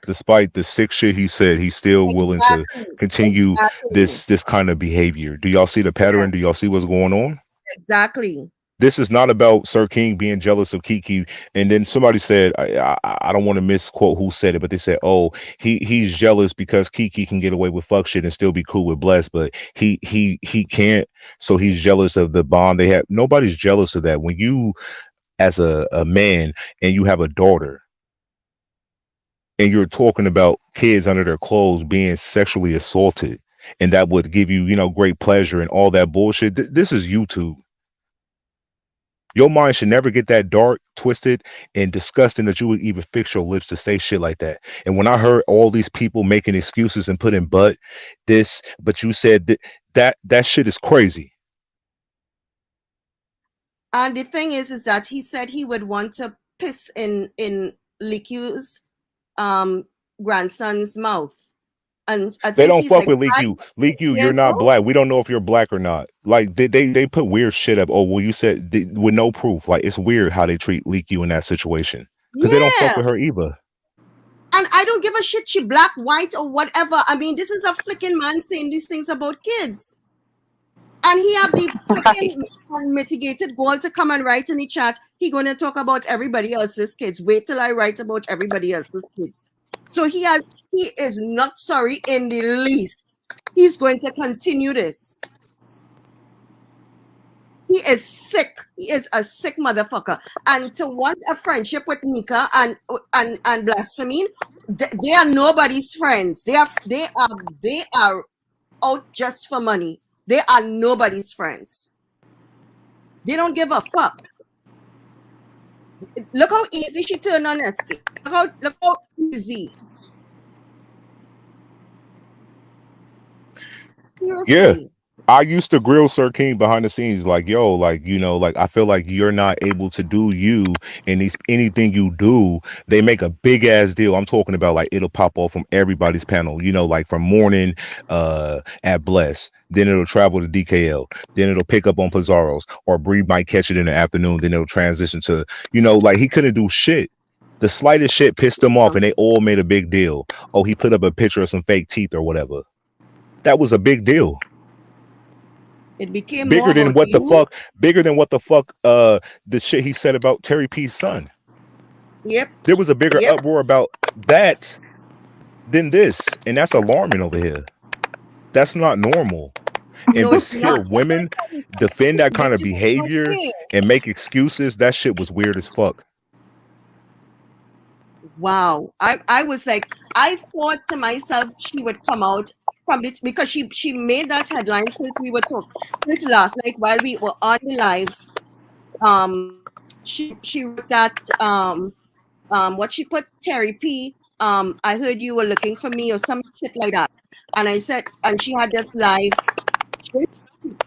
Despite the sick shit he said, he's still willing to continue this kind of behavior. Do y'all see the pattern? Do y'all see what's going on? Exactly. This is not about Sir King being jealous of Kiki. And then somebody said, I don't want to misquote who said it, but they said, oh, he's jealous because Kiki can get away with fuck shit and still be cool with Bless, but he can't. So he's jealous of the bond they have. Nobody's jealous of that. When you, as a man, and you have a daughter, and you're talking about kids under their clothes being sexually assaulted, and that would give you, great pleasure and all that bullshit. This is YouTube. Your mind should never get that dark, twisted, and disgusting that you would even fix your lips to say shit like that. And when I heard all these people making excuses and putting but you said that shit is crazy. And the thing is that he said he would want to piss in Likyu's grandson's mouth. And I think they don't fuck with Leak You, you're not black. We don't know if you're black or not. Like they put weird shit up. Oh, well, you said with no proof. Like, it's weird how they treat Leak You in that situation because they don't fuck with her either. And I don't give a shit. She black, white, or whatever. I mean, this is a flicking man saying these things about kids, and he have the flicking unmitigated goal to come and write in the chat. He gonna talk about everybody else's kids. Wait till I write about everybody else's kids. So he is not sorry in the least. He's going to continue this. He is sick. He is a sick motherfucker. And to want a friendship with Nika and Blasphemy, they are nobody's friends. They are out just for money. They are nobody's friends. They don't give a fuck. Look how easy she turned on Esty. Look how easy. Seriously. Yeah. I used to grill Sir King behind the scenes, like, yo, like, I feel like you're not able to do you, and anything you do, they make a big ass deal. I'm talking about, like, it'll pop off from everybody's panel, like from morning at Bless, then it'll travel to DKL, then it'll pick up on Pizarro's, or Bree might catch it in the afternoon, then it'll transition to, like, he couldn't do shit. The slightest shit pissed him off, and they all made a big deal. Oh, he put up a picture of some fake teeth or whatever. That was a big deal. It became bigger than what the fuck the shit he said about Terri P's son. Yep. There was a bigger uproar about that than this, and that's alarming over here. That's not normal. And to hear women defend that kind of behavior and make excuses, that shit was weird as fuck. Wow. I was like, I thought to myself she would come out from it because she made that headline since last night while we were on the live. She wrote that what she put Terri P I heard you were looking for me or some shit like that. And I said, and she had that live.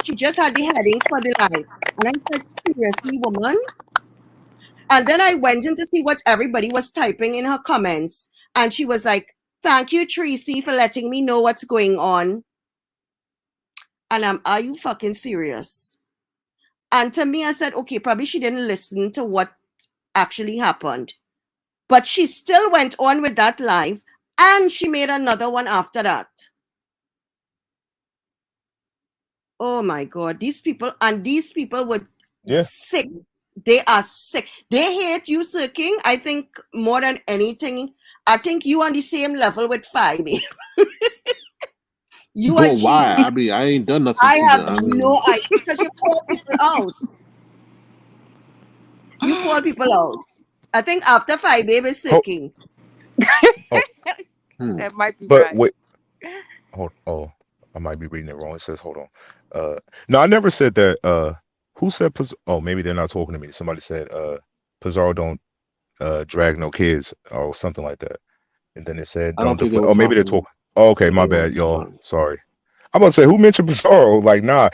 She just had the heading for the live. And I said, seriously, woman? And then I went in to see what everybody was typing in her comments. And she was like, thank you, Tracy, for letting me know what's going on. And are you fucking serious? And to me, I said, okay, probably she didn't listen to what actually happened. But she still went on with that live, and she made another one after that. Oh my God, these people were sick. They are sick. They hate you, Sir King. I think more than anything, I think you on the same level with Phoebe. You are why? I mean, I ain't done nothing. I have no idea because you call people out. You call people out. I think after 5 baby King. That might be But right. wait, I might be reading it wrong. It says, hold on. No, I never said that. Who said oh, maybe they're not talking to me. Somebody said Pizarro don't drag no kids or something like that. And then it said don't deflect. Oh, maybe they're talking. Oh, okay, my bad, y'all. Sorry. I'm about to say, who mentioned Pizarro? Like, nah,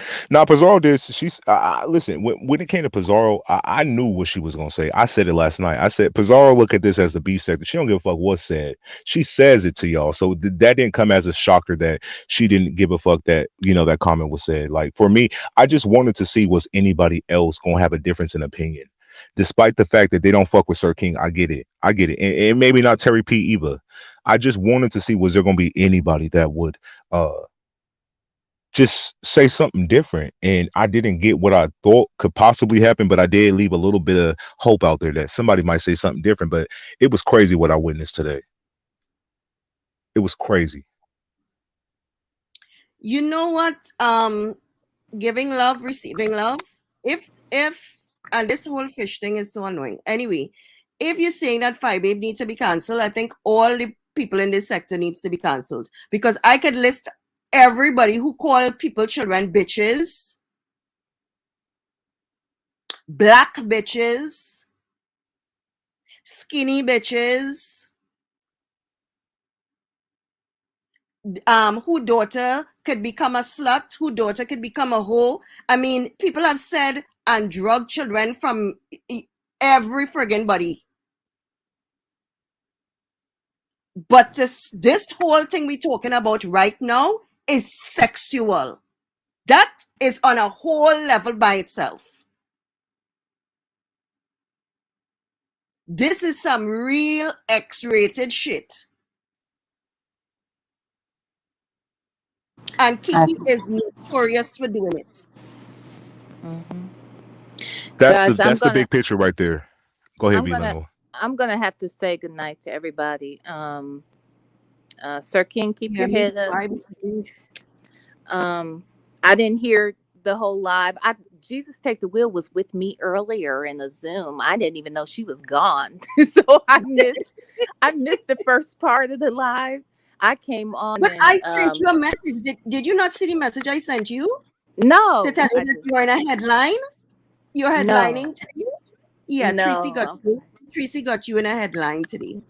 Pizarro did. She's listen. When it came to Pizarro, I knew what she was gonna say. I said it last night. I said Pizarro look at this as the beef sector. She don't give a fuck what's said. She says it to y'all. So that didn't come as a shocker that she didn't give a fuck that that comment was said. Like for me, I just wanted to see was anybody else gonna have a difference in opinion, despite the fact that they don't fuck with Sir King. I get it, and maybe not Terry P either. I just wanted to see was there gonna be anybody that would just say something different. And I didn't get what I thought could possibly happen, but I did leave a little bit of hope out there that somebody might say something different. But it was crazy what I witnessed today. It was crazy. You know what? Giving love, receiving love. If and this whole fish thing is so annoying. Anyway, if you're saying that 5 babe needs to be cancelled, I think all the people in this sector needs to be cancelled, because I could list everybody who call people children bitches, black bitches, skinny bitches, who daughter could become a slut, who daughter could become a hoe. I mean, people have said and drug children from every friggin' body. But this whole thing we're talking about right now is sexual. That is on a whole level by itself. This is some real X-rated shit. And Kiki is notorious for doing it. Mm-hmm. That's the big picture right there. Go ahead, Villanova. I'm gonna have to say goodnight to everybody. Sir King, keep your head up. I didn't hear the whole live. Jesus Take the Wheel was with me earlier in the Zoom. I didn't even know she was gone. So I missed the first part of the live. I came on. But I sent you a message. Did you not see the message I sent you? No. To tell you that you're in a headline? You're headlining today? Yeah, no. Tracy got you in a headline today.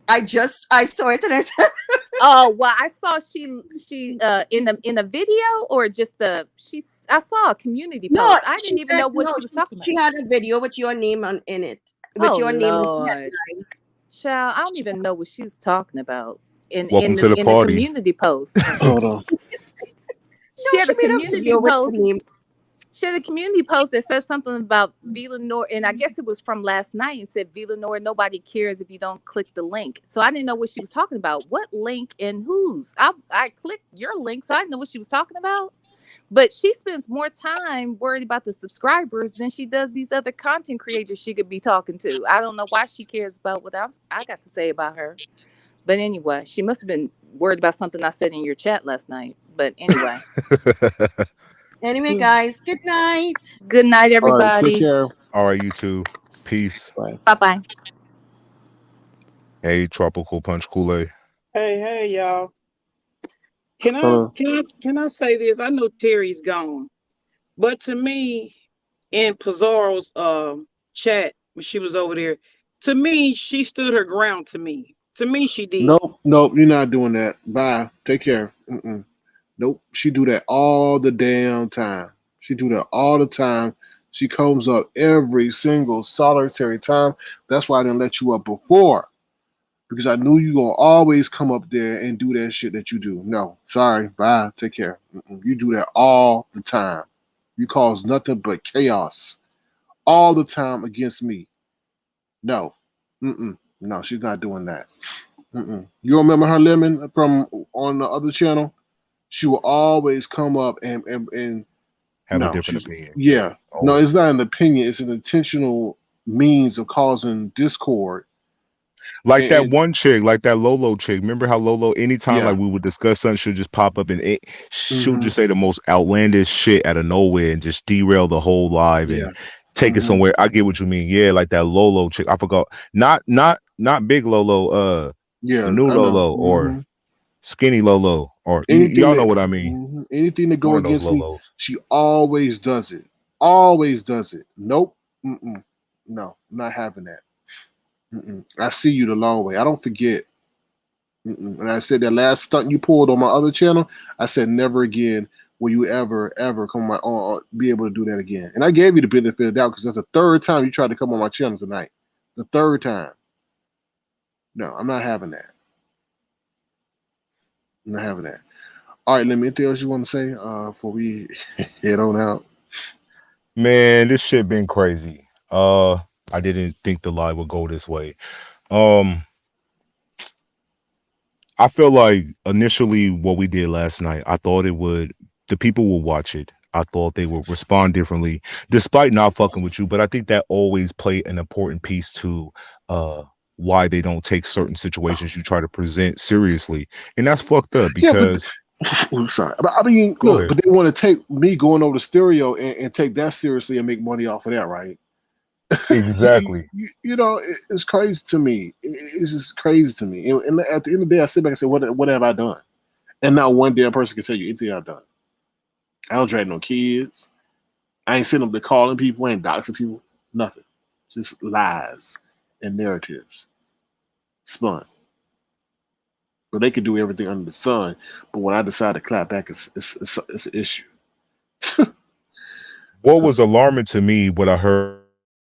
I saw it and I said, oh, well, I saw she in a video, or just I saw a community post. I didn't even know what she was talking about. She had a video with your name in it. With your name. Child, I don't even know what she was talking about in Welcome the to the party. community post. Hold on. She had a community post. She had a community post that says something about Villanova, and I guess it was from last night, and said, Villanova, nobody cares if you don't click the link. So I didn't know what she was talking about. What link and whose? I clicked your link, so I didn't know what she was talking about. But she spends more time worried about the subscribers than she does these other content creators she could be talking to. I don't know why she cares about what I got to say about her. But anyway, she must have been worried about something I said in your chat last night. But anyway. Anyway, guys, good night. Good night, everybody. All right, take care. All right, you too. Peace. Bye-bye. Hey, Tropical Punch Kool-Aid. Hey, y'all. Can I say this? I know Terry's gone, but to me, in Pizarro's chat when she was over there, to me, she stood her ground. To me, To me, she did. Nope, nope, you're not doing that. Bye. Take care. Nope. She do that all the damn time. She do that all the time. She comes up every single solitary time. That's why I didn't let you up before. Because I knew you gonna always come up there and do that shit that you do. No, sorry, bye, take care. You do that all the time. You cause nothing but chaos all the time against me. No, no, she's not doing that. You remember her, Lemon, from on the other channel? She will always come up and Have a no, different she's opinion. yeah. No, Always. it's not an opinion. It's an intentional means of causing discord. Like that And one chick, like that Lolo chick. Remember how Lolo, anytime yeah, like we would discuss something, she'll just pop up and she'll hmm just say the most outlandish shit out of nowhere and just derail the whole live yeah, and take it hmm somewhere. I get what you mean. Yeah, like that Lolo chick. I forgot. Not big Lolo, the yeah. new I know. Lolo or skinny Lolo or Anything y'all know that what I mean. anything that go One of those against me, Lolos. she always does it. Always does it. Nope. No, not having that. I see you the long way. I don't forget. And I said that last stunt you pulled on my other channel. I said never again will you ever come on my be able to do that again. And I gave you the benefit of the doubt because that's the third time you tried to come on my channel tonight. The third time. No, I'm not having that. I'm not having that. All right, let me anything else you want to say before we head on out. Man, this shit been crazy. I didn't think the live would go this way. Um, I feel like initially what we did last night, I thought it would, the people will watch it. I thought they would respond differently, despite not fucking with you. But I think that always played an important piece to uh why they don't take certain situations you try to present seriously. And that's fucked up Yeah, but because I'm sorry. But I mean, go look, ahead. but they want to take me going over the stereo and take that seriously and make money off of that, right? Exactly. You know, it's crazy to me. It's just crazy to me. And at the end of the day, I sit back and say, what have I done? And not one damn person can tell you anything I've done. I don't drag no kids. I ain't sitting up there calling people. I ain't doxing people. Nothing. Just lies and narratives spun. But they can do everything under the sun. But when I decide to clap back, it's an issue. What was alarming to me, what I heard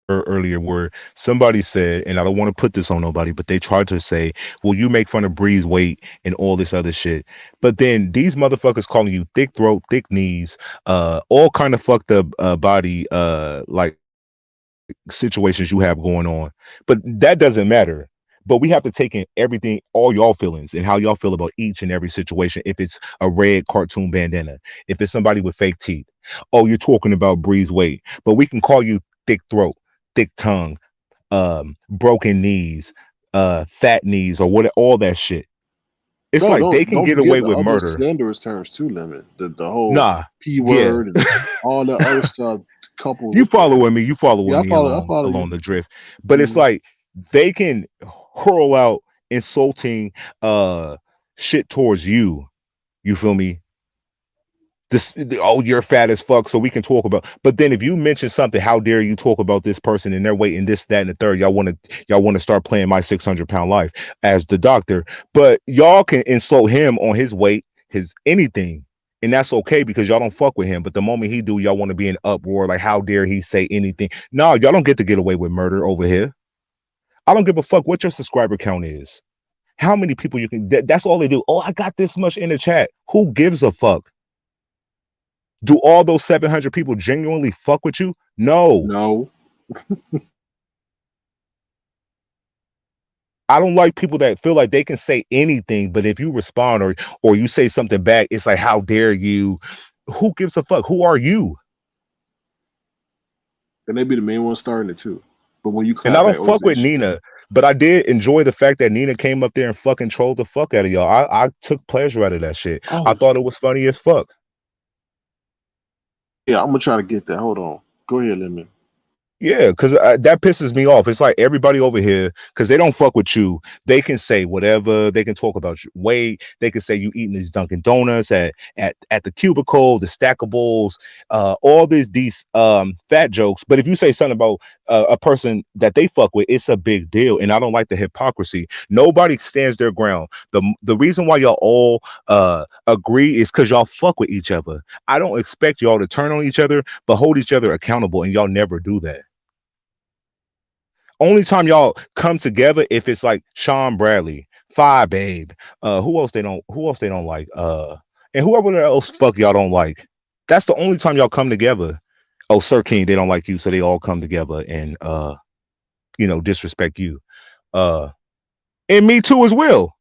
earlier, where somebody said, and I don't want to put this on nobody, but they tried to say, well, you make fun of Bree's weight and all this other shit. But then these motherfuckers calling you thick throat, thick knees, all kind of fucked up body like situations you have going on. But that doesn't matter. But we have to take in everything, all y'all feelings and how y'all feel about each and every situation. If it's a red cartoon bandana, if it's somebody with fake teeth, oh, you're talking about Bree's weight, but we can call you thick throat, thick tongue, broken knees, fat knees, or what, all that shit. It's No, like they can don't get forget away the with other murder. slanderous terms too, Lemon. The whole Nah, P yeah. word and all that other stuff coupled You with that. following me, you Yeah, following me I follow you. along the drift. But it's Mm. like they can hurl out insulting shit towards you. You feel me? Oh, you're fat as fuck, so we can talk about. But then if you mention something, how dare you talk about this person and their weight and this, that, and the third? Y'all want to start playing my 600-pound life as the doctor. But y'all can insult him on his weight, his anything. And that's okay because y'all don't fuck with him. But the moment he do, y'all want to be in uproar, like how dare he say anything? No, y'all don't get to get away with murder over here. I don't give a fuck what your subscriber count is. How many people you can that's all they do. Oh, I got this much in the chat. Who gives a fuck? Do all those 700 people genuinely fuck with you? No. No. I don't like people that feel like they can say anything, but if you respond or you say something back, it's like, how dare you? Who gives a fuck? Who are you? And they be the main one starting it too. But when you And I clap don't back, oh, fuck with Nina, but I did enjoy the fact that Nina came up there and fucking trolled the fuck out of y'all. I took pleasure out of that shit. I oh thought it was funny as fuck. yeah, I'm gonna try to get that. Hold on. Go ahead, Lemon. Yeah, because that pisses me off. It's like everybody over here, because they don't fuck with you. They can say whatever. They can talk about your weight. They can say you eating these Dunkin' Donuts at the cubicle, the stackables, all these fat jokes. But if you say something about a person that they fuck with, it's a big deal. And I don't like the hypocrisy. Nobody stands their ground. The reason why y'all all agree is because y'all fuck with each other. I don't expect y'all to turn on each other, but hold each other accountable, and y'all never do that. Only time y'all come together if it's like Sean Bradley, Five Babe, who else they don't like, and whoever else fuck y'all don't like. That's the only time y'all come together. Oh, Sir King, they don't like you, so they all come together and disrespect you. And me too as well.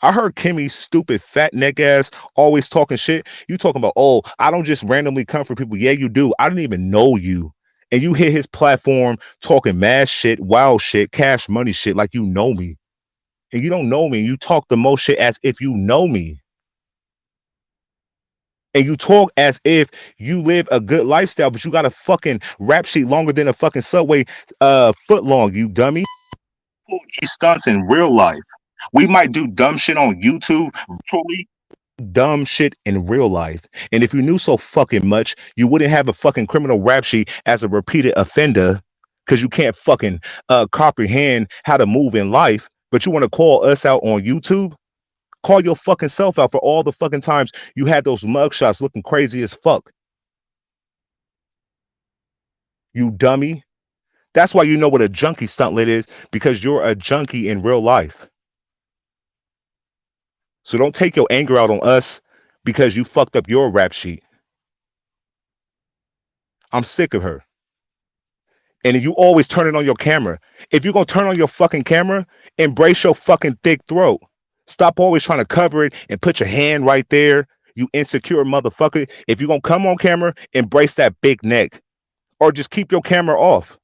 I heard Kimmy's stupid fat neck ass always talking shit. You talking about, oh, I don't just randomly come for people. Yeah, you do. I didn't even know you. And you hit his platform talking mad shit, wild shit, cash money shit like you know me. And you don't know me. You talk the most shit as if you know me. And you talk as if you live a good lifestyle, but you got a fucking rap sheet longer than a fucking subway foot long, you dummy. He stunts in real life. We might do dumb shit on YouTube virtually. Dumb shit in real life. And if you knew so fucking much, you wouldn't have a fucking criminal rap sheet as a repeated offender because you can't fucking comprehend how to move in life. But you want to call us out on YouTube? Call your fucking self out for all the fucking times you had those mugshots looking crazy as fuck. You dummy. That's why you know what a junkie stuntlet is, because you're a junkie in real life. So don't take your anger out on us because you fucked up your rap sheet. I'm sick of her. And you always turn it on your camera. If you're going to turn on your fucking camera, embrace your fucking thick throat. Stop always trying to cover it and put your hand right there, you insecure motherfucker. If you're going to come on camera, embrace that big neck. Or just keep your camera off.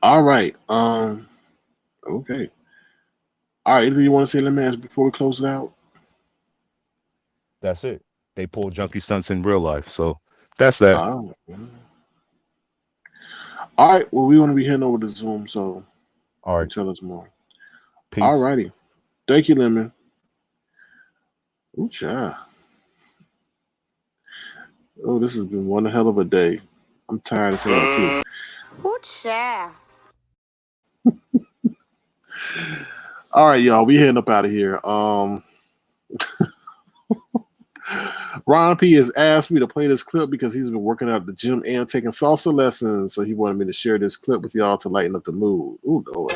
All right. Okay. All right. Anything you want to say, Lemon, before we close it out? That's it. They pull junkie stunts in real life. So that's that. All right. Well, we want to be heading over to Zoom, so all right, tell us more. Peace. All righty. Thank you, Lemon. Ooh, child. Oh, this has been one hell of a day. I'm tired as hell too. Ooh, child. All right, y'all. We heading up out of here. Ron P has asked me to play this clip because he's been working out at the gym and taking salsa lessons. So he wanted me to share this clip with y'all to lighten up the mood. Ooh, Lord.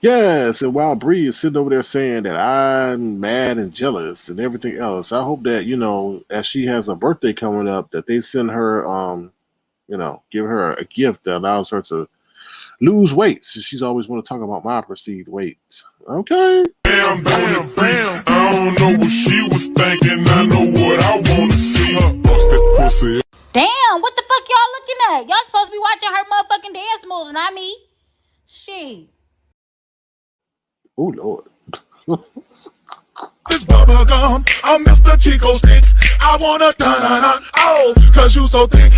Yes, and while Bree is sitting over there saying that I'm mad and jealous and everything else, I hope that, as she has a birthday coming up, that they send her, give her a gift that allows her to lose weight. So she's always want to talk about my perceived weight. Okay. Bam, bam, bam. I don't know what she was thinking. I know what I want to see. Her bust that pussy. Damn, what the fuck y'all looking at? Y'all supposed to be watching her motherfucking dance moves, not me. Shit. Oh, Lord. This bubble gum, I'm Mr. Chico Stick. I wanna da-da-da, oh, cause you so thick.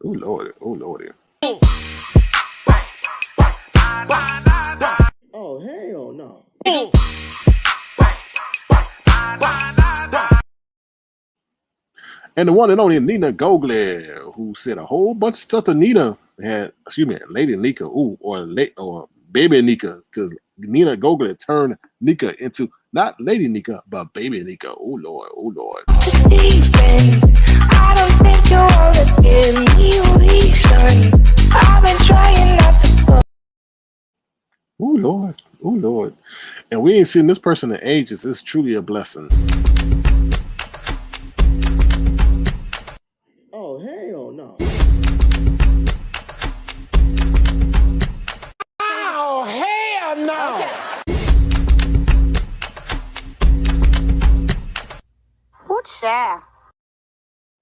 Oh, Lord. Oh, Lord. Oh, hell no. And the one and only Nina Gogley, who said a whole bunch of stuff to Nina Lady Nika, or Baby Nika, because Nina Gogley turned Nika into not Lady Nika, but Baby Nika. Oh Lord, oh Lord. I don't think you wanna give me reason. I've been trying not to go. Oh Lord, oh Lord. And we ain't seen this person in ages. It's truly a blessing. Oh, hell no.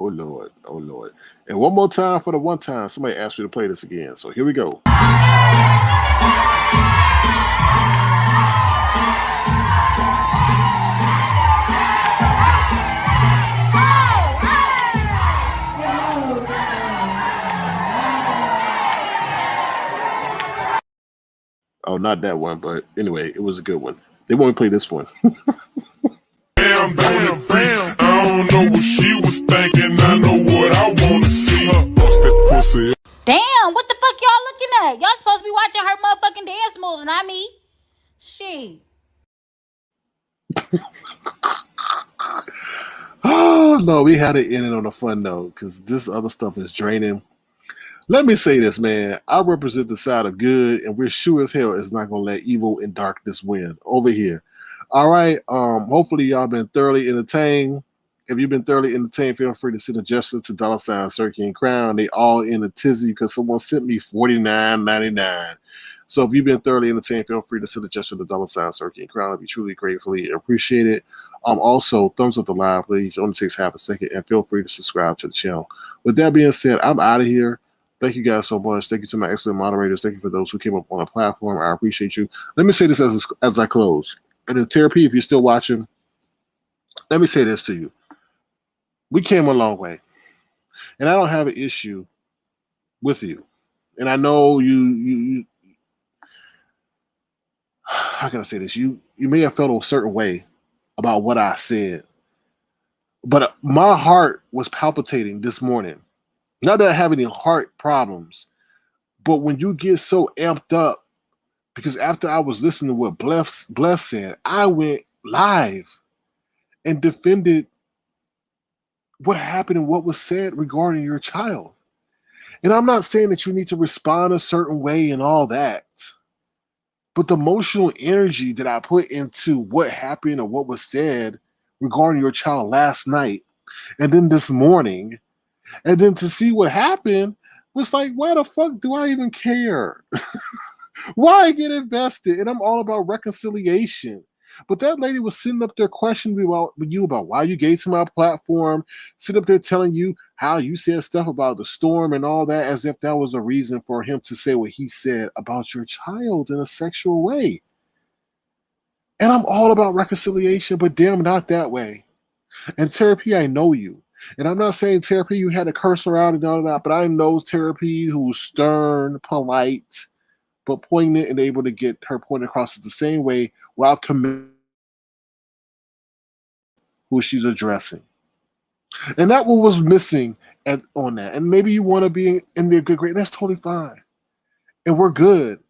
Oh Lord, oh Lord. And one more time for the one time. Somebody asked me to play this again. So here we go. Oh, not that one, but anyway, it was a good one. They won't play this one. Bam, bam, bam. I don't know what she was thinking. I know what I want to see. Bust that pussy. Damn, what the fuck y'all looking at? Y'all supposed to be watching her motherfucking dance moves, not me. Shit. Oh no, we had to end it on a fun note because this other stuff is draining. Let me say this, man. I represent the side of good, and we're sure as hell is not gonna let evil and darkness win over here. All right. Hopefully y'all been thoroughly entertained. If you've been thoroughly entertained, feel free to send a gesture to $ Circle and Crown. They all in a tizzy because someone sent me $49.99. So if you've been thoroughly entertained, feel free to send a gesture to $ Circle and Crown. I'd be truly gratefully appreciate it. Also, thumbs up the live, please. It only takes half a second, and feel free to subscribe to the channel. With that being said, I'm out of here. Thank you guys so much. Thank you to my excellent moderators. Thank you for those who came up on the platform. I appreciate you. Let me say this as I close. And then Terri, if you're still watching, let me say this to you. We came a long way. And I don't have an issue with you. And I know you how can I say this? You may have felt a certain way about what I said. But my heart was palpitating this morning. Not that I have any heart problems, but when you get so amped up, because after I was listening to what Bless said, I went live and defended what happened and what was said regarding your child. And I'm not saying that you need to respond a certain way and all that, but the emotional energy that I put into what happened or what was said regarding your child last night and then this morning, and then to see what happened was like, why the fuck do I even care? Why get invested? And I'm all about reconciliation. But that lady was sitting up there questioning you about why you gave to my platform, sitting up there telling you how you said stuff about the storm and all that, as if that was a reason for him to say what he said about your child in a sexual way. And I'm all about reconciliation, but damn, not that way. And Terri, I know you. And I'm not saying Terri, you had to curse her out and all that, but I know Terri who's stern, polite, but poignant and able to get her point across the same way while committing who she's addressing. And that what was missing on that. And maybe you want to be in their good grade. That's totally fine. And we're good.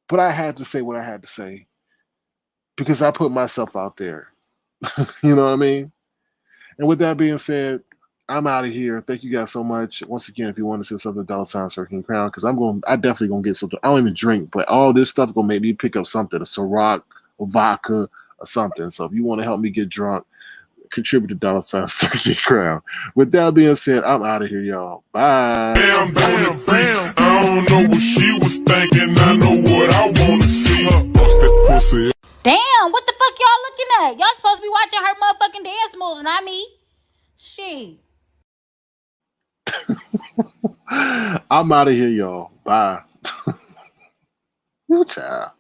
But I had to say what I had to say because I put myself out there. You know what I mean? And with that being said, I'm out of here. Thank you guys so much. Once again, if you want to send something, $ Circle and Crown, because I definitely gonna get something. I don't even drink, but all this stuff gonna make me pick up something, a Ciroc, a vodka, or something. So if you want to help me get drunk, contribute to $ Circle and Crown. With that being said, I'm out of here, y'all. Bye. Bam, bam, bam. I don't know what she was thinking. I know what I want to see. Bust that pussy. Damn, what the fuck y'all looking at? Y'all supposed to be watching her motherfucking dance moves, not me. Shit. I'm out of here, y'all. Bye. Child.